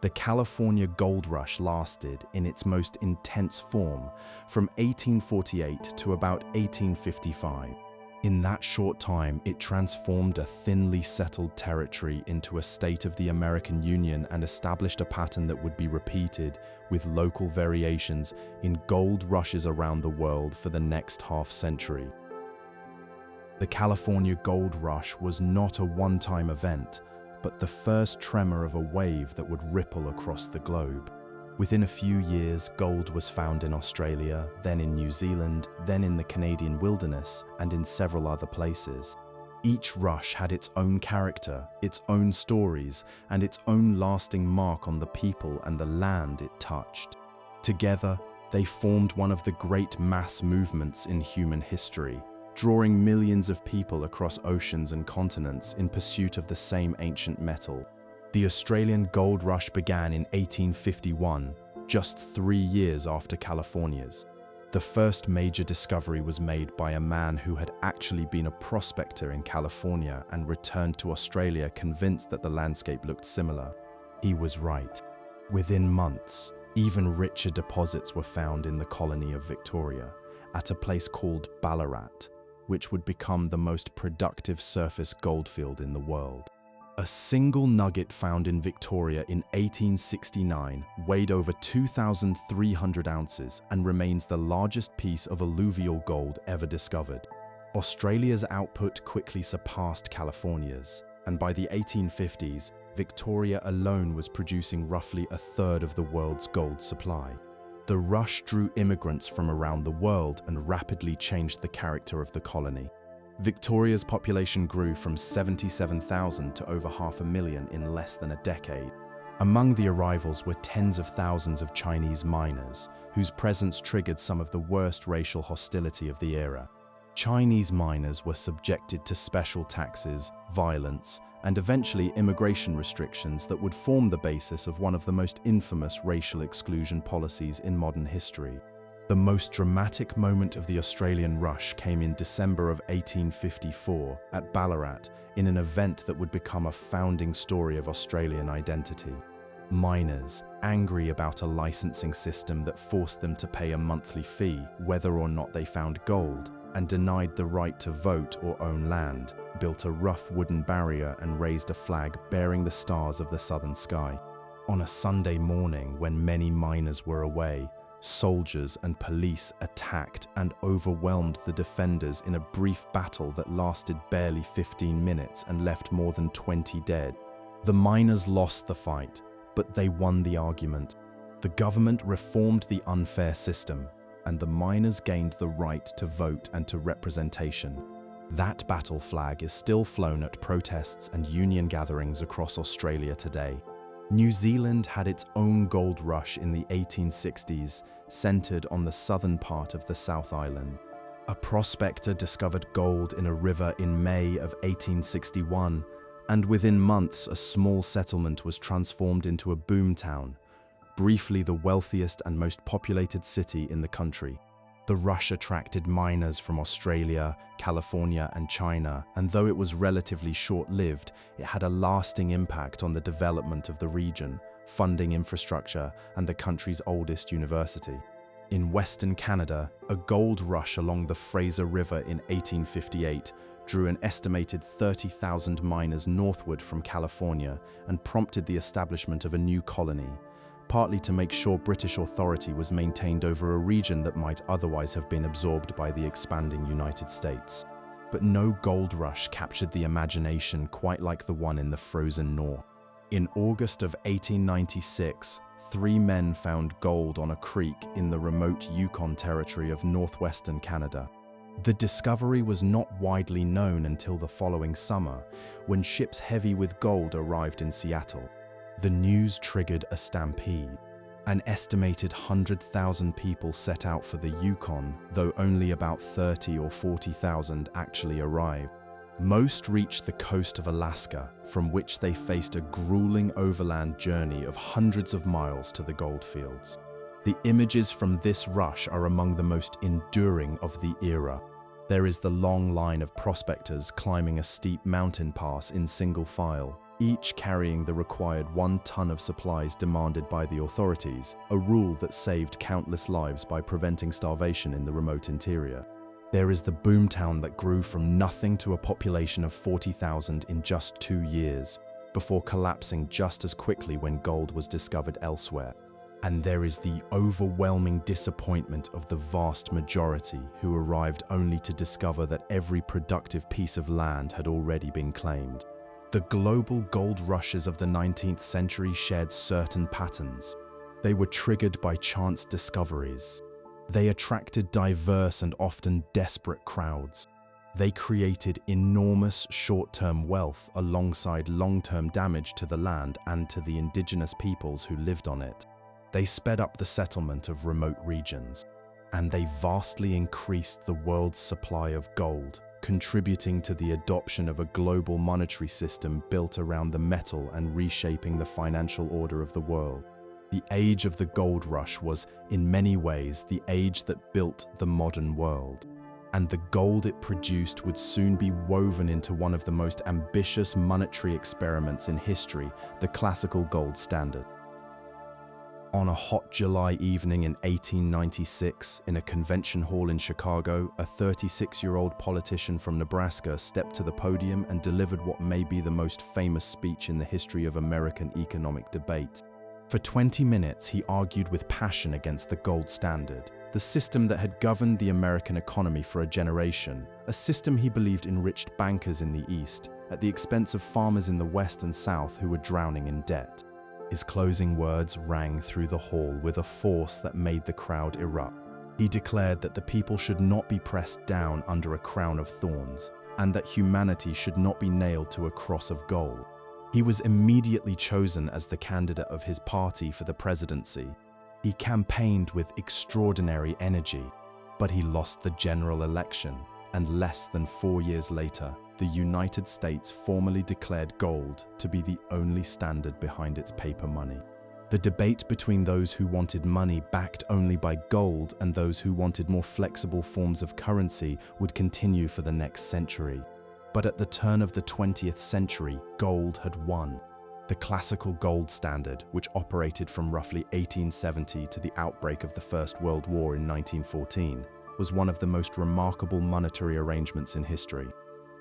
The California Gold Rush lasted, in its most intense form, from 1848 to about 1855. In that short time, it transformed a thinly settled territory into a state of the American Union and established a pattern that would be repeated, with local variations, in gold rushes around the world for the next half-century. The California Gold Rush was not a one-time event, but the first tremor of a wave that would ripple across the globe. Within a few years, gold was found in Australia, then in New Zealand, then in the Canadian wilderness, and in several other places. Each rush had its own character, its own stories, and its own lasting mark on the people and the land it touched. Together, they formed one of the great mass movements in human history, drawing millions of people across oceans and continents in pursuit of the same ancient metal. The Australian Gold Rush began in 1851, just 3 years after California's. The first major discovery was made by a man who had actually been a prospector in California and returned to Australia convinced that the landscape looked similar. He was right. Within months, even richer deposits were found in the colony of Victoria, at a place called Ballarat, which would become the most productive surface goldfield in the world. A single nugget found in Victoria in 1869 weighed over 2,300 ounces and remains the largest piece of alluvial gold ever discovered. Australia's output quickly surpassed California's, and by the 1850s, Victoria alone was producing roughly a third of the world's gold supply. The rush drew immigrants from around the world and rapidly changed the character of the colony. Victoria's population grew from 77,000 to over 500,000 in less than a decade. Among the arrivals were tens of thousands of Chinese miners, whose presence triggered some of the worst racial hostility of the era. Chinese miners were subjected to special taxes, violence, and eventually immigration restrictions that would form the basis of one of the most infamous racial exclusion policies in modern history. The most dramatic moment of the Australian rush came in December of 1854 at Ballarat in an event that would become a founding story of Australian identity. Miners, angry about a licensing system that forced them to pay a monthly fee whether or not they found gold, and denied the right to vote or own land, built a rough wooden barrier and raised a flag bearing the stars of the southern sky. On a Sunday morning when many miners were away, soldiers and police attacked and overwhelmed the defenders in a brief battle that lasted barely 15 minutes and left more than 20 dead. The miners lost the fight, but they won the argument. The government reformed the unfair system, and the miners gained the right to vote and to representation. That battle flag is still flown at protests and union gatherings across Australia today. New Zealand had its own gold rush in the 1860s, centered on the southern part of the South Island. A prospector discovered gold in a river in May of 1861, And within months, a small settlement was transformed into a boomtown, briefly the wealthiest and most populated city in the country. The rush attracted miners from Australia, California, and China, and though it was relatively short-lived, it had a lasting impact on the development of the region, funding infrastructure, and the country's oldest university. In Western Canada, a gold rush along the Fraser River in 1858 drew an estimated 30,000 miners northward from California and prompted the establishment of a new colony, partly to make sure British authority was maintained over a region that might otherwise have been absorbed by the expanding United States. But no gold rush captured the imagination quite like the one in the frozen north. In August of 1896, 3 men found gold on a creek in the remote Yukon Territory of northwestern Canada. The discovery was not widely known until the following summer, when ships heavy with gold arrived in Seattle. The news triggered a stampede. An estimated 100,000 people set out for the Yukon, though only about 30 or 40,000 actually arrived. Most reached the coast of Alaska, from which they faced a grueling overland journey of hundreds of miles to the goldfields. The images from this rush are among the most enduring of the era. There is the long line of prospectors climbing a steep mountain pass in single file, each carrying the required 1 ton of supplies demanded by the authorities, a rule that saved countless lives by preventing starvation in the remote interior. There is the boomtown that grew from nothing to a population of 40,000 in just 2 years, before collapsing just as quickly when gold was discovered elsewhere. And there is the overwhelming disappointment of the vast majority who arrived only to discover that every productive piece of land had already been claimed. The global gold rushes of the 19th century shared certain patterns. They were triggered by chance discoveries. They attracted diverse and often desperate crowds. They created enormous short-term wealth alongside long-term damage to the land and to the indigenous peoples who lived on it. They sped up the settlement of remote regions, and they vastly increased the world's supply of gold, contributing to the adoption of a global monetary system built around the metal and reshaping the financial order of the world. The age of the gold rush was, in many ways, the age that built the modern world. And the gold it produced would soon be woven into one of the most ambitious monetary experiments in history, the classical gold standard. On a hot July evening in 1896, in a convention hall in Chicago, a 36-year-old politician from Nebraska stepped to the podium and delivered what may be the most famous speech in the history of American economic debate. For 20 minutes, he argued with passion against the gold standard, the system that had governed the American economy for a generation, a system he believed enriched bankers in the East, at the expense of farmers in the West and South who were drowning in debt. His closing words rang through the hall with a force that made the crowd erupt. He declared that the people should not be pressed down under a crown of thorns, and that humanity should not be nailed to a cross of gold. He was immediately chosen as the candidate of his party for the presidency. He campaigned with extraordinary energy, but he lost the general election, and less than 4 years later, the United States formally declared gold to be the only standard behind its paper money. The debate between those who wanted money backed only by gold and those who wanted more flexible forms of currency would continue for the next century. But at the turn of the 20th century, gold had won. The classical gold standard, which operated from roughly 1870 to the outbreak of the First World War in 1914, was one of the most remarkable monetary arrangements in history.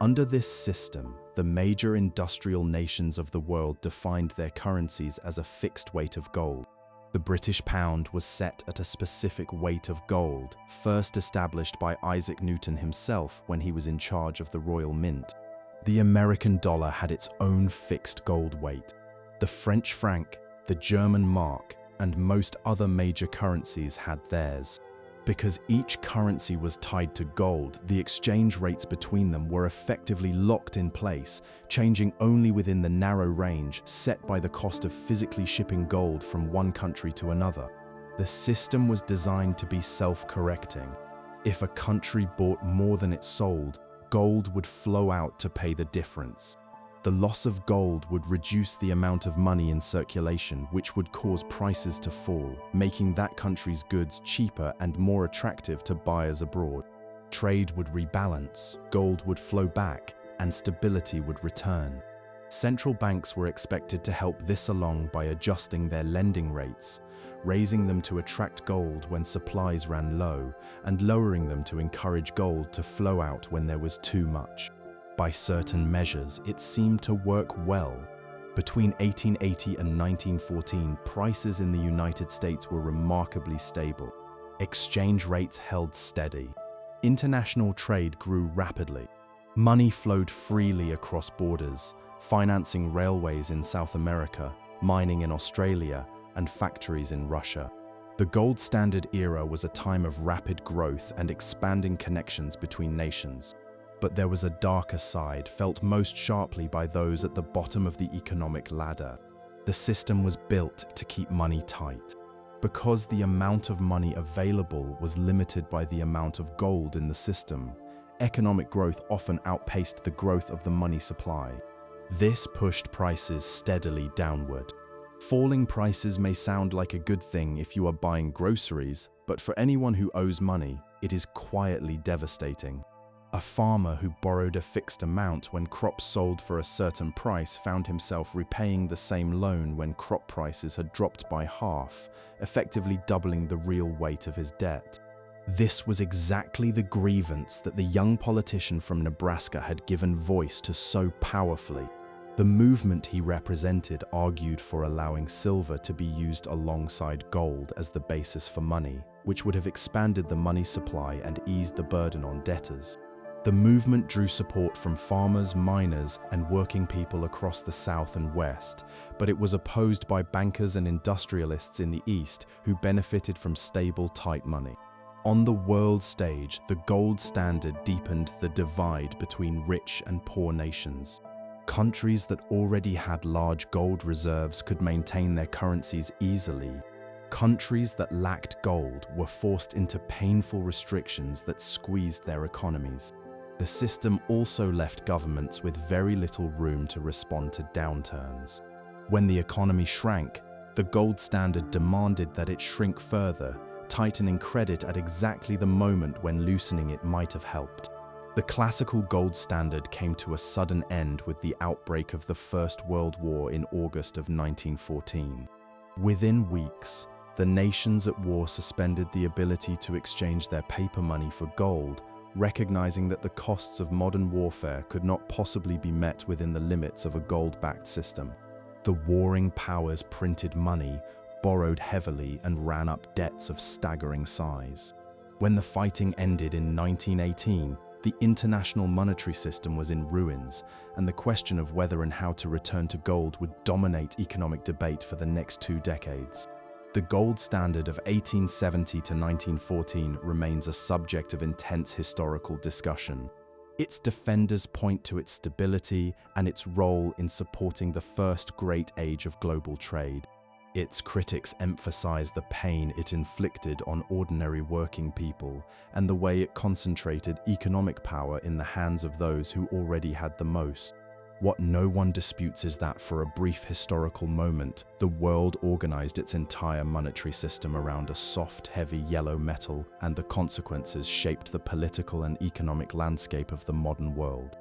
Under this system, the major industrial nations of the world defined their currencies as a fixed weight of gold. The British pound was set at a specific weight of gold, first established by Isaac Newton himself when he was in charge of the Royal Mint. The American dollar had its own fixed gold weight. The French franc, the German mark, and most other major currencies had theirs. Because each currency was tied to gold, the exchange rates between them were effectively locked in place, changing only within the narrow range set by the cost of physically shipping gold from one country to another. The system was designed to be self-correcting. If a country bought more than it sold, gold would flow out to pay the difference. The loss of gold would reduce the amount of money in circulation, which would cause prices to fall, making that country's goods cheaper and more attractive to buyers abroad. Trade would rebalance, gold would flow back, and stability would return. Central banks were expected to help this along by adjusting their lending rates, raising them to attract gold when supplies ran low, and lowering them to encourage gold to flow out when there was too much. By certain measures, it seemed to work well. Between 1880 and 1914, prices in the United States were remarkably stable. Exchange rates held steady. International trade grew rapidly. Money flowed freely across borders, financing railways in South America, mining in Australia, and factories in Russia. The gold standard era was a time of rapid growth and expanding connections between nations. But there was a darker side, felt most sharply by those at the bottom of the economic ladder. The system was built to keep money tight. Because the amount of money available was limited by the amount of gold in the system, economic growth often outpaced the growth of the money supply. This pushed prices steadily downward. Falling prices may sound like a good thing if you are buying groceries, but for anyone who owes money, it is quietly devastating. A farmer who borrowed a fixed amount when crops sold for a certain price found himself repaying the same loan when crop prices had dropped by half, effectively doubling the real weight of his debt. This was exactly the grievance that the young politician from Nebraska had given voice to so powerfully. The movement he represented argued for allowing silver to be used alongside gold as the basis for money, which would have expanded the money supply and eased the burden on debtors. The movement drew support from farmers, miners, and working people across the South and West, but it was opposed by bankers and industrialists in the East who benefited from stable, tight money. On the world stage, the gold standard deepened the divide between rich and poor nations. Countries that already had large gold reserves could maintain their currencies easily. Countries that lacked gold were forced into painful restrictions that squeezed their economies. The system also left governments with very little room to respond to downturns. When the economy shrank, the gold standard demanded that it shrink further, tightening credit at exactly the moment when loosening it might have helped. The classical gold standard came to a sudden end with the outbreak of the First World War in August of 1914. Within weeks, the nations at war suspended the ability to exchange their paper money for gold, recognizing that the costs of modern warfare could not possibly be met within the limits of a gold-backed system. The warring powers printed money, borrowed heavily, and ran up debts of staggering size. When the fighting ended in 1918, the international monetary system was in ruins, and the question of whether and how to return to gold would dominate economic debate for the next 2 decades. The gold standard of 1870 to 1914 remains a subject of intense historical discussion. Its defenders point to its stability and its role in supporting the first great age of global trade. Its critics emphasize the pain it inflicted on ordinary working people and the way it concentrated economic power in the hands of those who already had the most. What no one disputes is that for a brief historical moment, the world organized its entire monetary system around a soft, heavy yellow metal, and the consequences shaped the political and economic landscape of the modern world.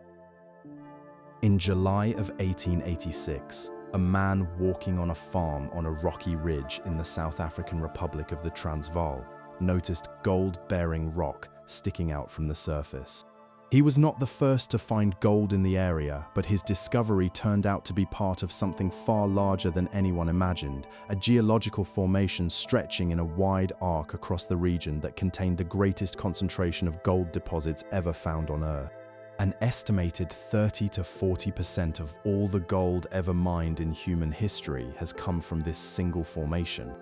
In July of 1886, a man walking on a farm on a rocky ridge in the South African Republic of the Transvaal noticed gold-bearing rock sticking out from the surface. He was not the first to find gold in the area, but his discovery turned out to be part of something far larger than anyone imagined, a geological formation stretching in a wide arc across the region that contained the greatest concentration of gold deposits ever found on Earth. An estimated 30 to 40% of all the gold ever mined in human history has come from this single formation.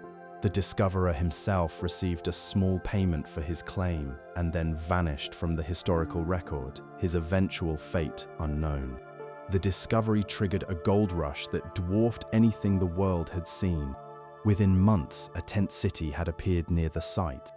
The discoverer himself received a small payment for his claim and then vanished from the historical record, his eventual fate unknown. The discovery triggered a gold rush that dwarfed anything the world had seen. Within months, a tent city had appeared near the site.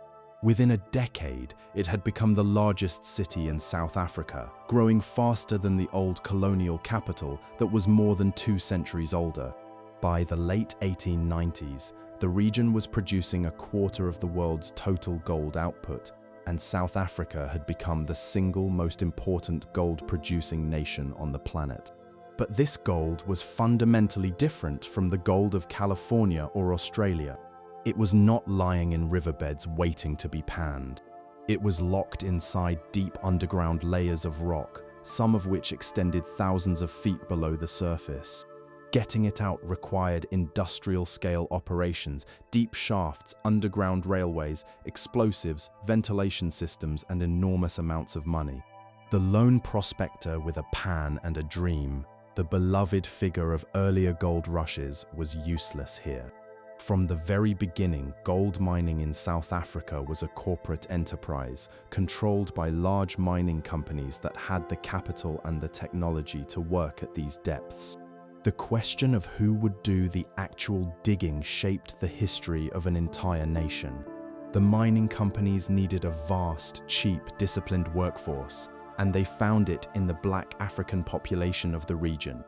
Within a decade, it had become the largest city in South Africa, growing faster than the old colonial capital that was more than 2 centuries older. By the late 1890s, the region was producing a quarter of the world's total gold output, and South Africa had become the single most important gold-producing nation on the planet. But this gold was fundamentally different from the gold of California or Australia. It was not lying in riverbeds waiting to be panned. It was locked inside deep underground layers of rock, some of which extended thousands of feet below the surface. Getting it out required industrial-scale operations, deep shafts, underground railways, explosives, ventilation systems, and enormous amounts of money. The lone prospector with a pan and a dream, the beloved figure of earlier gold rushes, was useless here. From the very beginning, gold mining in South Africa was a corporate enterprise, controlled by large mining companies that had the capital and the technology to work at these depths. The question of who would do the actual digging shaped the history of an entire nation. The mining companies needed a vast, cheap, disciplined workforce, and they found it in the Black African population of the region.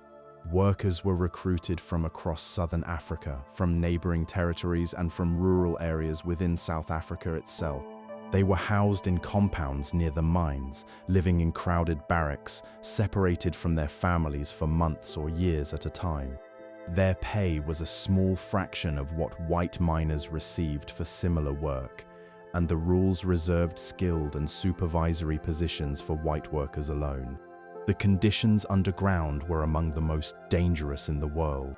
Workers were recruited from across southern Africa, from neighboring territories, and from rural areas within South Africa itself. They were housed in compounds near the mines, living in crowded barracks, separated from their families for months or years at a time. Their pay was a small fraction of what white miners received for similar work, and the rules reserved skilled and supervisory positions for white workers alone. The conditions underground were among the most dangerous in the world.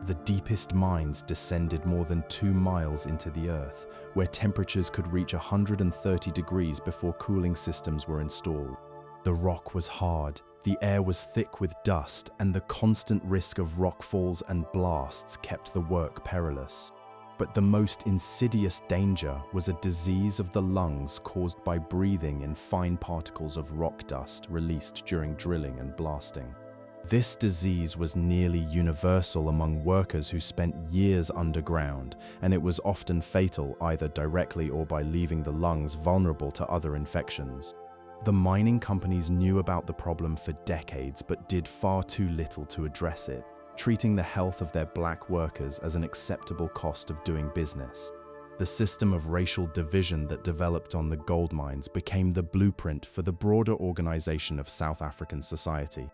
The deepest mines descended more than 2 miles into the earth, where temperatures could reach 130 degrees before cooling systems were installed. The rock was hard, the air was thick with dust, and the constant risk of rockfalls and blasts kept the work perilous. But the most insidious danger was a disease of the lungs caused by breathing in fine particles of rock dust released during drilling and blasting. This disease was nearly universal among workers who spent years underground, and it was often fatal either directly or by leaving the lungs vulnerable to other infections. The mining companies knew about the problem for decades but did far too little to address it, treating the health of their black workers as an acceptable cost of doing business. The system of racial division that developed on the gold mines became the blueprint for the broader organization of South African society.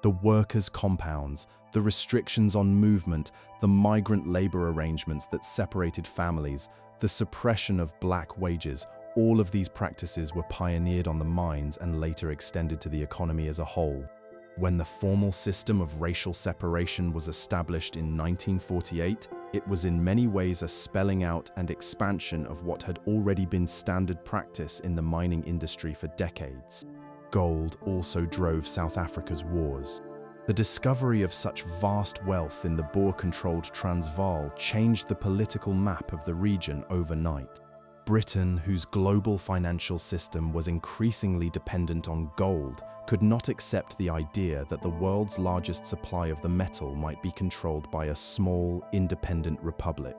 The workers' compounds, the restrictions on movement, the migrant labor arrangements that separated families, the suppression of black wages, all of these practices were pioneered on the mines and later extended to the economy as a whole. When the formal system of racial separation was established in 1948, it was in many ways a spelling out and expansion of what had already been standard practice in the mining industry for decades. Gold also drove South Africa's wars. The discovery of such vast wealth in the Boer-controlled Transvaal changed the political map of the region overnight. Britain, whose global financial system was increasingly dependent on gold, could not accept the idea that the world's largest supply of the metal might be controlled by a small, independent republic.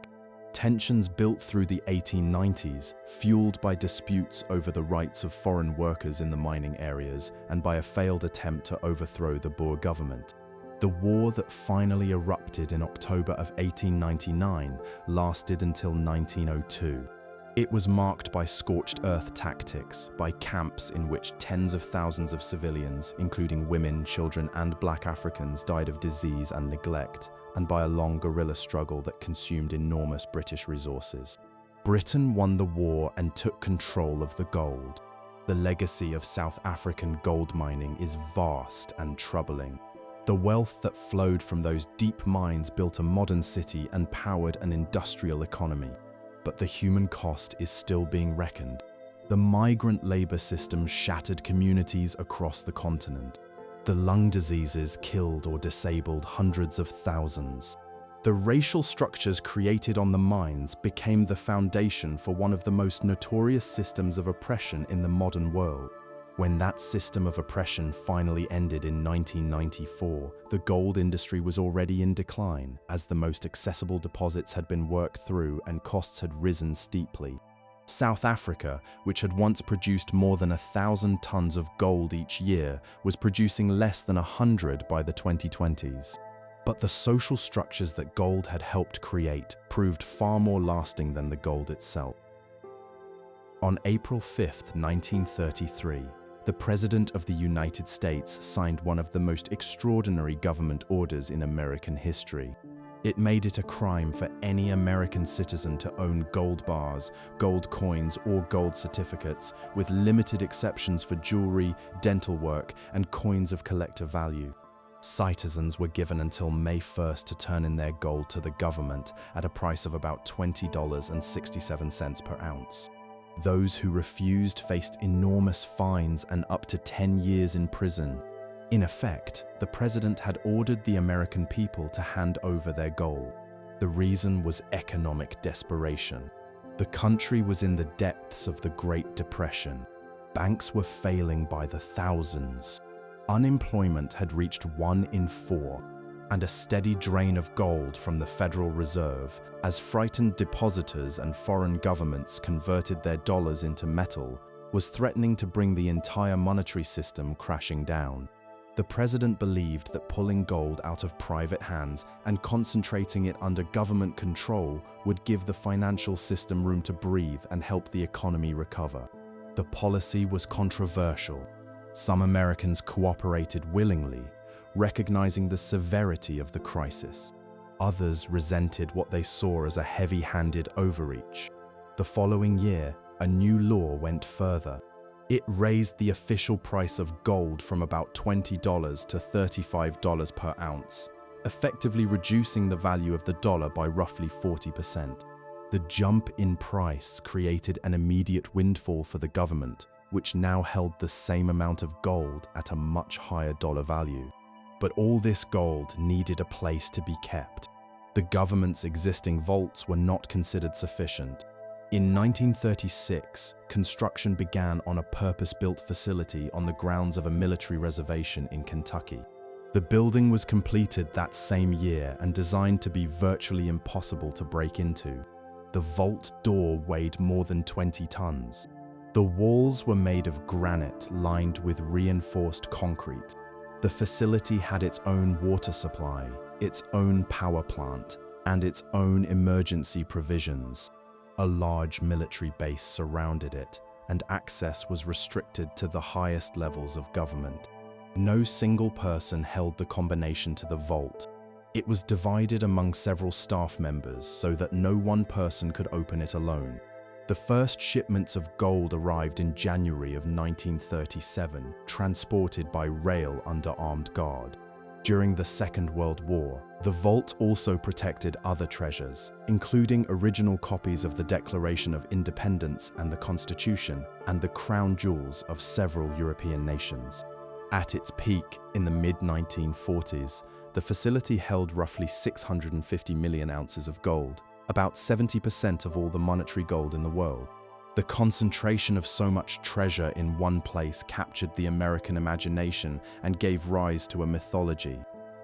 Tensions built through the 1890s, fueled by disputes over the rights of foreign workers in the mining areas and by a failed attempt to overthrow the Boer government. The war that finally erupted in October of 1899 lasted until 1902. It was marked by scorched earth tactics, by camps in which tens of thousands of civilians, including women, children, and black Africans, died of disease and neglect, and by a long guerrilla struggle that consumed enormous British resources. Britain won the war and took control of the gold. The legacy of South African gold mining is vast and troubling. The wealth that flowed from those deep mines built a modern city and powered an industrial economy. But the human cost is still being reckoned. The migrant labor system shattered communities across the continent. The lung diseases killed or disabled hundreds of thousands. The racial structures created on the mines became the foundation for one of the most notorious systems of oppression in the modern world. When that system of oppression finally ended in 1994, the gold industry was already in decline, as the most accessible deposits had been worked through and costs had risen steeply. South Africa, which had once produced more than 1,000 tons of gold each year, was producing less than 100 by the 2020s. But the social structures that gold had helped create proved far more lasting than the gold itself. On April 5, 1933, the President of the United States signed one of the most extraordinary government orders in American history. It made it a crime for any American citizen to own gold bars, gold coins, or gold certificates, with limited exceptions for jewelry, dental work, and coins of collector value. Citizens were given until May 1st to turn in their gold to the government at a price of about $20.67 per ounce. Those who refused faced enormous fines and up to 10 years in prison. In effect, the president had ordered the American people to hand over their gold. The reason was economic desperation. The country was in the depths of the Great Depression. Banks were failing by the thousands. Unemployment had reached 1 in 4, and a steady drain of gold from the Federal Reserve, as frightened depositors and foreign governments converted their dollars into metal, was threatening to bring the entire monetary system crashing down. The president believed that pulling gold out of private hands and concentrating it under government control would give the financial system room to breathe and help the economy recover. The policy was controversial. Some Americans cooperated willingly, recognizing the severity of the crisis. Others resented what they saw as a heavy-handed overreach. The following year, a new law went further. It raised the official price of gold from about $20 to $35 per ounce, effectively reducing the value of the dollar by roughly 40%. The jump in price created an immediate windfall for the government, which now held the same amount of gold at a much higher dollar value. But all this gold needed a place to be kept. The government's existing vaults were not considered sufficient. In 1936, construction began on a purpose-built facility on the grounds of a military reservation in Kentucky. The building was completed that same year and designed to be virtually impossible to break into. The vault door weighed more than 20 tons. The walls were made of granite lined with reinforced concrete. The facility had its own water supply, its own power plant, and its own emergency provisions. A large military base surrounded it, and access was restricted to the highest levels of government. No single person held the combination to the vault. It was divided among several staff members so that no one person could open it alone. The first shipments of gold arrived in January of 1937, transported by rail under armed guard. During the Second World War, the vault also protected other treasures, including original copies of the Declaration of Independence and the Constitution, and the crown jewels of several European nations. At its peak, in the mid-1940s, the facility held roughly 650 million ounces of gold, about 70% of all the monetary gold in the world. The concentration of so much treasure in one place captured the American imagination and gave rise to a mythology.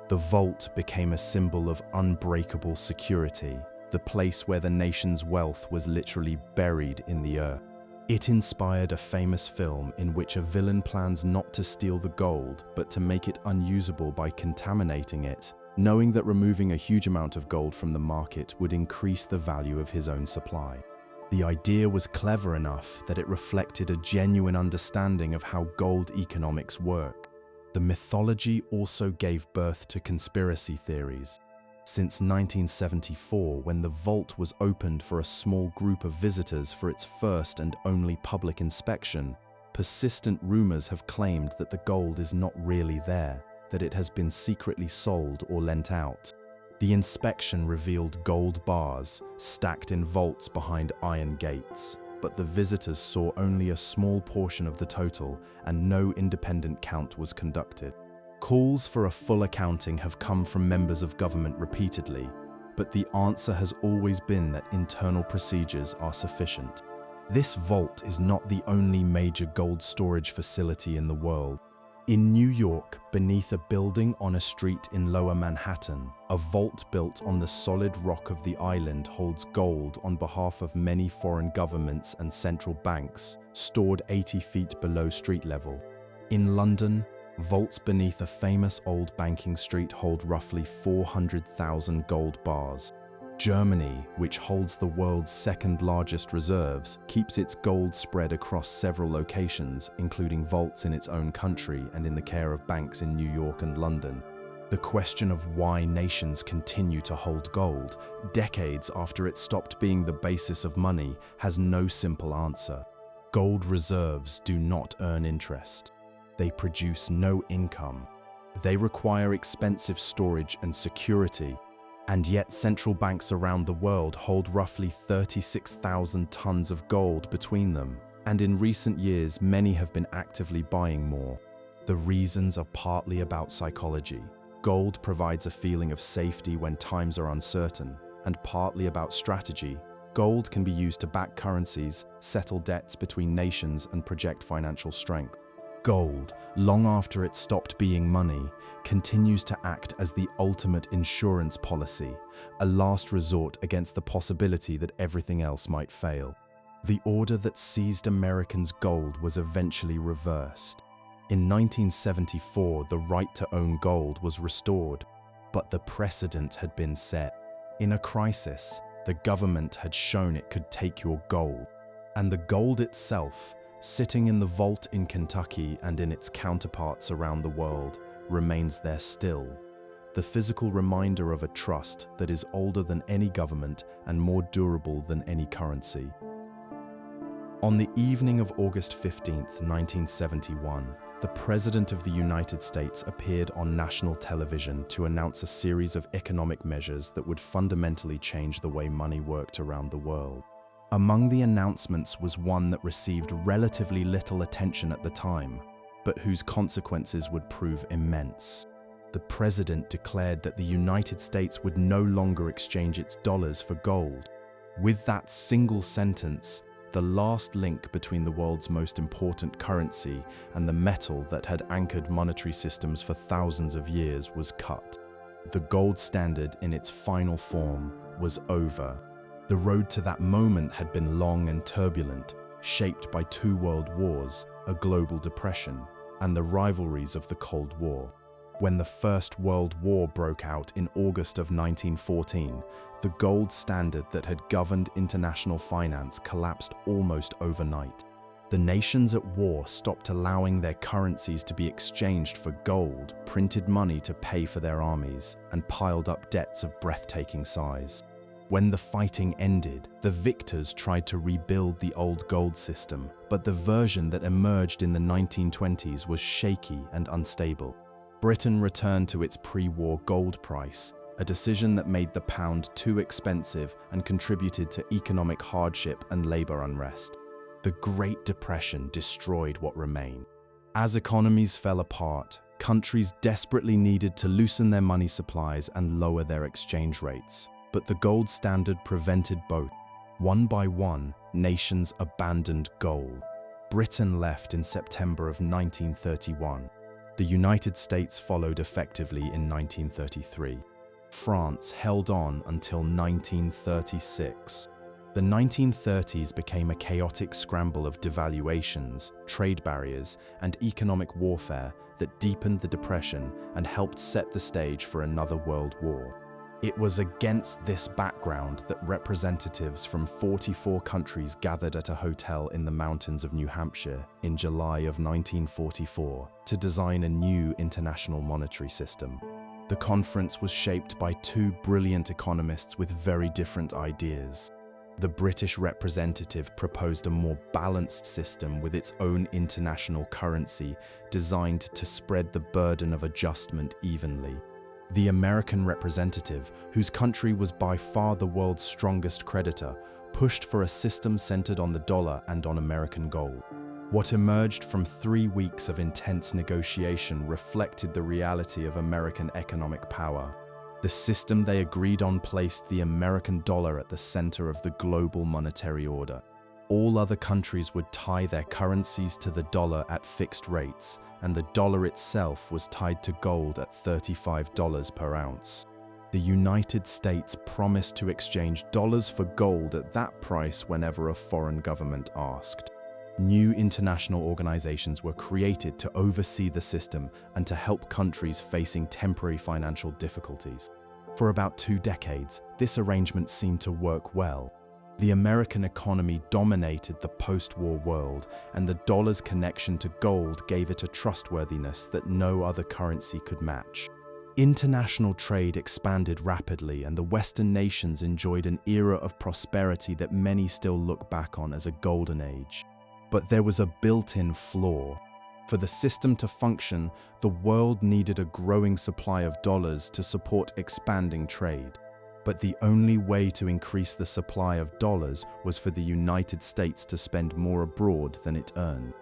The vault became a symbol of unbreakable security, the place where the nation's wealth was literally buried in the earth. It inspired a famous film in which a villain plans not to steal the gold, but to make it unusable by contaminating it, knowing that removing a huge amount of gold from the market would increase the value of his own supply. The idea was clever enough that it reflected a genuine understanding of how gold economics work. The mythology also gave birth to conspiracy theories. Since 1974, when the vault was opened for a small group of visitors for its first and only public inspection, persistent rumors have claimed that the gold is not really there, that it has been secretly sold or lent out. The inspection revealed gold bars stacked in vaults behind iron gates, but the visitors saw only a small portion of the total and no independent count was conducted. Calls for a full accounting have come from members of government repeatedly, but the answer has always been that internal procedures are sufficient. This vault is not the only major gold storage facility in the world. In New York, beneath a building on a street in Lower Manhattan, a vault built on the solid rock of the island holds gold on behalf of many foreign governments and central banks, stored 80 feet below street level. In London, vaults beneath a famous old banking street hold roughly 400,000 gold bars. Germany, which holds the world's second largest reserves, keeps its gold spread across several locations, including vaults in its own country and in the care of banks in New York and London. The question of why nations continue to hold gold, decades after it stopped being the basis of money, has no simple answer. Gold reserves do not earn interest. They produce no income. They require expensive storage and security. And yet central banks around the world hold roughly 36,000 tons of gold between them, and in recent years many have been actively buying more. The reasons are partly about psychology. Gold provides a feeling of safety when times are uncertain, and partly about strategy. Gold can be used to back currencies, settle debts between nations, and project financial strength. Gold, long after it stopped being money, continues to act as the ultimate insurance policy, a last resort against the possibility that everything else might fail. The order that seized Americans' gold was eventually reversed. In 1974, the right to own gold was restored, but the precedent had been set. In a crisis, the government had shown it could take your gold, and the gold itself, sitting in the vault in Kentucky and in its counterparts around the world, remains there still, the physical reminder of a trust that is older than any government and more durable than any currency. On the evening of August 15, 1971, the President of the United States appeared on national television to announce a series of economic measures that would fundamentally change the way money worked around the world. Among the announcements was one that received relatively little attention at the time, but whose consequences would prove immense. The president declared that the United States would no longer exchange its dollars for gold. With that single sentence, the last link between the world's most important currency and the metal that had anchored monetary systems for thousands of years was cut. The gold standard in its final form was over. The road to that moment had been long and turbulent, shaped by 2 world wars, a global depression, and the rivalries of the Cold War. When the First World War broke out in August of 1914, the gold standard that had governed international finance collapsed almost overnight. The nations at war stopped allowing their currencies to be exchanged for gold, printed money to pay for their armies, and piled up debts of breathtaking size. When the fighting ended, the victors tried to rebuild the old gold system, but the version that emerged in the 1920s was shaky and unstable. Britain returned to its pre-war gold price, a decision that made the pound too expensive and contributed to economic hardship and labor unrest. The Great Depression destroyed what remained. As economies fell apart, countries desperately needed to loosen their money supplies and lower their exchange rates. But the gold standard prevented both. One by one, nations abandoned gold. Britain left in September of 1931. The United States followed effectively in 1933. France held on until 1936. The 1930s became a chaotic scramble of devaluations, trade barriers, and economic warfare that deepened the Depression and helped set the stage for another world war. It was against this background that representatives from 44 countries gathered at a hotel in the mountains of New Hampshire in July of 1944 to design a new international monetary system. The conference was shaped by 2 brilliant economists with very different ideas. The British representative proposed a more balanced system with its own international currency designed to spread the burden of adjustment evenly. The American representative, whose country was by far the world's strongest creditor, pushed for a system centered on the dollar and on American gold. What emerged from 3 weeks of intense negotiation reflected the reality of American economic power. The system they agreed on placed the American dollar at the center of the global monetary order. All other countries would tie their currencies to the dollar at fixed rates, and the dollar itself was tied to gold at $35 per ounce. The United States promised to exchange dollars for gold at that price whenever a foreign government asked. New international organizations were created to oversee the system and to help countries facing temporary financial difficulties. For about 2 decades, this arrangement seemed to work well. The American economy dominated the post-war world, and the dollar's connection to gold gave it a trustworthiness that no other currency could match. International trade expanded rapidly, and the Western nations enjoyed an era of prosperity that many still look back on as a golden age. But there was a built-in flaw. For the system to function, the world needed a growing supply of dollars to support expanding trade. But the only way to increase the supply of dollars was for the United States to spend more abroad than it earned.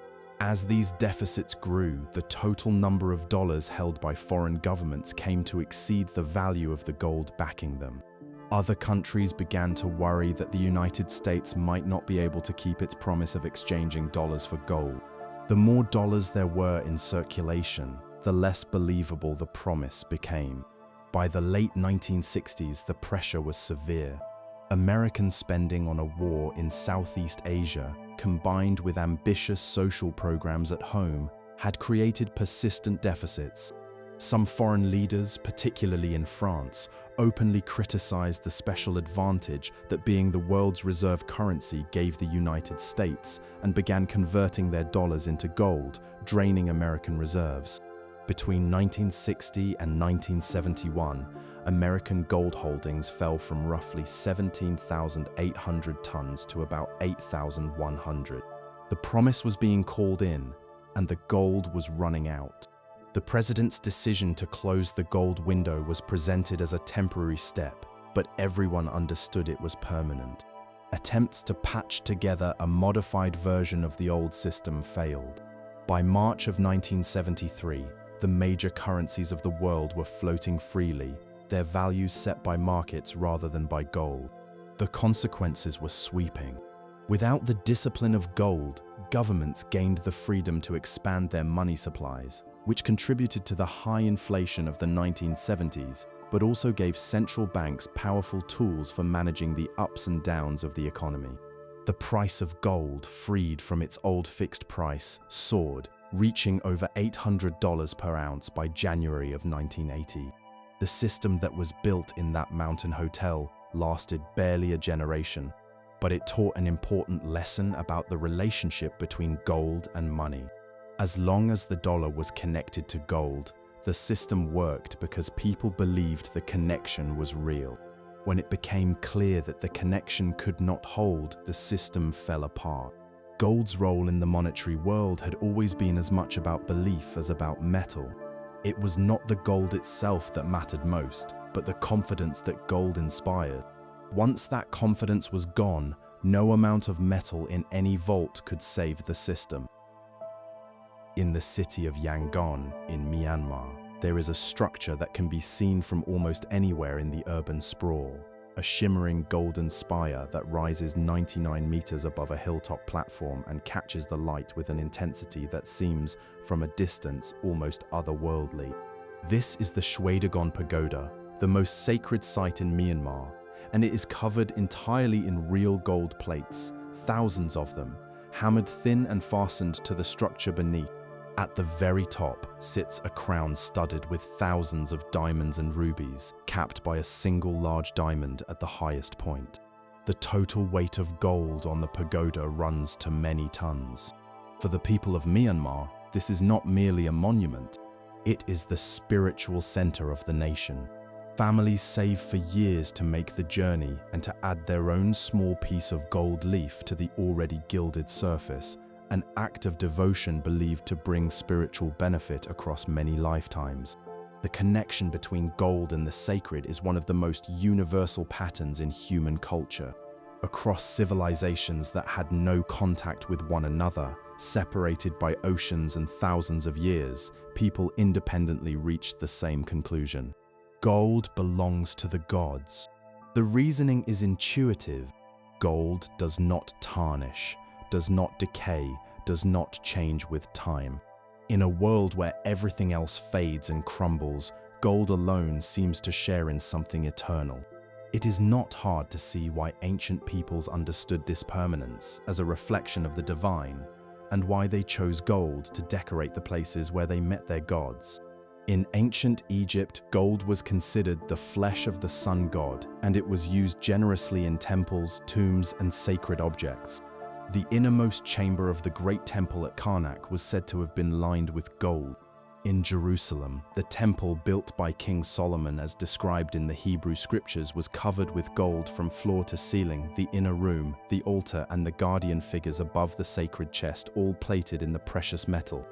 As these deficits grew, the total number of dollars held by foreign governments came to exceed the value of the gold backing them. Other countries began to worry that the United States might not be able to keep its promise of exchanging dollars for gold. The more dollars there were in circulation, the less believable the promise became. By the late 1960s, the pressure was severe. American spending on a war in Southeast Asia, combined with ambitious social programs at home, had created persistent deficits. Some foreign leaders, particularly in France, openly criticized the special advantage that being the world's reserve currency gave the United States and began converting their dollars into gold, draining American reserves. Between 1960 and 1971, American gold holdings fell from roughly 17,800 tons to about 8,100. The promise was being called in, and the gold was running out. The president's decision to close the gold window was presented as a temporary step, but everyone understood it was permanent. Attempts to patch together a modified version of the old system failed. By March of 1973, the major currencies of the world were floating freely, their values set by markets rather than by gold. The consequences were sweeping. Without the discipline of gold, governments gained the freedom to expand their money supplies, which contributed to the high inflation of the 1970s, but also gave central banks powerful tools for managing the ups and downs of the economy. The price of gold, freed from its old fixed price, soared, reaching over $800 per ounce by January of 1980. The system that was built in that mountain hotel lasted barely a generation, but it taught an important lesson about the relationship between gold and money. As long as the dollar was connected to gold, the system worked because people believed the connection was real. When it became clear that the connection could not hold, the system fell apart. Gold's role in the monetary world had always been as much about belief as about metal. It was not the gold itself that mattered most, but the confidence that gold inspired. Once that confidence was gone, no amount of metal in any vault could save the system. In the city of Yangon, in Myanmar, there is a structure that can be seen from almost anywhere in the urban sprawl. A shimmering golden spire that rises 99 meters above a hilltop platform and catches the light with an intensity that seems, from a distance, almost otherworldly. This is the Shwedagon Pagoda, the most sacred site in Myanmar, and it is covered entirely in real gold plates, thousands of them, hammered thin and fastened to the structure beneath. At the very top sits a crown studded with thousands of diamonds and rubies, capped by a single large diamond at the highest point. The total weight of gold on the pagoda runs to many tons. For the people of Myanmar, this is not merely a monument. It is the spiritual center of the nation. Families save for years to make the journey and to add their own small piece of gold leaf to the already gilded surface, an act of devotion believed to bring spiritual benefit across many lifetimes. The connection between gold and the sacred is one of the most universal patterns in human culture. Across civilizations that had no contact with one another, separated by oceans and thousands of years, people independently reached the same conclusion. Gold belongs to the gods. The reasoning is intuitive. gold does not tarnish, does not decay, does not change with time. In a world where everything else fades and crumbles, gold alone seems to share in something eternal. It is not hard to see why ancient peoples understood this permanence as a reflection of the divine, and why they chose gold to decorate the places where they met their gods. In ancient Egypt, gold was considered the flesh of the sun god, and it was used generously in temples, tombs, and sacred objects. The innermost chamber of the great temple at Karnak was said to have been lined with gold. In Jerusalem, the temple built by King Solomon as described in the Hebrew scriptures was covered with gold from floor to ceiling, the inner room, the altar, and the guardian figures above the sacred chest, all plated in the precious metal.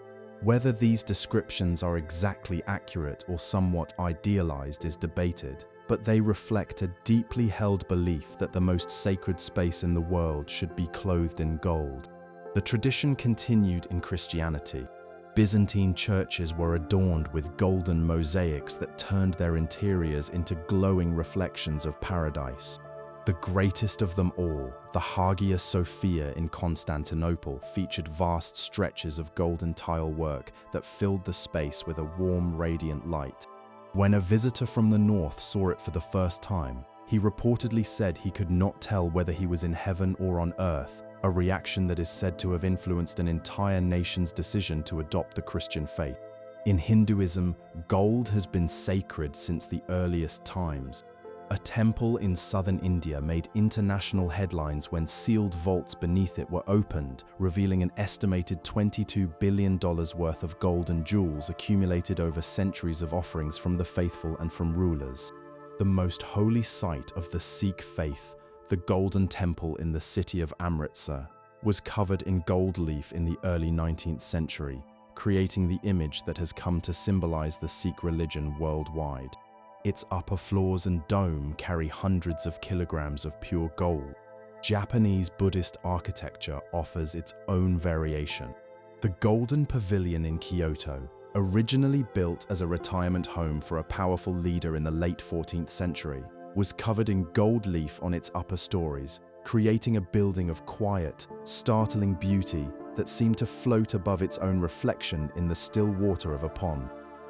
Whether these descriptions are exactly accurate or somewhat idealized is debated, but they reflect a deeply held belief that the most sacred space in the world should be clothed in gold. The tradition continued in Christianity. Byzantine churches were adorned with golden mosaics that turned their interiors into glowing reflections of paradise. The greatest of them all, the Hagia Sophia in Constantinople, featured vast stretches of golden tile work that filled the space with a warm, radiant light. When a visitor from the north saw it for the first time, he reportedly said he could not tell whether he was in heaven or on earth, a reaction that is said to have influenced an entire nation's decision to adopt the Christian faith. In Hinduism, gold has been sacred since the earliest times. A temple in southern India made international headlines when sealed vaults beneath it were opened, revealing an estimated $22 billion worth of gold and jewels accumulated over centuries of offerings from the faithful and from rulers. The most holy site of the Sikh faith, the Golden Temple in the city of Amritsar, was covered in gold leaf in the early 19th century, creating the image that has come to symbolize the Sikh religion worldwide. Its upper floors and dome carry hundreds of kilograms of pure gold. Japanese Buddhist architecture offers its own variation. The Golden Pavilion in Kyoto, originally built as a retirement home for a powerful leader in the late 14th century, was covered in gold leaf on its upper stories, creating a building of quiet, startling beauty that seemed to float above its own reflection in the still water of a pond.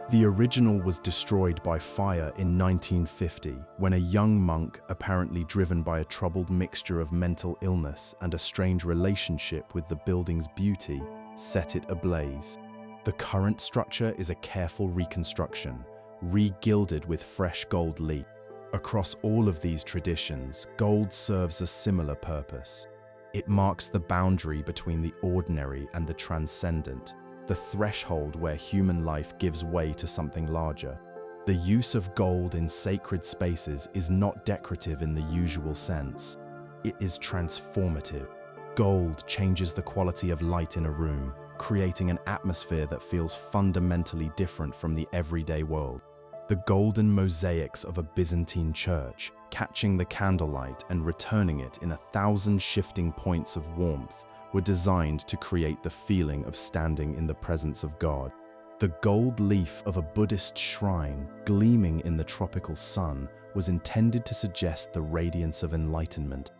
The original was destroyed by fire in 1950 when a young monk, apparently driven by a troubled mixture of mental illness and a strange relationship with the building's beauty, set it ablaze. The current structure is a careful reconstruction, re-gilded with fresh gold leaf. Across all of these traditions, gold serves a similar purpose. It marks the boundary between the ordinary and the transcendent, the threshold where human life gives way to something larger. The use of gold in sacred spaces is not decorative in the usual sense. It is transformative. Gold changes the quality of light in a room, creating an atmosphere that feels fundamentally different from the everyday world. The golden mosaics of a Byzantine church, catching the candlelight and returning it in 1,000 shifting points of warmth, were designed to create the feeling of standing in the presence of God. The gold leaf of a Buddhist shrine, gleaming in the tropical sun, was intended to suggest the radiance of enlightenment.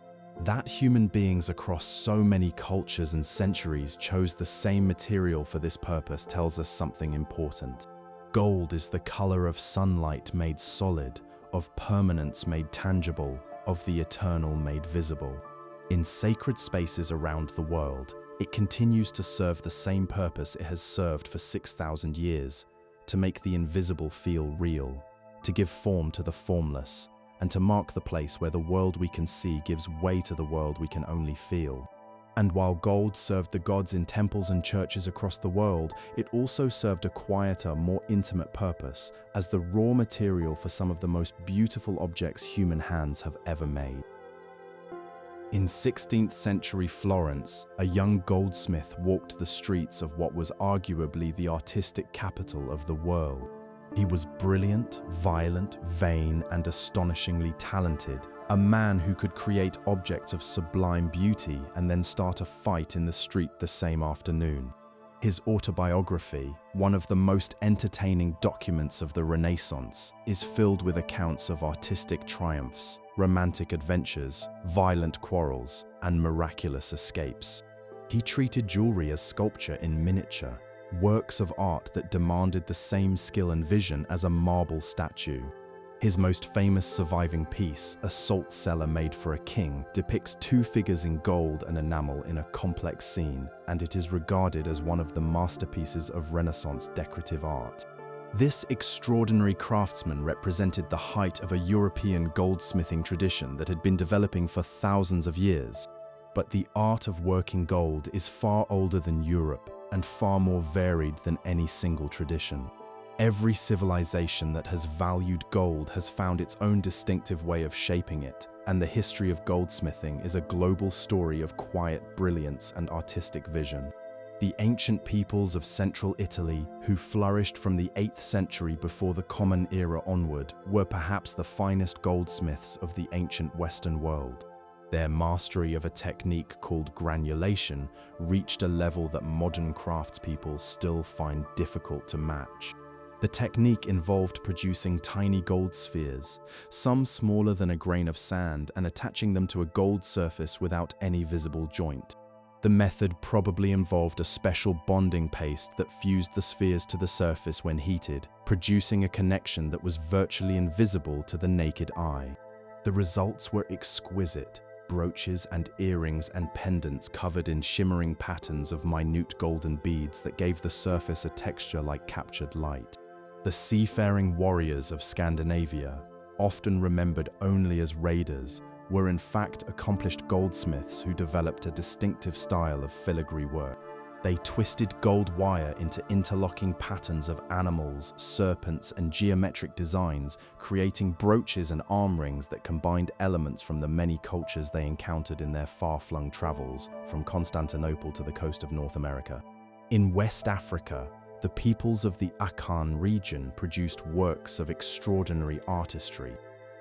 That human beings across so many cultures and centuries chose the same material for this purpose tells us something important. Gold is the color of sunlight made solid, of permanence made tangible, of the eternal made visible. In sacred spaces around the world, it continues to serve the same purpose it has served for 6,000 years, to make the invisible feel real, to give form to the formless, and to mark the place where the world we can see gives way to the world we can only feel. And while gold served the gods in temples and churches across the world, it also served a quieter, more intimate purpose as the raw material for some of the most beautiful objects human hands have ever made. In 16th century Florence, a young goldsmith walked the streets of what was arguably the artistic capital of the world. He was brilliant, violent, vain, and astonishingly talented, a man who could create objects of sublime beauty and then start a fight in the street the same afternoon. His autobiography, one of the most entertaining documents of the Renaissance, is filled with accounts of artistic triumphs, romantic adventures, violent quarrels, and miraculous escapes. He treated jewelry as sculpture in miniature, works of art that demanded the same skill and vision as a marble statue. His most famous surviving piece, a salt cellar made for a king, depicts two figures in gold and enamel in a complex scene, and it is regarded as one of the masterpieces of Renaissance decorative art. This extraordinary craftsman represented the height of a European goldsmithing tradition that had been developing for thousands of years. But the art of working gold is far older than Europe and far more varied than any single tradition. Every civilization that has valued gold has found its own distinctive way of shaping it, and the history of goldsmithing is a global story of quiet brilliance and artistic vision. The ancient peoples of central Italy, who flourished from the 8th century before the Common Era onward, were perhaps the finest goldsmiths of the ancient Western world. Their mastery of a technique called granulation reached a level that modern craftspeople still find difficult to match. The technique involved producing tiny gold spheres, some smaller than a grain of sand, and attaching them to a gold surface without any visible joint. The method probably involved a special bonding paste that fused the spheres to the surface when heated, producing a connection that was virtually invisible to the naked eye. The results were exquisite. Brooches and earrings and pendants covered in shimmering patterns of minute golden beads that gave the surface a texture like captured light. The seafaring warriors of Scandinavia, often remembered only as raiders, were in fact accomplished goldsmiths who developed a distinctive style of filigree work. They twisted gold wire into interlocking patterns of animals, serpents, and geometric designs, creating brooches and arm rings that combined elements from the many cultures they encountered in their far-flung travels, from Constantinople to the coast of North America. In West Africa, the peoples of the Akan region produced works of extraordinary artistry.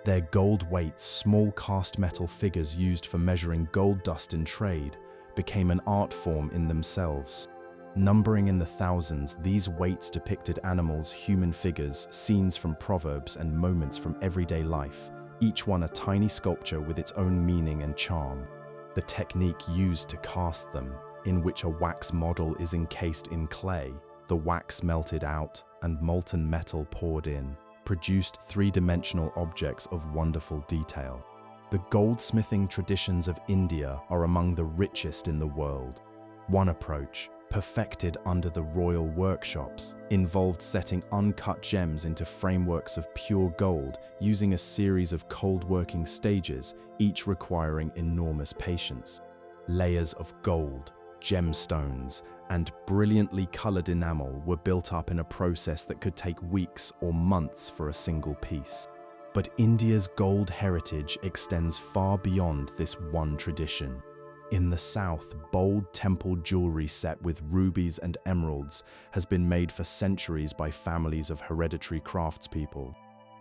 Their gold weights, small cast metal figures used for measuring gold dust in trade, became an art form in themselves. Numbering in the thousands, these weights depicted animals, human figures, scenes from proverbs, and moments from everyday life, each one a tiny sculpture with its own meaning and charm. The technique used to cast them, in which a wax model is encased in clay, the wax melted out, and molten metal poured in, produced three-dimensional objects of wonderful detail. The goldsmithing traditions of India are among the richest in the world. One approach, perfected under the royal workshops, involved setting uncut gems into frameworks of pure gold using a series of cold-working stages, each requiring enormous patience. Layers of gold, gemstones, and brilliantly colored enamel were built up in a process that could take weeks or months for a single piece. But India's gold heritage extends far beyond this one tradition. In the south, bold temple jewelry set with rubies and emeralds has been made for centuries by families of hereditary craftspeople.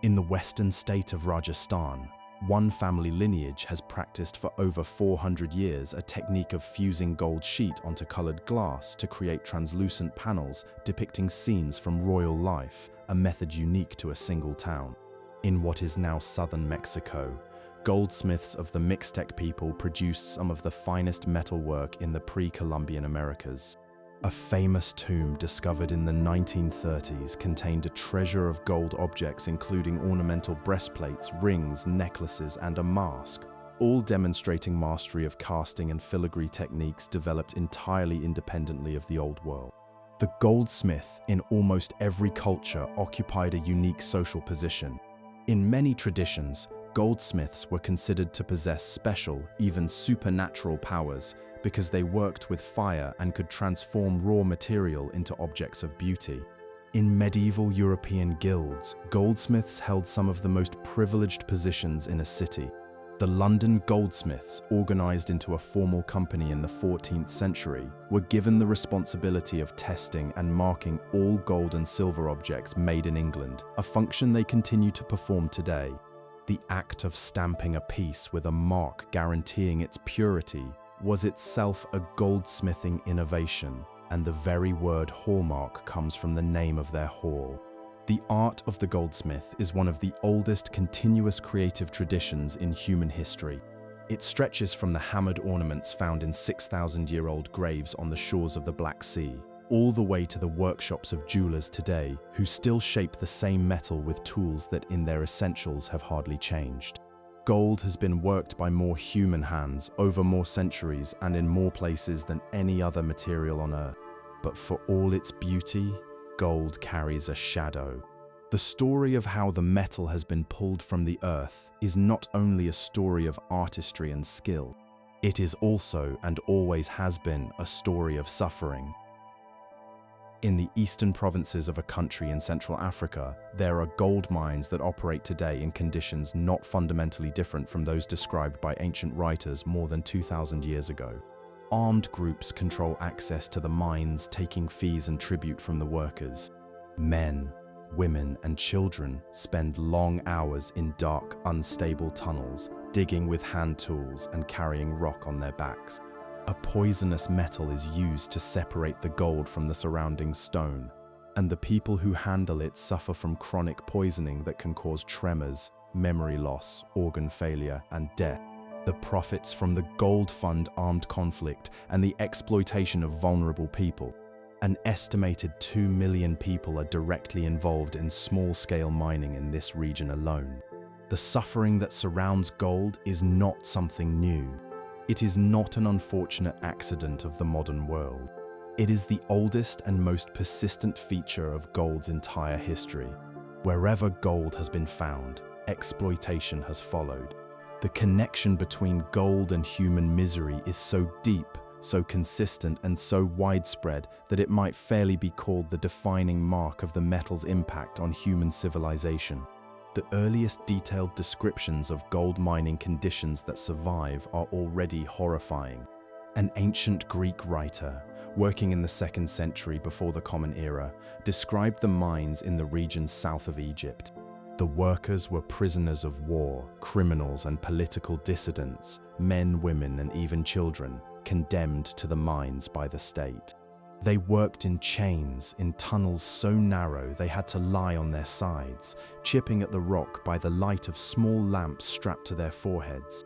In the western state of Rajasthan, one family lineage has practiced for over 400 years a technique of fusing gold sheet onto colored glass to create translucent panels depicting scenes from royal life, a method unique to a single town. In what is now southern Mexico, goldsmiths of the Mixtec people produced some of the finest metalwork in the pre-Columbian Americas. A famous tomb discovered in the 1930s contained a treasure of gold objects including ornamental breastplates, rings, necklaces, and a mask, all demonstrating mastery of casting and filigree techniques developed entirely independently of the Old World. The goldsmith in almost every culture occupied a unique social position. In many traditions, goldsmiths were considered to possess special, even supernatural powers because they worked with fire and could transform raw material into objects of beauty. In medieval European guilds, goldsmiths held some of the most privileged positions in a city. The London goldsmiths, organized into a formal company in the 14th century, were given the responsibility of testing and marking all gold and silver objects made in England, a function they continue to perform today. The act of stamping a piece with a mark guaranteeing its purity was itself a goldsmithing innovation. and the very word hallmark comes from the name of their hall. The art of the goldsmith is one of the oldest continuous creative traditions in human history. It stretches from the hammered ornaments found in 6,000-year-old graves on the shores of the Black Sea, all the way to the workshops of jewelers today who still shape the same metal with tools that in their essentials have hardly changed. Gold has been worked by more human hands over more centuries and in more places than any other material on Earth. But for all its beauty, gold carries a shadow. The story of how the metal has been pulled from the earth is not only a story of artistry and skill, it is also, and always has been, a story of suffering. In the eastern provinces of a country in Central Africa, there are gold mines that operate today in conditions not fundamentally different from those described by ancient writers more than 2,000 years ago. Armed groups control access to the mines, taking fees and tribute from the workers. Men, women, and children spend long hours in dark, unstable tunnels, digging with hand tools and carrying rock on their backs. A poisonous metal is used to separate the gold from the surrounding stone, and the people who handle it suffer from chronic poisoning that can cause tremors, memory loss, organ failure, and death. The profits from the gold fund armed conflict and the exploitation of vulnerable people. An estimated 2 million people are directly involved in small-scale mining in this region alone. The suffering that surrounds gold is not something new. It is not an unfortunate accident of the modern world. It is the oldest and most persistent feature of gold's entire history. Wherever gold has been found, exploitation has followed. The connection between gold and human misery is so deep, so consistent, and so widespread that it might fairly be called the defining mark of the metal's impact on human civilization. The earliest detailed descriptions of gold mining conditions that survive are already horrifying. An ancient Greek writer, working in the 2nd century before the Common Era, described the mines in the region south of Egypt. The workers were prisoners of war, criminals and political dissidents, men, women, and even children, condemned to the mines by the state. They worked in chains, in tunnels so narrow they had to lie on their sides, chipping at the rock by the light of small lamps strapped to their foreheads.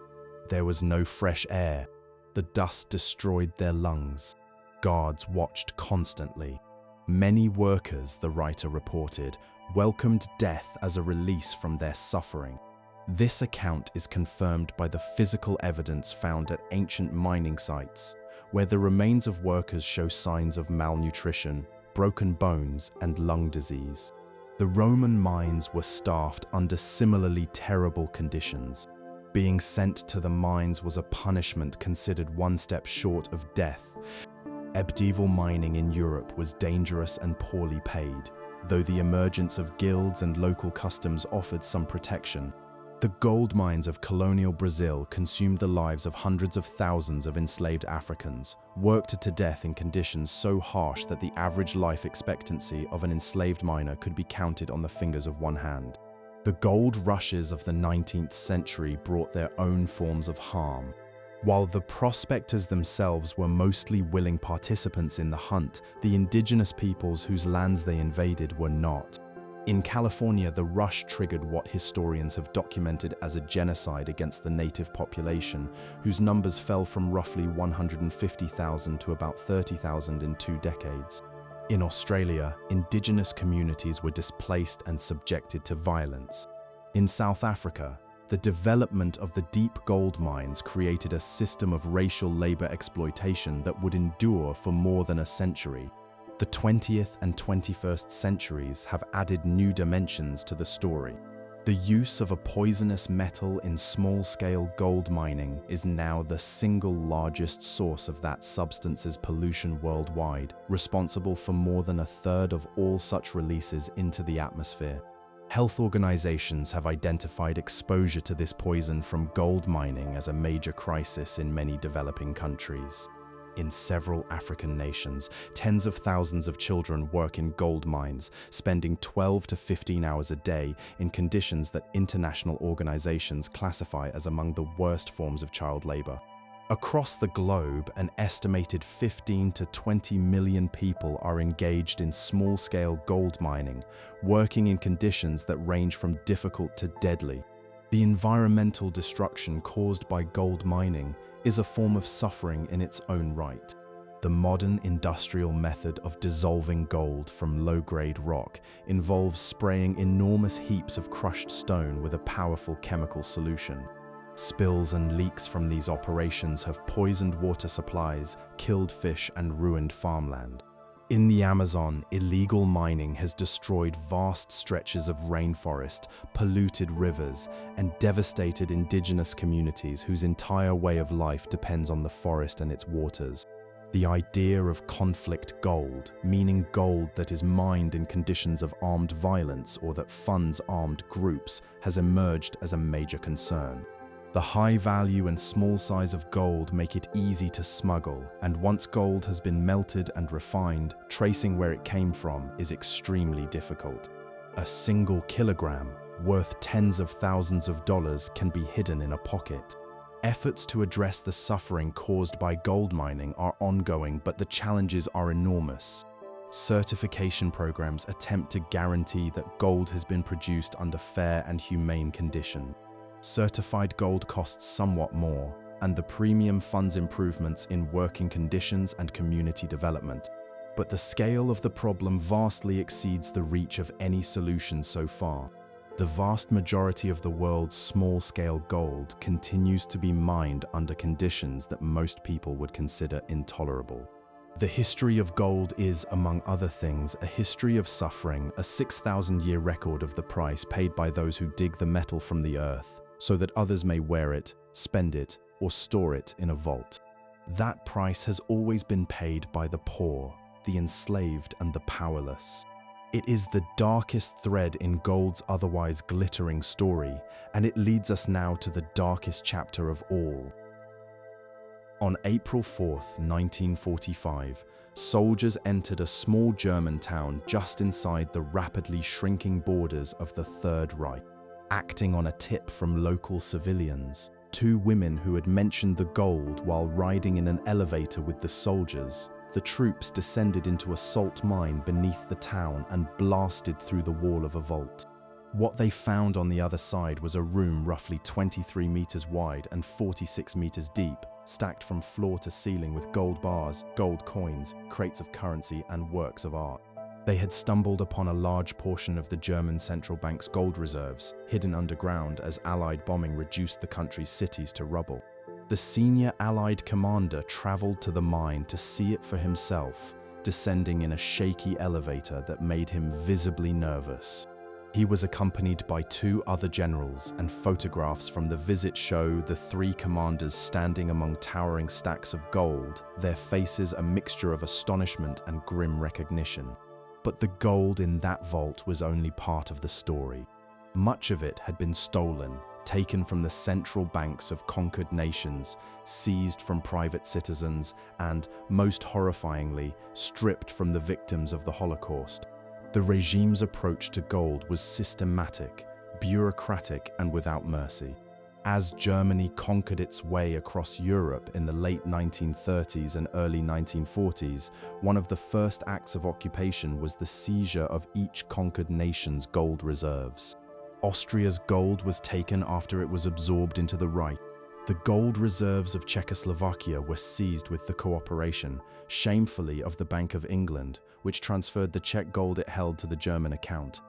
There was no fresh air. The dust destroyed their lungs. Guards watched constantly. Many workers, the writer reported, welcomed death as a release from their suffering. This account is confirmed by the physical evidence found at ancient mining sites, where the remains of workers show signs of malnutrition, broken bones, and lung disease. The Roman mines were staffed under similarly terrible conditions. Being sent to the mines was a punishment considered one step short of death. Medieval mining in Europe was dangerous and poorly paid, though the emergence of guilds and local customs offered some protection. The gold mines of colonial Brazil consumed the lives of hundreds of thousands of enslaved Africans, worked to death in conditions so harsh that the average life expectancy of an enslaved miner could be counted on the fingers of one hand. The gold rushes of the 19th century brought their own forms of harm. While the prospectors themselves were mostly willing participants in the hunt, the indigenous peoples whose lands they invaded were not. In California, the rush triggered what historians have documented as a genocide against the native population, whose numbers fell from roughly 150,000 to about 30,000 in 2 decades. In Australia, indigenous communities were displaced and subjected to violence. In South Africa, the development of the deep gold mines created a system of racial labor exploitation that would endure for more than a century. The 20th and 21st centuries have added new dimensions to the story. The use of a poisonous metal in small-scale gold mining is now the single largest source of that substance's pollution worldwide, responsible for more than a third of all such releases into the atmosphere. Health organizations have identified exposure to this poison from gold mining as a major crisis in many developing countries. In several African nations, tens of thousands of children work in gold mines, spending 12 to 15 hours a day in conditions that international organizations classify as among the worst forms of child labor. Across the globe, an estimated 15 to 20 million people are engaged in small-scale gold mining, working in conditions that range from difficult to deadly. The environmental destruction caused by gold mining is a form of suffering in its own right. The modern industrial method of dissolving gold from low-grade rock involves spraying enormous heaps of crushed stone with a powerful chemical solution. Spills and leaks from these operations have poisoned water supplies, killed fish, and ruined farmland. In the Amazon, illegal mining has destroyed vast stretches of rainforest, polluted rivers, and devastated indigenous communities whose entire way of life depends on the forest and its waters. The idea of conflict gold, meaning gold that is mined in conditions of armed violence or that funds armed groups, has emerged as a major concern. The high value and small size of gold make it easy to smuggle, and once gold has been melted and refined, tracing where it came from is extremely difficult. A single kilogram, worth tens of thousands of dollars, can be hidden in a pocket. Efforts to address the suffering caused by gold mining are ongoing, but the challenges are enormous. Certification programs attempt to guarantee that gold has been produced under fair and humane conditions. Certified gold costs somewhat more, and the premium funds improvements in working conditions and community development. But the scale of the problem vastly exceeds the reach of any solution so far. The vast majority of the world's small-scale gold continues to be mined under conditions that most people would consider intolerable. The history of gold is, among other things, a history of suffering, a 6,000-year record of the price paid by those who dig the metal from the earth, so that others may wear it, spend it, or store it in a vault. That price has always been paid by the poor, the enslaved, and the powerless. It is the darkest thread in gold's otherwise glittering story, and it leads us now to the darkest chapter of all. On April 4, 1945, soldiers entered a small German town just inside the rapidly shrinking borders of the Third Reich. Acting on a tip from local civilians, two women who had mentioned the gold while riding in an elevator with the soldiers, the troops descended into a salt mine beneath the town and blasted through the wall of a vault. What they found on the other side was a room roughly 23 meters wide and 46 meters deep, stacked from floor to ceiling with gold bars, gold coins, crates of currency, and works of art. They had stumbled upon a large portion of the German central bank's gold reserves, hidden underground as Allied bombing reduced the country's cities to rubble. The senior Allied commander traveled to the mine to see it for himself, descending in a shaky elevator that made him visibly nervous. He was accompanied by two other generals, and photographs from the visit show the three commanders standing among towering stacks of gold, their faces a mixture of astonishment and grim recognition. But the gold in that vault was only part of the story. Much of it had been stolen, taken from the central banks of conquered nations, seized from private citizens, and, most horrifyingly, stripped from the victims of the Holocaust. The regime's approach to gold was systematic, bureaucratic, and without mercy. As Germany conquered its way across Europe in the late 1930s and early 1940s, one of the first acts of occupation was the seizure of each conquered nation's gold reserves. Austria's gold was taken after it was absorbed into the Reich. The gold reserves of Czechoslovakia were seized with the cooperation, shamefully, of the Bank of England, which transferred the Czech gold it held to the German account.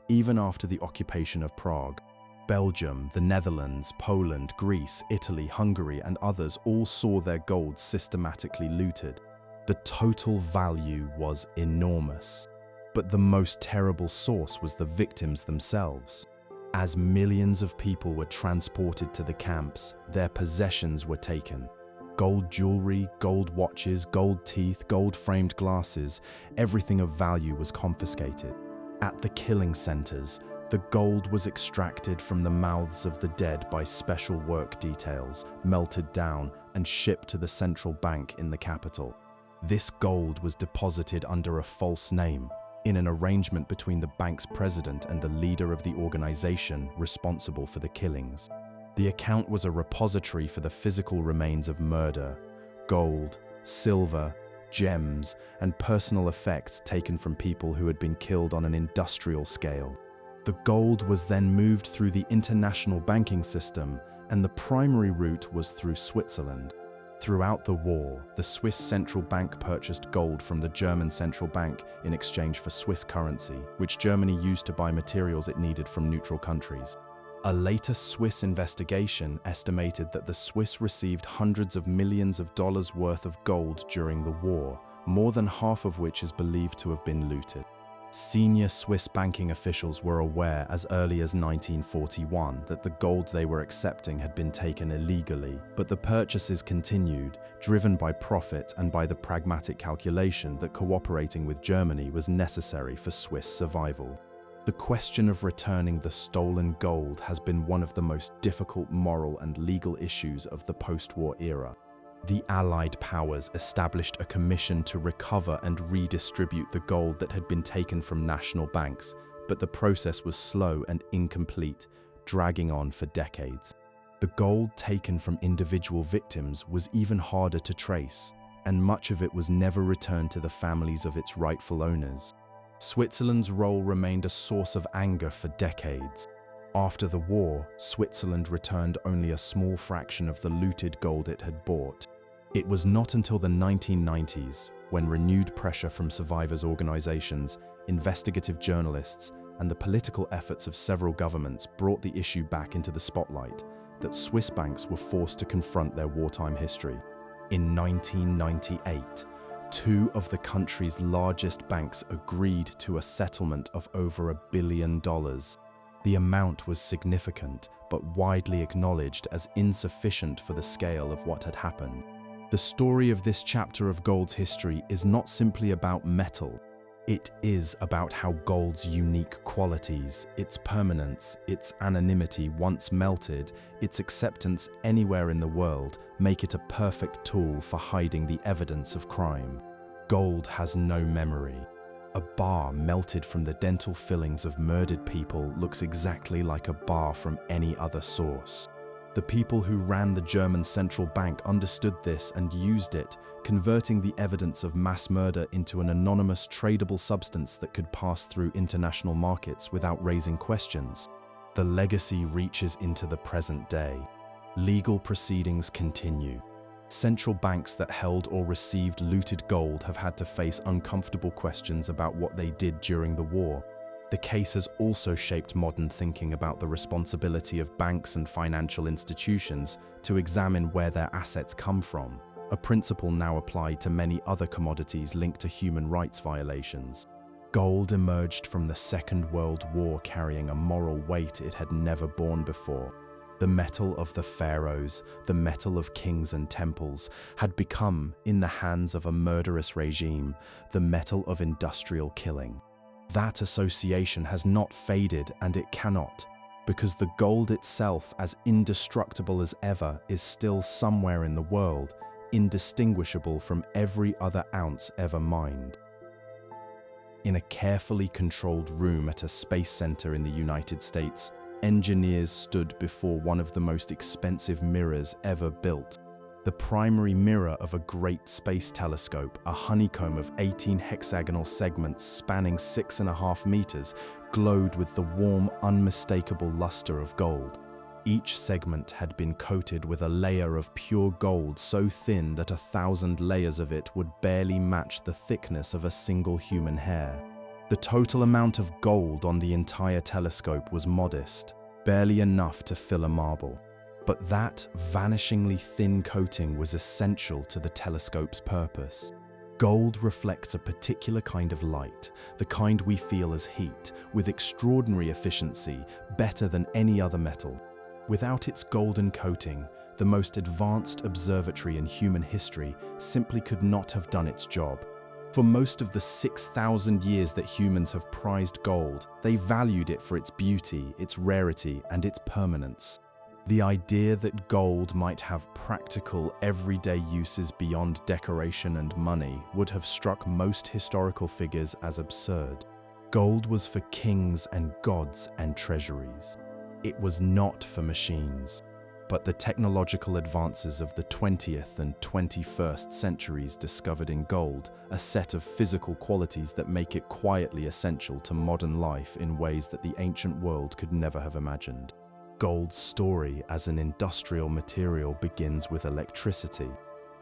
Even after the occupation of Prague, Belgium, the Netherlands, Poland, Greece, Italy, Hungary, and others all saw their gold systematically looted. The total value was enormous. But the most terrible source was the victims themselves. As millions of people were transported to the camps, their possessions were taken. Gold jewelry, gold watches, gold teeth, gold-framed glasses, everything of value was confiscated. At the killing centers, the gold was extracted from the mouths of the dead by special work details, melted down, and shipped to the central bank in the capital. This gold was deposited under a false name, in an arrangement between the bank's president and the leader of the organization responsible for the killings. The account was a repository for the physical remains of murder, gold, silver, gems, and personal effects taken from people who had been killed on an industrial scale. The gold was then moved through the international banking system, and the primary route was through Switzerland. Throughout the war, the Swiss central bank purchased gold from the German central bank in exchange for Swiss currency, which Germany used to buy materials it needed from neutral countries. A later Swiss investigation estimated that the Swiss received hundreds of millions of dollars worth of gold during the war, more than half of which is believed to have been looted. Senior Swiss banking officials were aware as early as 1941 that the gold they were accepting had been taken illegally, but the purchases continued, driven by profit and by the pragmatic calculation that cooperating with Germany was necessary for Swiss survival. The question of returning the stolen gold has been one of the most difficult moral and legal issues of the post-war era. The Allied powers established a commission to recover and redistribute the gold that had been taken from national banks, but the process was slow and incomplete, dragging on for decades. The gold taken from individual victims was even harder to trace, and much of it was never returned to the families of its rightful owners. Switzerland's role remained a source of anger for decades. After the war, Switzerland returned only a small fraction of the looted gold it had bought. It was not until the 1990s, when renewed pressure from survivors' organizations, investigative journalists, and the political efforts of several governments brought the issue back into the spotlight, that Swiss banks were forced to confront their wartime history. In 1998, two of the country's largest banks agreed to a settlement of over $1 billion. The amount was significant, but widely acknowledged as insufficient for the scale of what had happened. The story of this chapter of gold's history is not simply about metal. It is about how gold's unique qualities, its permanence, its anonymity once melted, its acceptance anywhere in the world, make it a perfect tool for hiding the evidence of crime. Gold has no memory. A bar melted from the dental fillings of murdered people looks exactly like a bar from any other source. The people who ran the German central bank understood this and used it, converting the evidence of mass murder into an anonymous tradable substance that could pass through international markets without raising questions. The legacy reaches into the present day. Legal proceedings continue. Central banks that held or received looted gold have had to face uncomfortable questions about what they did during the war. The case has also shaped modern thinking about the responsibility of banks and financial institutions to examine where their assets come from, a principle now applied to many other commodities linked to human rights violations. Gold emerged from the Second World War carrying a moral weight it had never borne before. The metal of the pharaohs, the metal of kings and temples, had become, in the hands of a murderous regime, the metal of industrial killing. That association has not faded, and it cannot, because the gold itself, as indestructible as ever, is still somewhere in the world, indistinguishable from every other ounce ever mined. In a carefully controlled room at a space center in the United States, engineers stood before one of the most expensive mirrors ever built. The primary mirror of a great space telescope, a honeycomb of 18 hexagonal segments spanning 6.5 meters, glowed with the warm, unmistakable luster of gold. Each segment had been coated with a layer of pure gold so thin that 1,000 layers of it would barely match the thickness of a single human hair. The total amount of gold on the entire telescope was modest, barely enough to fill a marble. But that vanishingly thin coating was essential to the telescope's purpose. Gold reflects a particular kind of light, the kind we feel as heat, with extraordinary efficiency, better than any other metal. Without its golden coating, the most advanced observatory in human history simply could not have done its job. For most of the 6,000 years that humans have prized gold, they valued it for its beauty, its rarity, and its permanence. The idea that gold might have practical, everyday uses beyond decoration and money would have struck most historical figures as absurd. Gold was for kings and gods and treasuries. It was not for machines. But the technological advances of the 20th and 21st centuries discovered in gold a set of physical qualities that make it quietly essential to modern life in ways that the ancient world could never have imagined. Gold's story as an industrial material begins with electricity.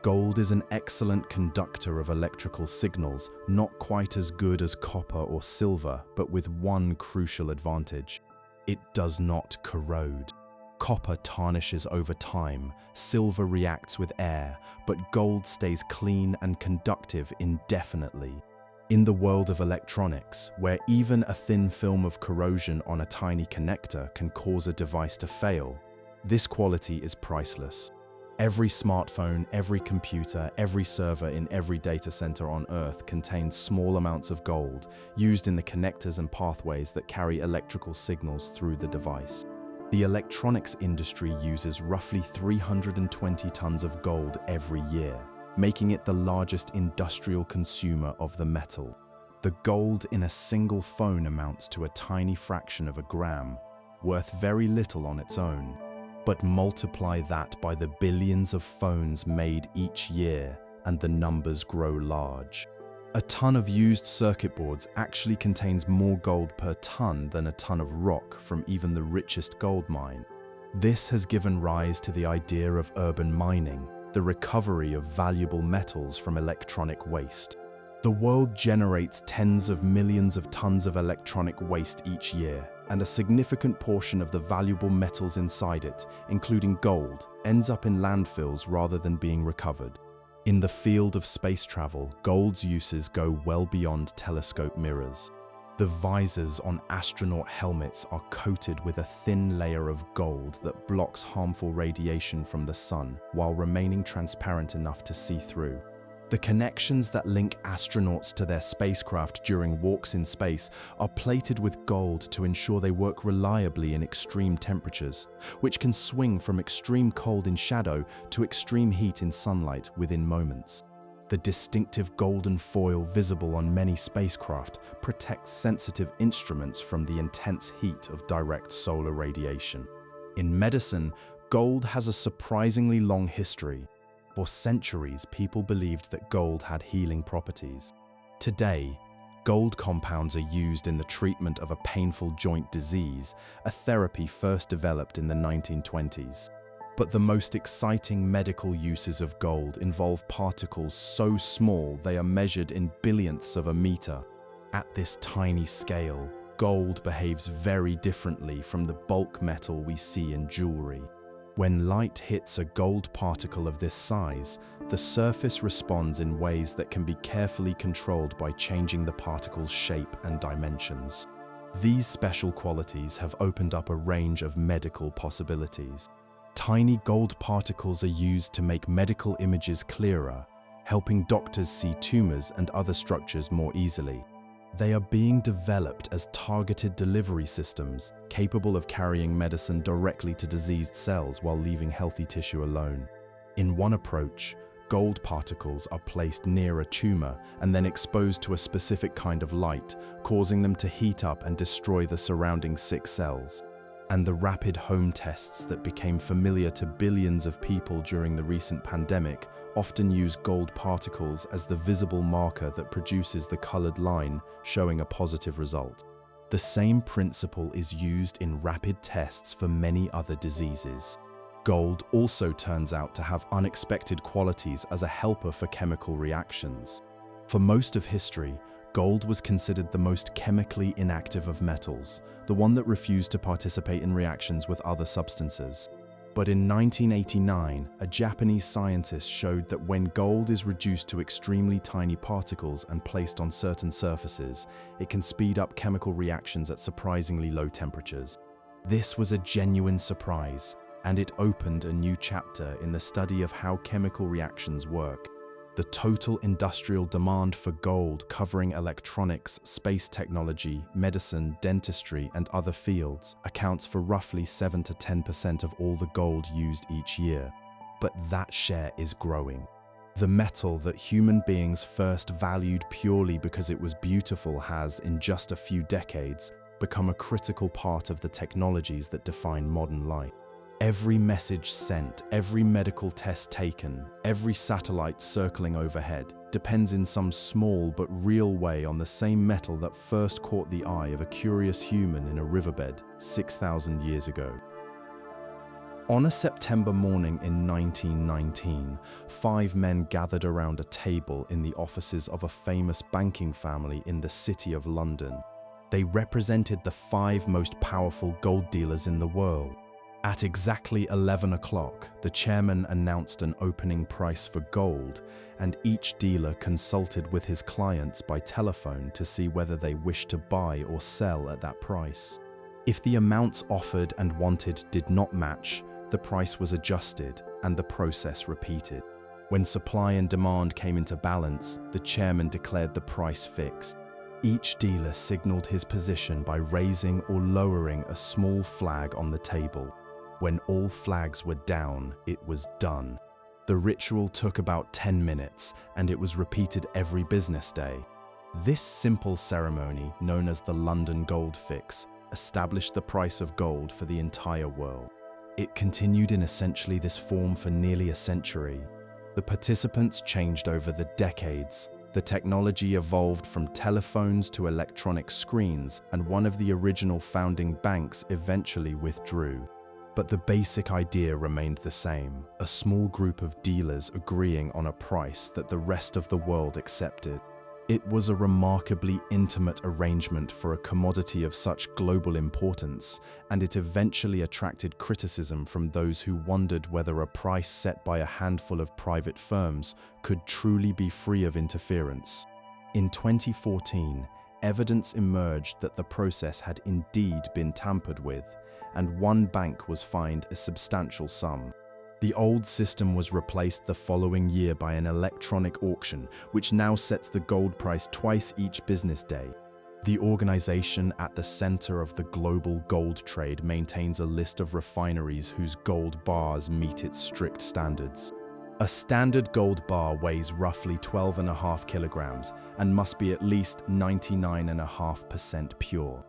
Gold is an excellent conductor of electrical signals, not quite as good as copper or silver, but with one crucial advantage: it does not corrode. Copper tarnishes over time, silver reacts with air, but gold stays clean and conductive indefinitely. In the world of electronics, where even a thin film of corrosion on a tiny connector can cause a device to fail, this quality is priceless. Every smartphone, every computer, every server in every data center on Earth contains small amounts of gold used in the connectors and pathways that carry electrical signals through the device. The electronics industry uses roughly 320 tons of gold every year, making it the largest industrial consumer of the metal. The gold in a single phone amounts to a tiny fraction of a gram, worth very little on its own. But multiply that by the billions of phones made each year, and the numbers grow large. A ton of used circuit boards actually contains more gold per ton than a ton of rock from even the richest gold mine. This has given rise to the idea of urban mining, the recovery of valuable metals from electronic waste. The world generates tens of millions of tons of electronic waste each year, and a significant portion of the valuable metals inside it, including gold, ends up in landfills rather than being recovered. In the field of space travel, gold's uses go well beyond telescope mirrors. The visors on astronaut helmets are coated with a thin layer of gold that blocks harmful radiation from the sun while remaining transparent enough to see through. The connections that link astronauts to their spacecraft during walks in space are plated with gold to ensure they work reliably in extreme temperatures, which can swing from extreme cold in shadow to extreme heat in sunlight within moments. The distinctive golden foil visible on many spacecraft protects sensitive instruments from the intense heat of direct solar radiation. In medicine, gold has a surprisingly long history. For centuries, people believed that gold had healing properties. Today, gold compounds are used in the treatment of a painful joint disease, a therapy first developed in the 1920s. But the most exciting medical uses of gold involve particles so small they are measured in billionths of a meter. At this tiny scale, gold behaves very differently from the bulk metal we see in jewelry. When light hits a gold particle of this size, the surface responds in ways that can be carefully controlled by changing the particle's shape and dimensions. These special qualities have opened up a range of medical possibilities. Tiny gold particles are used to make medical images clearer, helping doctors see tumors and other structures more easily. They are being developed as targeted delivery systems, capable of carrying medicine directly to diseased cells while leaving healthy tissue alone. In one approach, gold particles are placed near a tumor and then exposed to a specific kind of light, causing them to heat up and destroy the surrounding sick cells. And the rapid home tests that became familiar to billions of people during the recent pandemic often use gold particles as the visible marker that produces the colored line, showing a positive result. The same principle is used in rapid tests for many other diseases. Gold also turns out to have unexpected qualities as a helper for chemical reactions. For most of history, gold was considered the most chemically inactive of metals, the one that refused to participate in reactions with other substances. But in 1989, a Japanese scientist showed that when gold is reduced to extremely tiny particles and placed on certain surfaces, it can speed up chemical reactions at surprisingly low temperatures. This was a genuine surprise, and it opened a new chapter in the study of how chemical reactions work. The total industrial demand for gold, covering electronics, space technology, medicine, dentistry, and other fields, accounts for roughly 7 to 10% of all the gold used each year. But that share is growing. The metal that human beings first valued purely because it was beautiful has, in just a few decades, become a critical part of the technologies that define modern life. Every message sent, every medical test taken, every satellite circling overhead depends in some small but real way on the same metal that first caught the eye of a curious human in a riverbed 6,000 years ago. On a September morning in 1919, 5 men gathered around a table in the offices of a famous banking family in the city of London. They represented the 5 most powerful gold dealers in the world. At exactly 11 o'clock, the chairman announced an opening price for gold, and each dealer consulted with his clients by telephone to see whether they wished to buy or sell at that price. If the amounts offered and wanted did not match, the price was adjusted and the process repeated. When supply and demand came into balance, the chairman declared the price fixed. Each dealer signaled his position by raising or lowering a small flag on the table. When all flags were down, it was done. The ritual took about 10 minutes, and it was repeated every business day. This simple ceremony, known as the London Gold Fix, established the price of gold for the entire world. It continued in essentially this form for nearly a century. The participants changed over the decades. The technology evolved from telephones to electronic screens, and one of the original founding banks eventually withdrew. But the basic idea remained the same, a small group of dealers agreeing on a price that the rest of the world accepted. It was a remarkably intimate arrangement for a commodity of such global importance, and it eventually attracted criticism from those who wondered whether a price set by a handful of private firms could truly be free of interference. In 2014, evidence emerged that the process had indeed been tampered with, and one bank was fined a substantial sum. The old system was replaced the following year by an electronic auction, which now sets the gold price twice each business day. The organization at the center of the global gold trade maintains a list of refineries whose gold bars meet its strict standards. A standard gold bar weighs roughly 12.5 kilograms and must be at least 99.5% pure.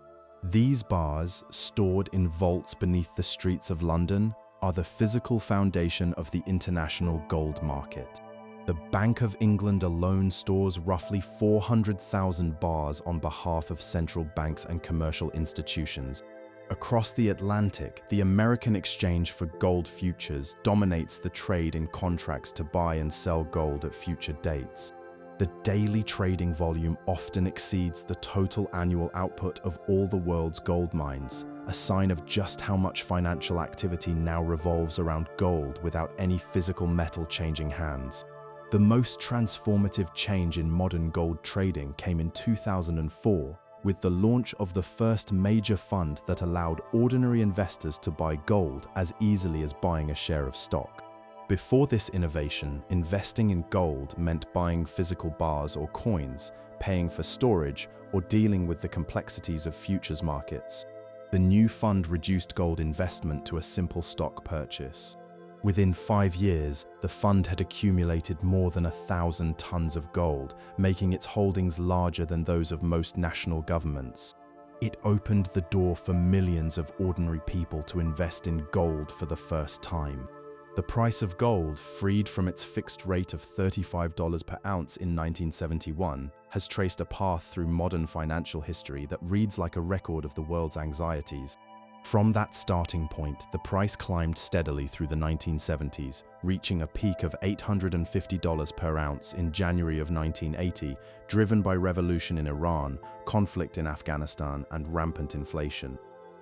These bars, stored in vaults beneath the streets of London, are the physical foundation of the international gold market. The Bank of England alone stores roughly 400,000 bars on behalf of central banks and commercial institutions. Across the Atlantic, the American exchange for gold futures dominates the trade in contracts to buy and sell gold at future dates. The daily trading volume often exceeds the total annual output of all the world's gold mines, a sign of just how much financial activity now revolves around gold without any physical metal changing hands. The most transformative change in modern gold trading came in 2004, with the launch of the first major fund that allowed ordinary investors to buy gold as easily as buying a share of stock. Before this innovation, investing in gold meant buying physical bars or coins, paying for storage, or dealing with the complexities of futures markets. The new fund reduced gold investment to a simple stock purchase. Within 5 years, the fund had accumulated more than 1,000 tons of gold, making its holdings larger than those of most national governments. It opened the door for millions of ordinary people to invest in gold for the first time. The price of gold, freed from its fixed rate of $35 per ounce in 1971, has traced a path through modern financial history that reads like a record of the world's anxieties. From that starting point, the price climbed steadily through the 1970s, reaching a peak of $850 per ounce in January of 1980, driven by revolution in Iran, conflict in Afghanistan, and rampant inflation.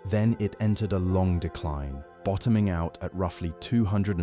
Then it entered a long decline, bottoming out at roughly $250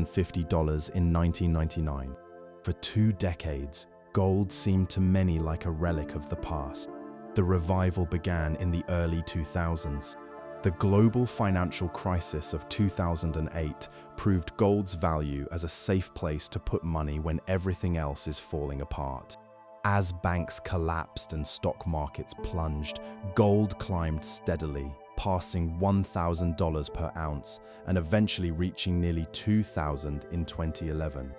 in 1999. For 2 decades, gold seemed to many like a relic of the past. The revival began in the early 2000s. The global financial crisis of 2008 proved gold's value as a safe place to put money when everything else is falling apart. As banks collapsed and stock markets plunged, gold climbed steadily, passing $1,000 per ounce and eventually reaching nearly $2,000 in 2011.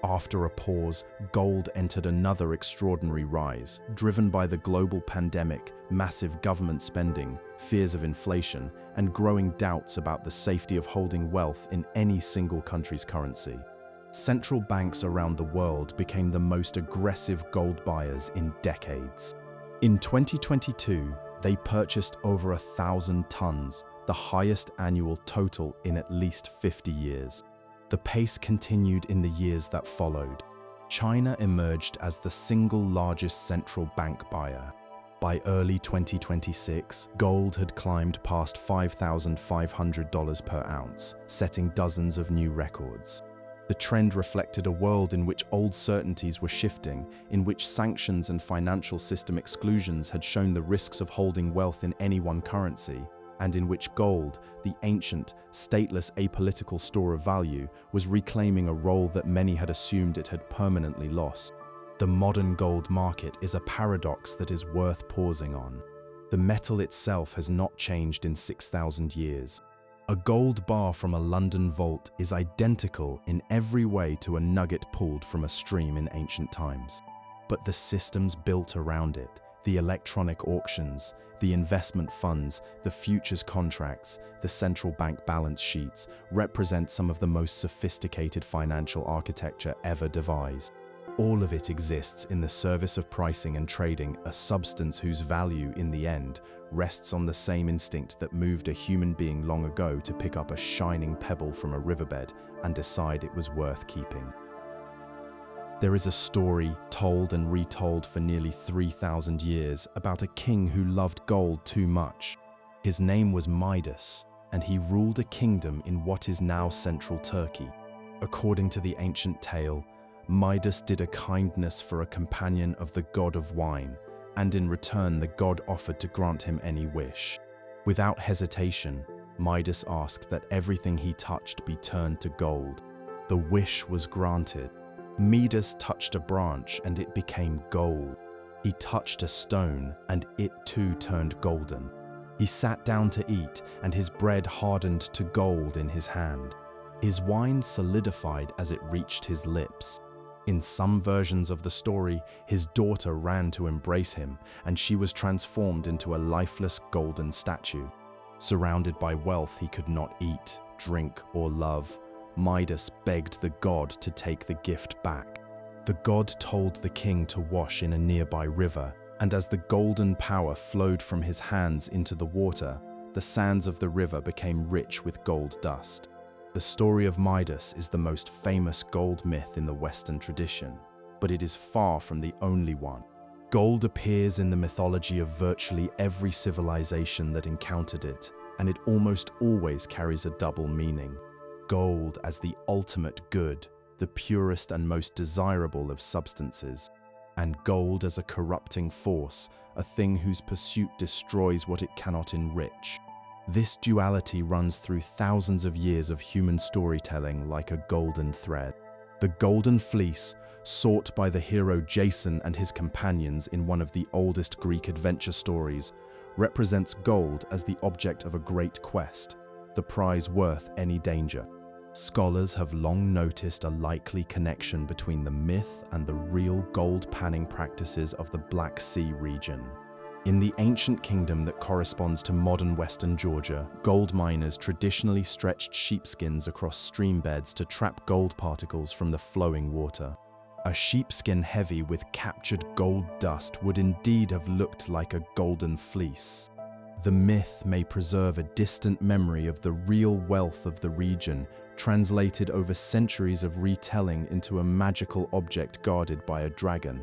After a pause, gold entered another extraordinary rise, driven by the global pandemic, massive government spending, fears of inflation, and growing doubts about the safety of holding wealth in any single country's currency. Central banks around the world became the most aggressive gold buyers in decades. In 2022, they purchased over 1,000 tons, the highest annual total in at least 50 years. The pace continued in the years that followed. China emerged as the single largest central bank buyer. By early 2026, gold had climbed past $5,500 per ounce, setting dozens of new records. The trend reflected a world in which old certainties were shifting, in which sanctions and financial system exclusions had shown the risks of holding wealth in any one currency, and in which gold, the ancient, stateless, apolitical store of value, was reclaiming a role that many had assumed it had permanently lost. The modern gold market is a paradox that is worth pausing on. The metal itself has not changed in 6,000 years. A gold bar from a London vault is identical in every way to a nugget pulled from a stream in ancient times. But the systems built around it, the electronic auctions, the investment funds, the futures contracts, the central bank balance sheets, represent some of the most sophisticated financial architecture ever devised. All of it exists in the service of pricing and trading a substance whose value, in the end, rests on the same instinct that moved a human being long ago to pick up a shining pebble from a riverbed and decide it was worth keeping. There is a story, told and retold for nearly 3,000 years, about a king who loved gold too much. His name was Midas, and he ruled a kingdom in what is now central Turkey. According to the ancient tale, Midas did a kindness for a companion of the god of wine, and in return the god offered to grant him any wish. Without hesitation, Midas asked that everything he touched be turned to gold. The wish was granted. Midas touched a branch and it became gold. He touched a stone and it too turned golden. He sat down to eat and his bread hardened to gold in his hand. His wine solidified as it reached his lips. In some versions of the story, his daughter ran to embrace him and she was transformed into a lifeless golden statue. Surrounded by wealth he could not eat, drink, or love, Midas begged the god to take the gift back. The god told the king to wash in a nearby river, and as the golden power flowed from his hands into the water, the sands of the river became rich with gold dust. The story of Midas is the most famous gold myth in the Western tradition, but it is far from the only one. Gold appears in the mythology of virtually every civilization that encountered it, and it almost always carries a double meaning. Gold as the ultimate good, the purest and most desirable of substances, and gold as a corrupting force, a thing whose pursuit destroys what it cannot enrich. This duality runs through thousands of years of human storytelling like a golden thread. The Golden Fleece, sought by the hero Jason and his companions in one of the oldest Greek adventure stories, represents gold as the object of a great quest, the prize worth any danger. Scholars have long noticed a likely connection between the myth and the real gold panning practices of the Black Sea region. In the ancient kingdom that corresponds to modern western Georgia, gold miners traditionally stretched sheepskins across stream beds to trap gold particles from the flowing water. A sheepskin heavy with captured gold dust would indeed have looked like a golden fleece. The myth may preserve a distant memory of the real wealth of the region, translated over centuries of retelling into a magical object guarded by a dragon.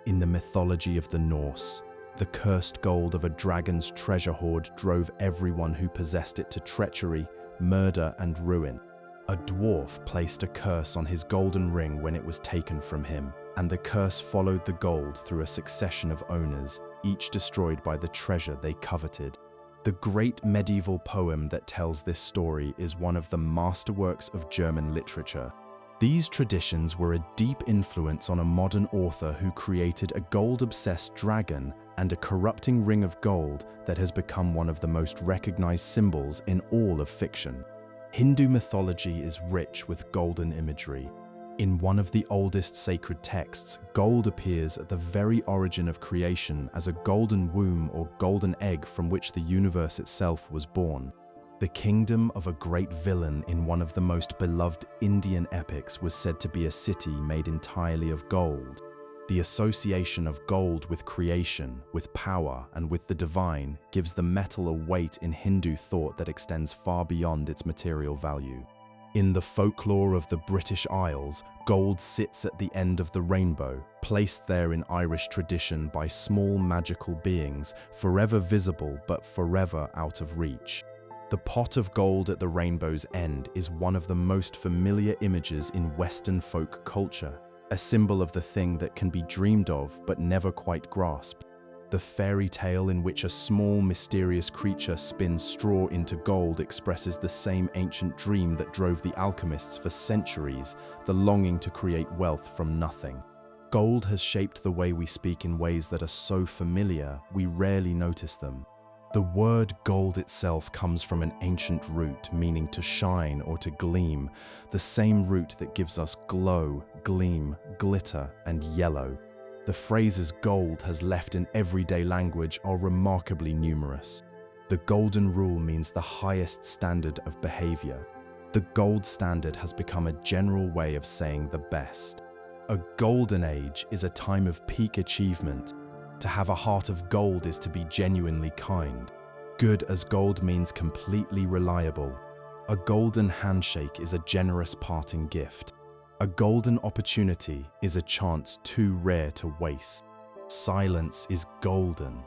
In the mythology of the Norse, the cursed gold of a dragon's treasure hoard drove everyone who possessed it to treachery, murder, and ruin. A dwarf placed a curse on his golden ring when it was taken from him, and the curse followed the gold through a succession of owners, each destroyed by the treasure they coveted. The great medieval poem that tells this story is one of the masterworks of German literature. These traditions were a deep influence on a modern author who created a gold-obsessed dragon and a corrupting ring of gold that has become one of the most recognized symbols in all of fiction. Hindu mythology is rich with golden imagery. In one of the oldest sacred texts, gold appears at the very origin of creation as a golden womb or golden egg from which the universe itself was born. The kingdom of a great villain in one of the most beloved Indian epics was said to be a city made entirely of gold. The association of gold with creation, with power, and with the divine gives the metal a weight in Hindu thought that extends far beyond its material value. In the folklore of the British Isles, gold sits at the end of the rainbow, placed there in Irish tradition by small magical beings, forever visible but forever out of reach. The pot of gold at the rainbow's end is one of the most familiar images in Western folk culture, a symbol of the thing that can be dreamed of but never quite grasped. The fairy tale in which a small, mysterious creature spins straw into gold expresses the same ancient dream that drove the alchemists for centuries, the longing to create wealth from nothing. Gold has shaped the way we speak in ways that are so familiar, we rarely notice them. The word gold itself comes from an ancient root meaning to shine or to gleam, the same root that gives us glow, gleam, glitter, and yellow. The phrases gold has left in everyday language are remarkably numerous. The golden rule means the highest standard of behavior. The gold standard has become a general way of saying the best. A golden age is a time of peak achievement. To have a heart of gold is to be genuinely kind. Good as gold means completely reliable. A golden handshake is a generous parting gift. A golden opportunity is a chance too rare to waste. Silence is golden.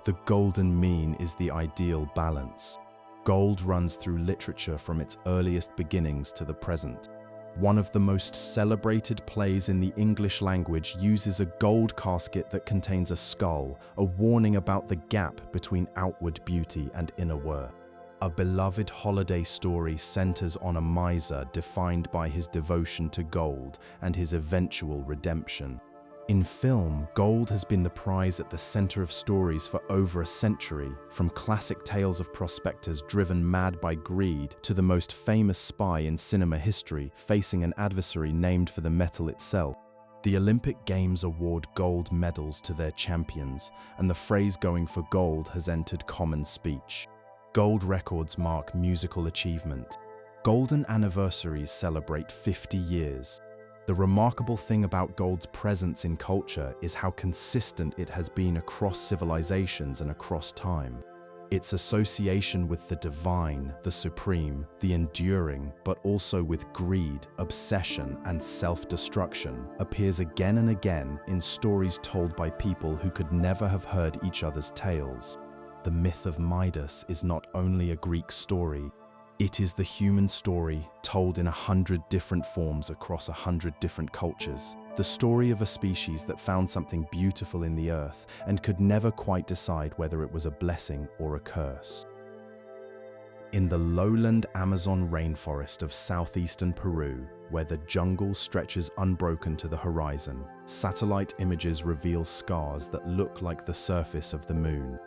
The golden mean is the ideal balance. Gold runs through literature from its earliest beginnings to the present. One of the most celebrated plays in the English language uses a gold casket that contains a skull, a warning about the gap between outward beauty and inner worth. A beloved holiday story centers on a miser defined by his devotion to gold and his eventual redemption. In film, gold has been the prize at the center of stories for over a century, from classic tales of prospectors driven mad by greed to the most famous spy in cinema history facing an adversary named for the metal itself. The Olympic Games award gold medals to their champions, and the phrase "going for gold" has entered common speech. Gold records mark musical achievement. Golden anniversaries celebrate 50 years. The remarkable thing about gold's presence in culture is how consistent it has been across civilizations and across time. Its association with the divine, the supreme, the enduring, but also with greed, obsession, and self-destruction appears again and again in stories told by people who could never have heard each other's tales. The myth of Midas is not only a Greek story, it is the human story told in 100 different forms across 100 different cultures. The story of a species that found something beautiful in the earth and could never quite decide whether it was a blessing or a curse. In the lowland Amazon rainforest of southeastern Peru, where the jungle stretches unbroken to the horizon, satellite images reveal scars that look like the surface of the moon.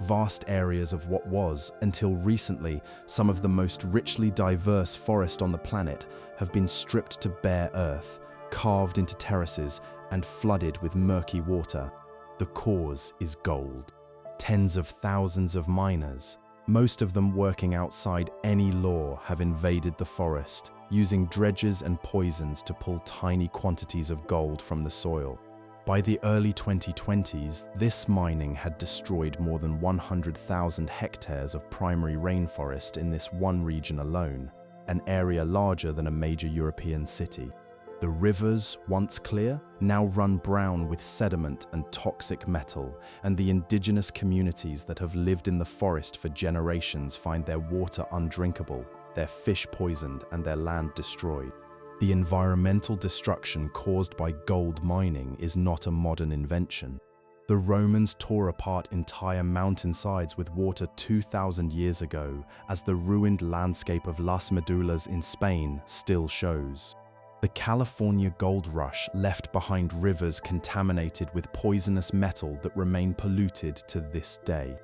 Vast areas of what was, until recently, some of the most richly diverse forest on the planet have been stripped to bare earth, carved into terraces, and flooded with murky water. The cause is gold. Tens of thousands of miners, most of them working outside any law, have invaded the forest, using dredges and poisons to pull tiny quantities of gold from the soil. By the early 2020s, this mining had destroyed more than 100,000 hectares of primary rainforest in this one region alone, an area larger than a major European city. The rivers, once clear, now run brown with sediment and toxic metal, and the indigenous communities that have lived in the forest for generations find their water undrinkable, their fish poisoned, and their land destroyed. The environmental destruction caused by gold mining is not a modern invention. The Romans tore apart entire mountainsides with water 2,000 years ago, as the ruined landscape of Las Medulas in Spain still shows. The California gold rush left behind rivers contaminated with poisonous metal that remain polluted to this day.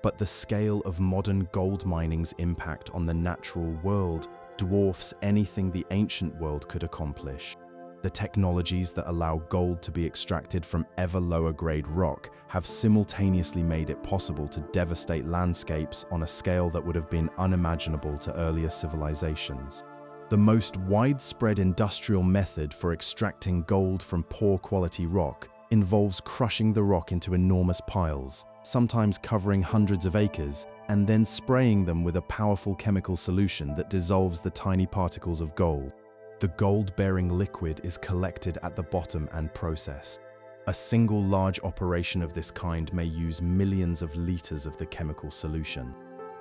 But the scale of modern gold mining's impact on the natural world dwarfs anything the ancient world could accomplish. The technologies that allow gold to be extracted from ever lower grade rock have simultaneously made it possible to devastate landscapes on a scale that would have been unimaginable to earlier civilizations. The most widespread industrial method for extracting gold from poor quality rock involves crushing the rock into enormous piles, sometimes covering hundreds of acres, and then spraying them with a powerful chemical solution that dissolves the tiny particles of gold. The gold-bearing liquid is collected at the bottom and processed. A single large operation of this kind may use millions of liters of the chemical solution.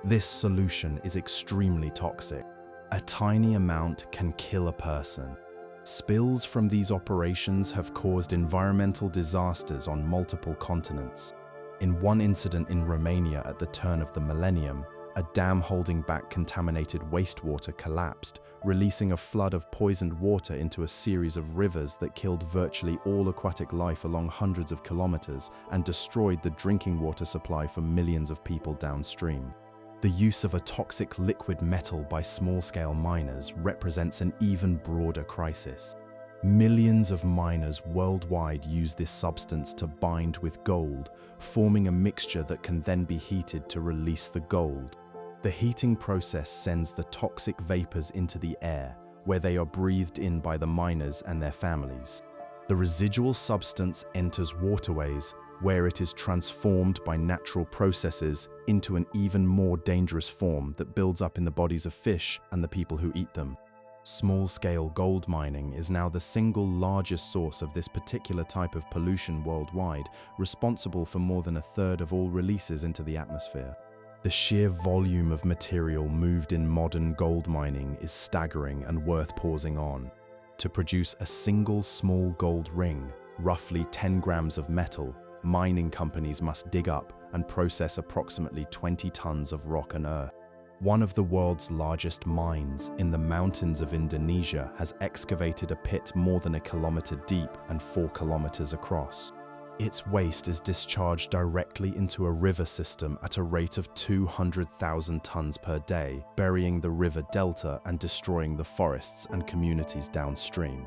This solution is extremely toxic. A tiny amount can kill a person. Spills from these operations have caused environmental disasters on multiple continents. In one incident in Romania at the turn of the millennium, a dam holding back contaminated wastewater collapsed, releasing a flood of poisoned water into a series of rivers that killed virtually all aquatic life along hundreds of kilometers and destroyed the drinking water supply for millions of people downstream. The use of a toxic liquid metal by small-scale miners represents an even broader crisis. Millions of miners worldwide use this substance to bind with gold, forming a mixture that can then be heated to release the gold. The heating process sends the toxic vapors into the air, where they are breathed in by the miners and their families. The residual substance enters waterways, where it is transformed by natural processes into an even more dangerous form that builds up in the bodies of fish and the people who eat them. Small-scale gold mining is now the single largest source of this particular type of pollution worldwide, responsible for more than a third of all releases into the atmosphere. The sheer volume of material moved in modern gold mining is staggering and worth pausing on. To produce a single small gold ring, roughly 10 grams of metal, mining companies must dig up and process approximately 20 tons of rock and earth. One of the world's largest mines in the mountains of Indonesia has excavated a pit more than 1 kilometer deep and 4 kilometers across. Its waste is discharged directly into a river system at a rate of 200,000 tons per day, burying the river delta and destroying the forests and communities downstream.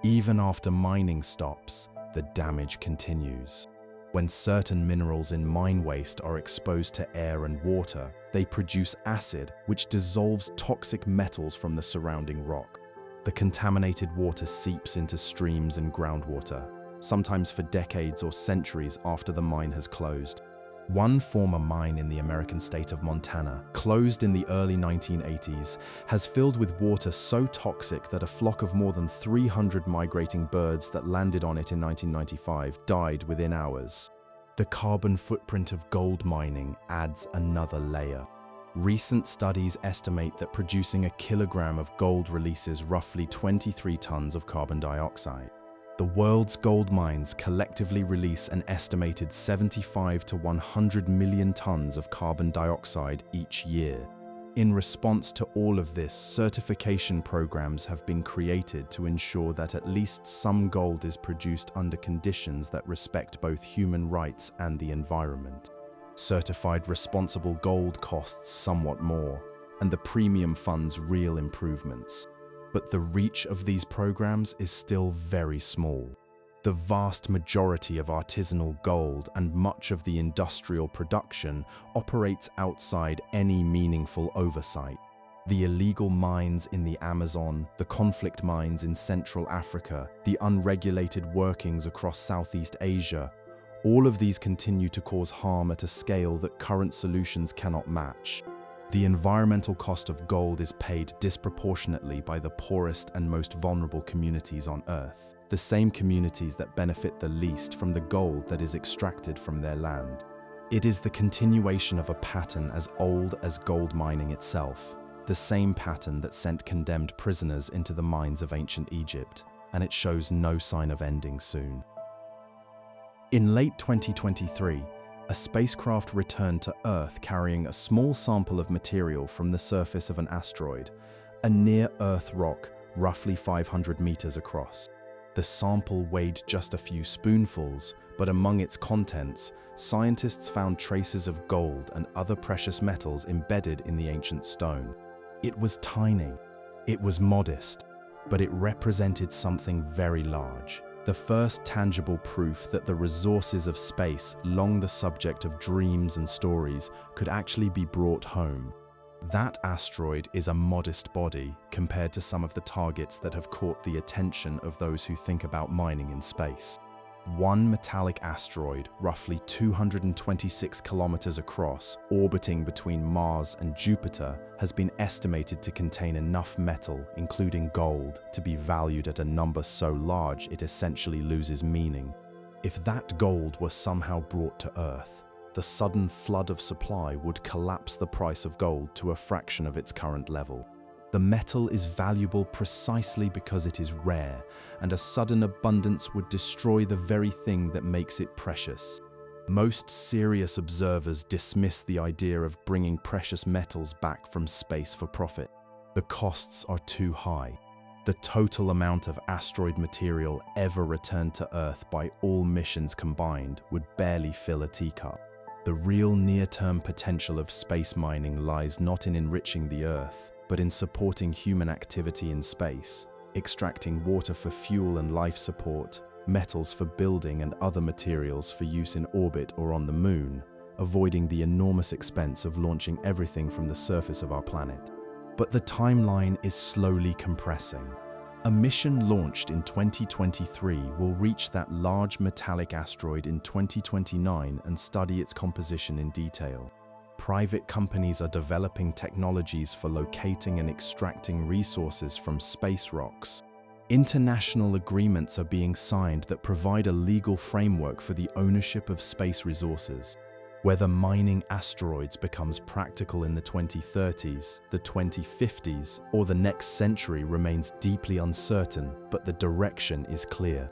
Even after mining stops, the damage continues. When certain minerals in mine waste are exposed to air and water, they produce acid, which dissolves toxic metals from the surrounding rock. The contaminated water seeps into streams and groundwater, sometimes for decades or centuries after the mine has closed. One former mine in the American state of Montana, closed in the early 1980s, has filled with water so toxic that a flock of more than 300 migrating birds that landed on it in 1995 died within hours. The carbon footprint of gold mining adds another layer. Recent studies estimate that producing a kilogram of gold releases roughly 23 tons of carbon dioxide. The world's gold mines collectively release an estimated 75 to 100 million tons of carbon dioxide each year. In response to all of this, certification programs have been created to ensure that at least some gold is produced under conditions that respect both human rights and the environment. Certified responsible gold costs somewhat more, and the premium funds real improvements. But the reach of these programs is still very small. The vast majority of artisanal gold and much of the industrial production operates outside any meaningful oversight. The illegal mines in the Amazon, the conflict mines in Central Africa, the unregulated workings across Southeast Asia, all of these continue to cause harm at a scale that current solutions cannot match. The environmental cost of gold is paid disproportionately by the poorest and most vulnerable communities on Earth, the same communities that benefit the least from the gold that is extracted from their land. It is the continuation of a pattern as old as gold mining itself, the same pattern that sent condemned prisoners into the mines of ancient Egypt, and it shows no sign of ending soon. In late 2023, a spacecraft returned to Earth carrying a small sample of material from the surface of an asteroid, a near-Earth rock roughly 500 meters across. The sample weighed just a few spoonfuls, but among its contents, scientists found traces of gold and other precious metals embedded in the ancient stone. It was tiny. It was modest. But it represented something very large. The first tangible proof that the resources of space, long the subject of dreams and stories, could actually be brought home. That asteroid is a modest body compared to some of the targets that have caught the attention of those who think about mining in space. One metallic asteroid, roughly 226 kilometers across, orbiting between Mars and Jupiter, has been estimated to contain enough metal, including gold, to be valued at a number so large it essentially loses meaning. If that gold were somehow brought to Earth, the sudden flood of supply would collapse the price of gold to a fraction of its current level. The metal is valuable precisely because it is rare, and a sudden abundance would destroy the very thing that makes it precious. Most serious observers dismiss the idea of bringing precious metals back from space for profit. The costs are too high. The total amount of asteroid material ever returned to Earth by all missions combined would barely fill a teacup. The real near-term potential of space mining lies not in enriching the Earth, but in supporting human activity in space, extracting water for fuel and life support, metals for building and other materials for use in orbit or on the Moon, avoiding the enormous expense of launching everything from the surface of our planet. But the timeline is slowly compressing. A mission launched in 2023 will reach that large metallic asteroid in 2029 and study its composition in detail. Private companies are developing technologies for locating and extracting resources from space rocks. International agreements are being signed that provide a legal framework for the ownership of space resources. Whether mining asteroids becomes practical in the 2030s, the 2050s, or the next century remains deeply uncertain, but the direction is clear.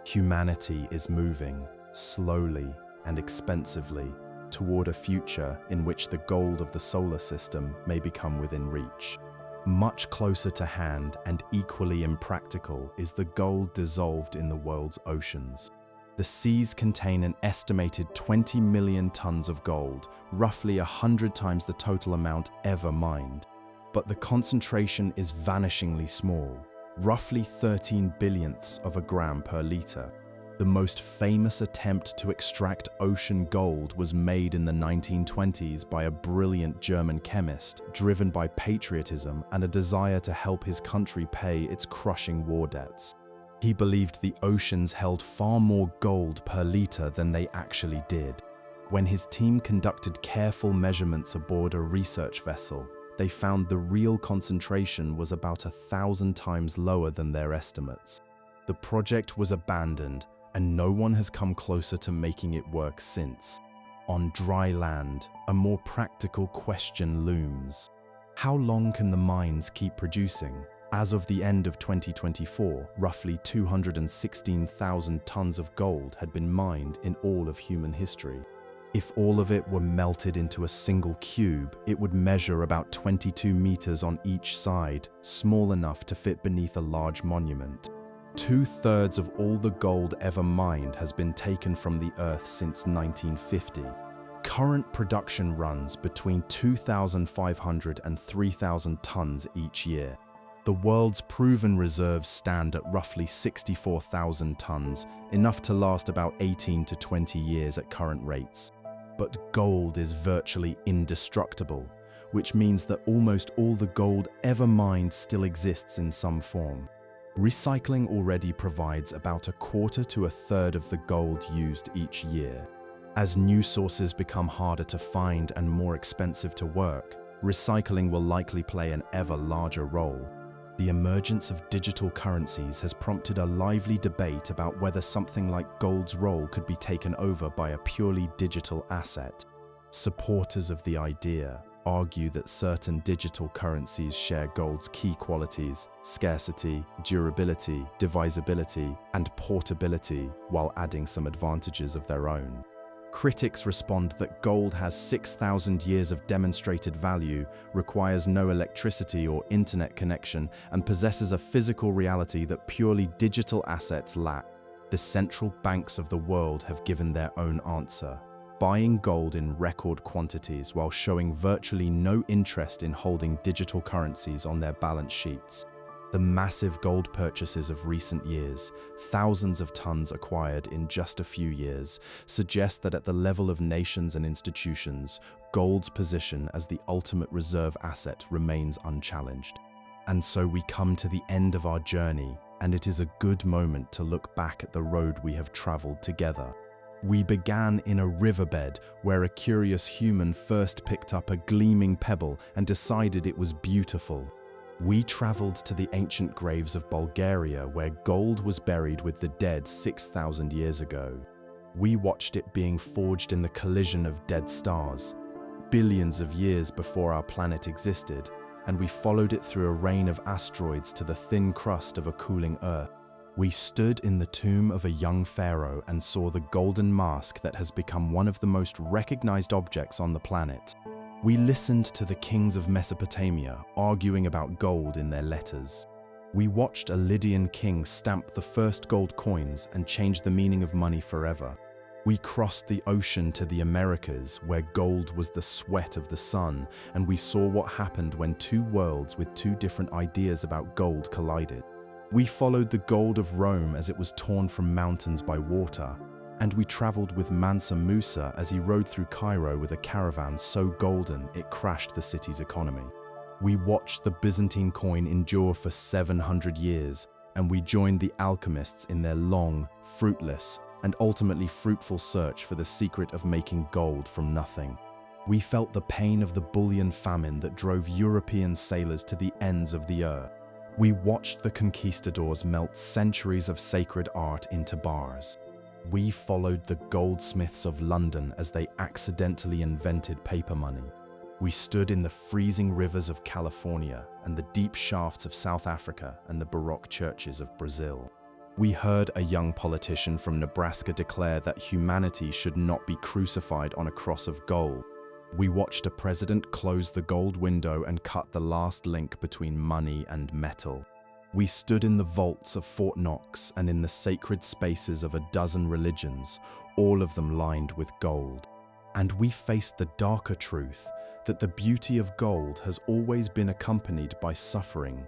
Humanity is moving, slowly and expensively, toward a future in which the gold of the solar system may become within reach. Much closer to hand and equally impractical is the gold dissolved in the world's oceans. The seas contain an estimated 20 million tons of gold, roughly 100 times the total amount ever mined. But the concentration is vanishingly small, roughly 13 billionths of a gram per liter. The most famous attempt to extract ocean gold was made in the 1920s by a brilliant German chemist, driven by patriotism and a desire to help his country pay its crushing war debts. He believed the oceans held far more gold per liter than they actually did. When his team conducted careful measurements aboard a research vessel, they found the real concentration was about 1,000 times lower than their estimates. The project was abandoned, and no one has come closer to making it work since. On dry land, a more practical question looms. How long can the mines keep producing? As of the end of 2024, roughly 216,000 tons of gold had been mined in all of human history. If all of it were melted into a single cube, it would measure about 22 meters on each side, small enough to fit beneath a large monument. 2/3 of all the gold ever mined has been taken from the Earth since 1950. Current production runs between 2,500 and 3,000 tons each year. The world's proven reserves stand at roughly 64,000 tons, enough to last about 18 to 20 years at current rates. But gold is virtually indestructible, which means that almost all the gold ever mined still exists in some form. Recycling already provides about 1/4 to 1/3 of the gold used each year. As new sources become harder to find and more expensive to work, recycling will likely play an ever larger role. The emergence of digital currencies has prompted a lively debate about whether something like gold's role could be taken over by a purely digital asset. Supporters of the idea argue that certain digital currencies share gold's key qualities: scarcity, durability, divisibility, and portability, while adding some advantages of their own. Critics respond that gold has 6,000 years of demonstrated value, requires no electricity or internet connection, and possesses a physical reality that purely digital assets lack. The central banks of the world have given their own answer, buying gold in record quantities while showing virtually no interest in holding digital currencies on their balance sheets. The massive gold purchases of recent years, thousands of tons acquired in just a few years, suggest that at the level of nations and institutions, gold's position as the ultimate reserve asset remains unchallenged. And so we come to the end of our journey, and it is a good moment to look back at the road we have traveled together. We began in a riverbed where a curious human first picked up a gleaming pebble and decided it was beautiful. We traveled to the ancient graves of Bulgaria where gold was buried with the dead 6,000 years ago. We watched it being forged in the collision of dead stars, billions of years before our planet existed, and we followed it through a rain of asteroids to the thin crust of a cooling Earth. We stood in the tomb of a young pharaoh and saw the golden mask that has become one of the most recognized objects on the planet. We listened to the kings of Mesopotamia arguing about gold in their letters. We watched a Lydian king stamp the first gold coins and change the meaning of money forever. We crossed the ocean to the Americas, where gold was the sweat of the sun, and we saw what happened when two worlds with two different ideas about gold collided. We followed the gold of Rome as it was torn from mountains by water, and we traveled with Mansa Musa as he rode through Cairo with a caravan so golden it crashed the city's economy. We watched the Byzantine coin endure for 700 years, and we joined the alchemists in their long, fruitless, and ultimately fruitful search for the secret of making gold from nothing. We felt the pain of the bullion famine that drove European sailors to the ends of the earth. We watched the conquistadors melt centuries of sacred art into bars. We followed the goldsmiths of London as they accidentally invented paper money. We stood in the freezing rivers of California and the deep shafts of South Africa and the Baroque churches of Brazil. We heard a young politician from Nebraska declare that humanity should not be crucified on a cross of gold. We watched a president close the gold window and cut the last link between money and metal. We stood in the vaults of Fort Knox and in the sacred spaces of a dozen religions, all of them lined with gold. And we faced the darker truth that the beauty of gold has always been accompanied by suffering,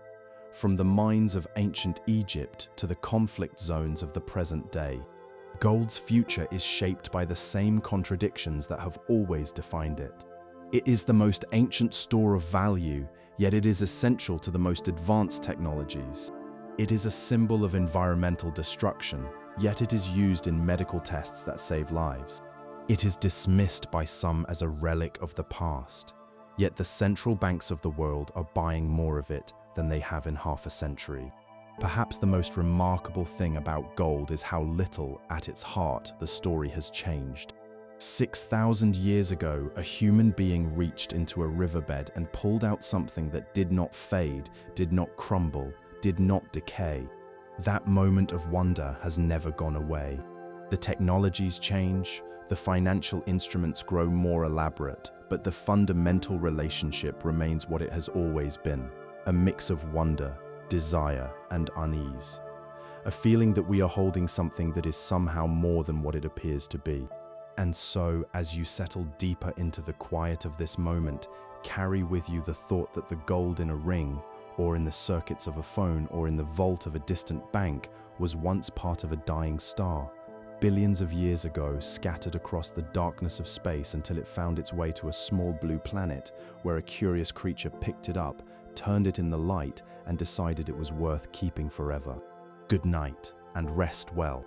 from the mines of ancient Egypt to the conflict zones of the present day. Gold's future is shaped by the same contradictions that have always defined it. It is the most ancient store of value, yet it is essential to the most advanced technologies. It is a symbol of environmental destruction, yet it is used in medical tests that save lives. It is dismissed by some as a relic of the past, yet the central banks of the world are buying more of it than they have in half a century. Perhaps the most remarkable thing about gold is how little, at its heart, the story has changed. 6,000 years ago, a human being reached into a riverbed and pulled out something that did not fade, did not crumble, did not decay. That moment of wonder has never gone away. The technologies change, the financial instruments grow more elaborate, but the fundamental relationship remains what it has always been, a mix of wonder, desire, and unease. A feeling that we are holding something that is somehow more than what it appears to be. And so, as you settle deeper into the quiet of this moment, carry with you the thought that the gold in a ring, or in the circuits of a phone, or in the vault of a distant bank, was once part of a dying star, billions of years ago, scattered across the darkness of space until it found its way to a small blue planet, where a curious creature picked it up, turned it in the light, and decided it was worth keeping forever. Good night, and rest well.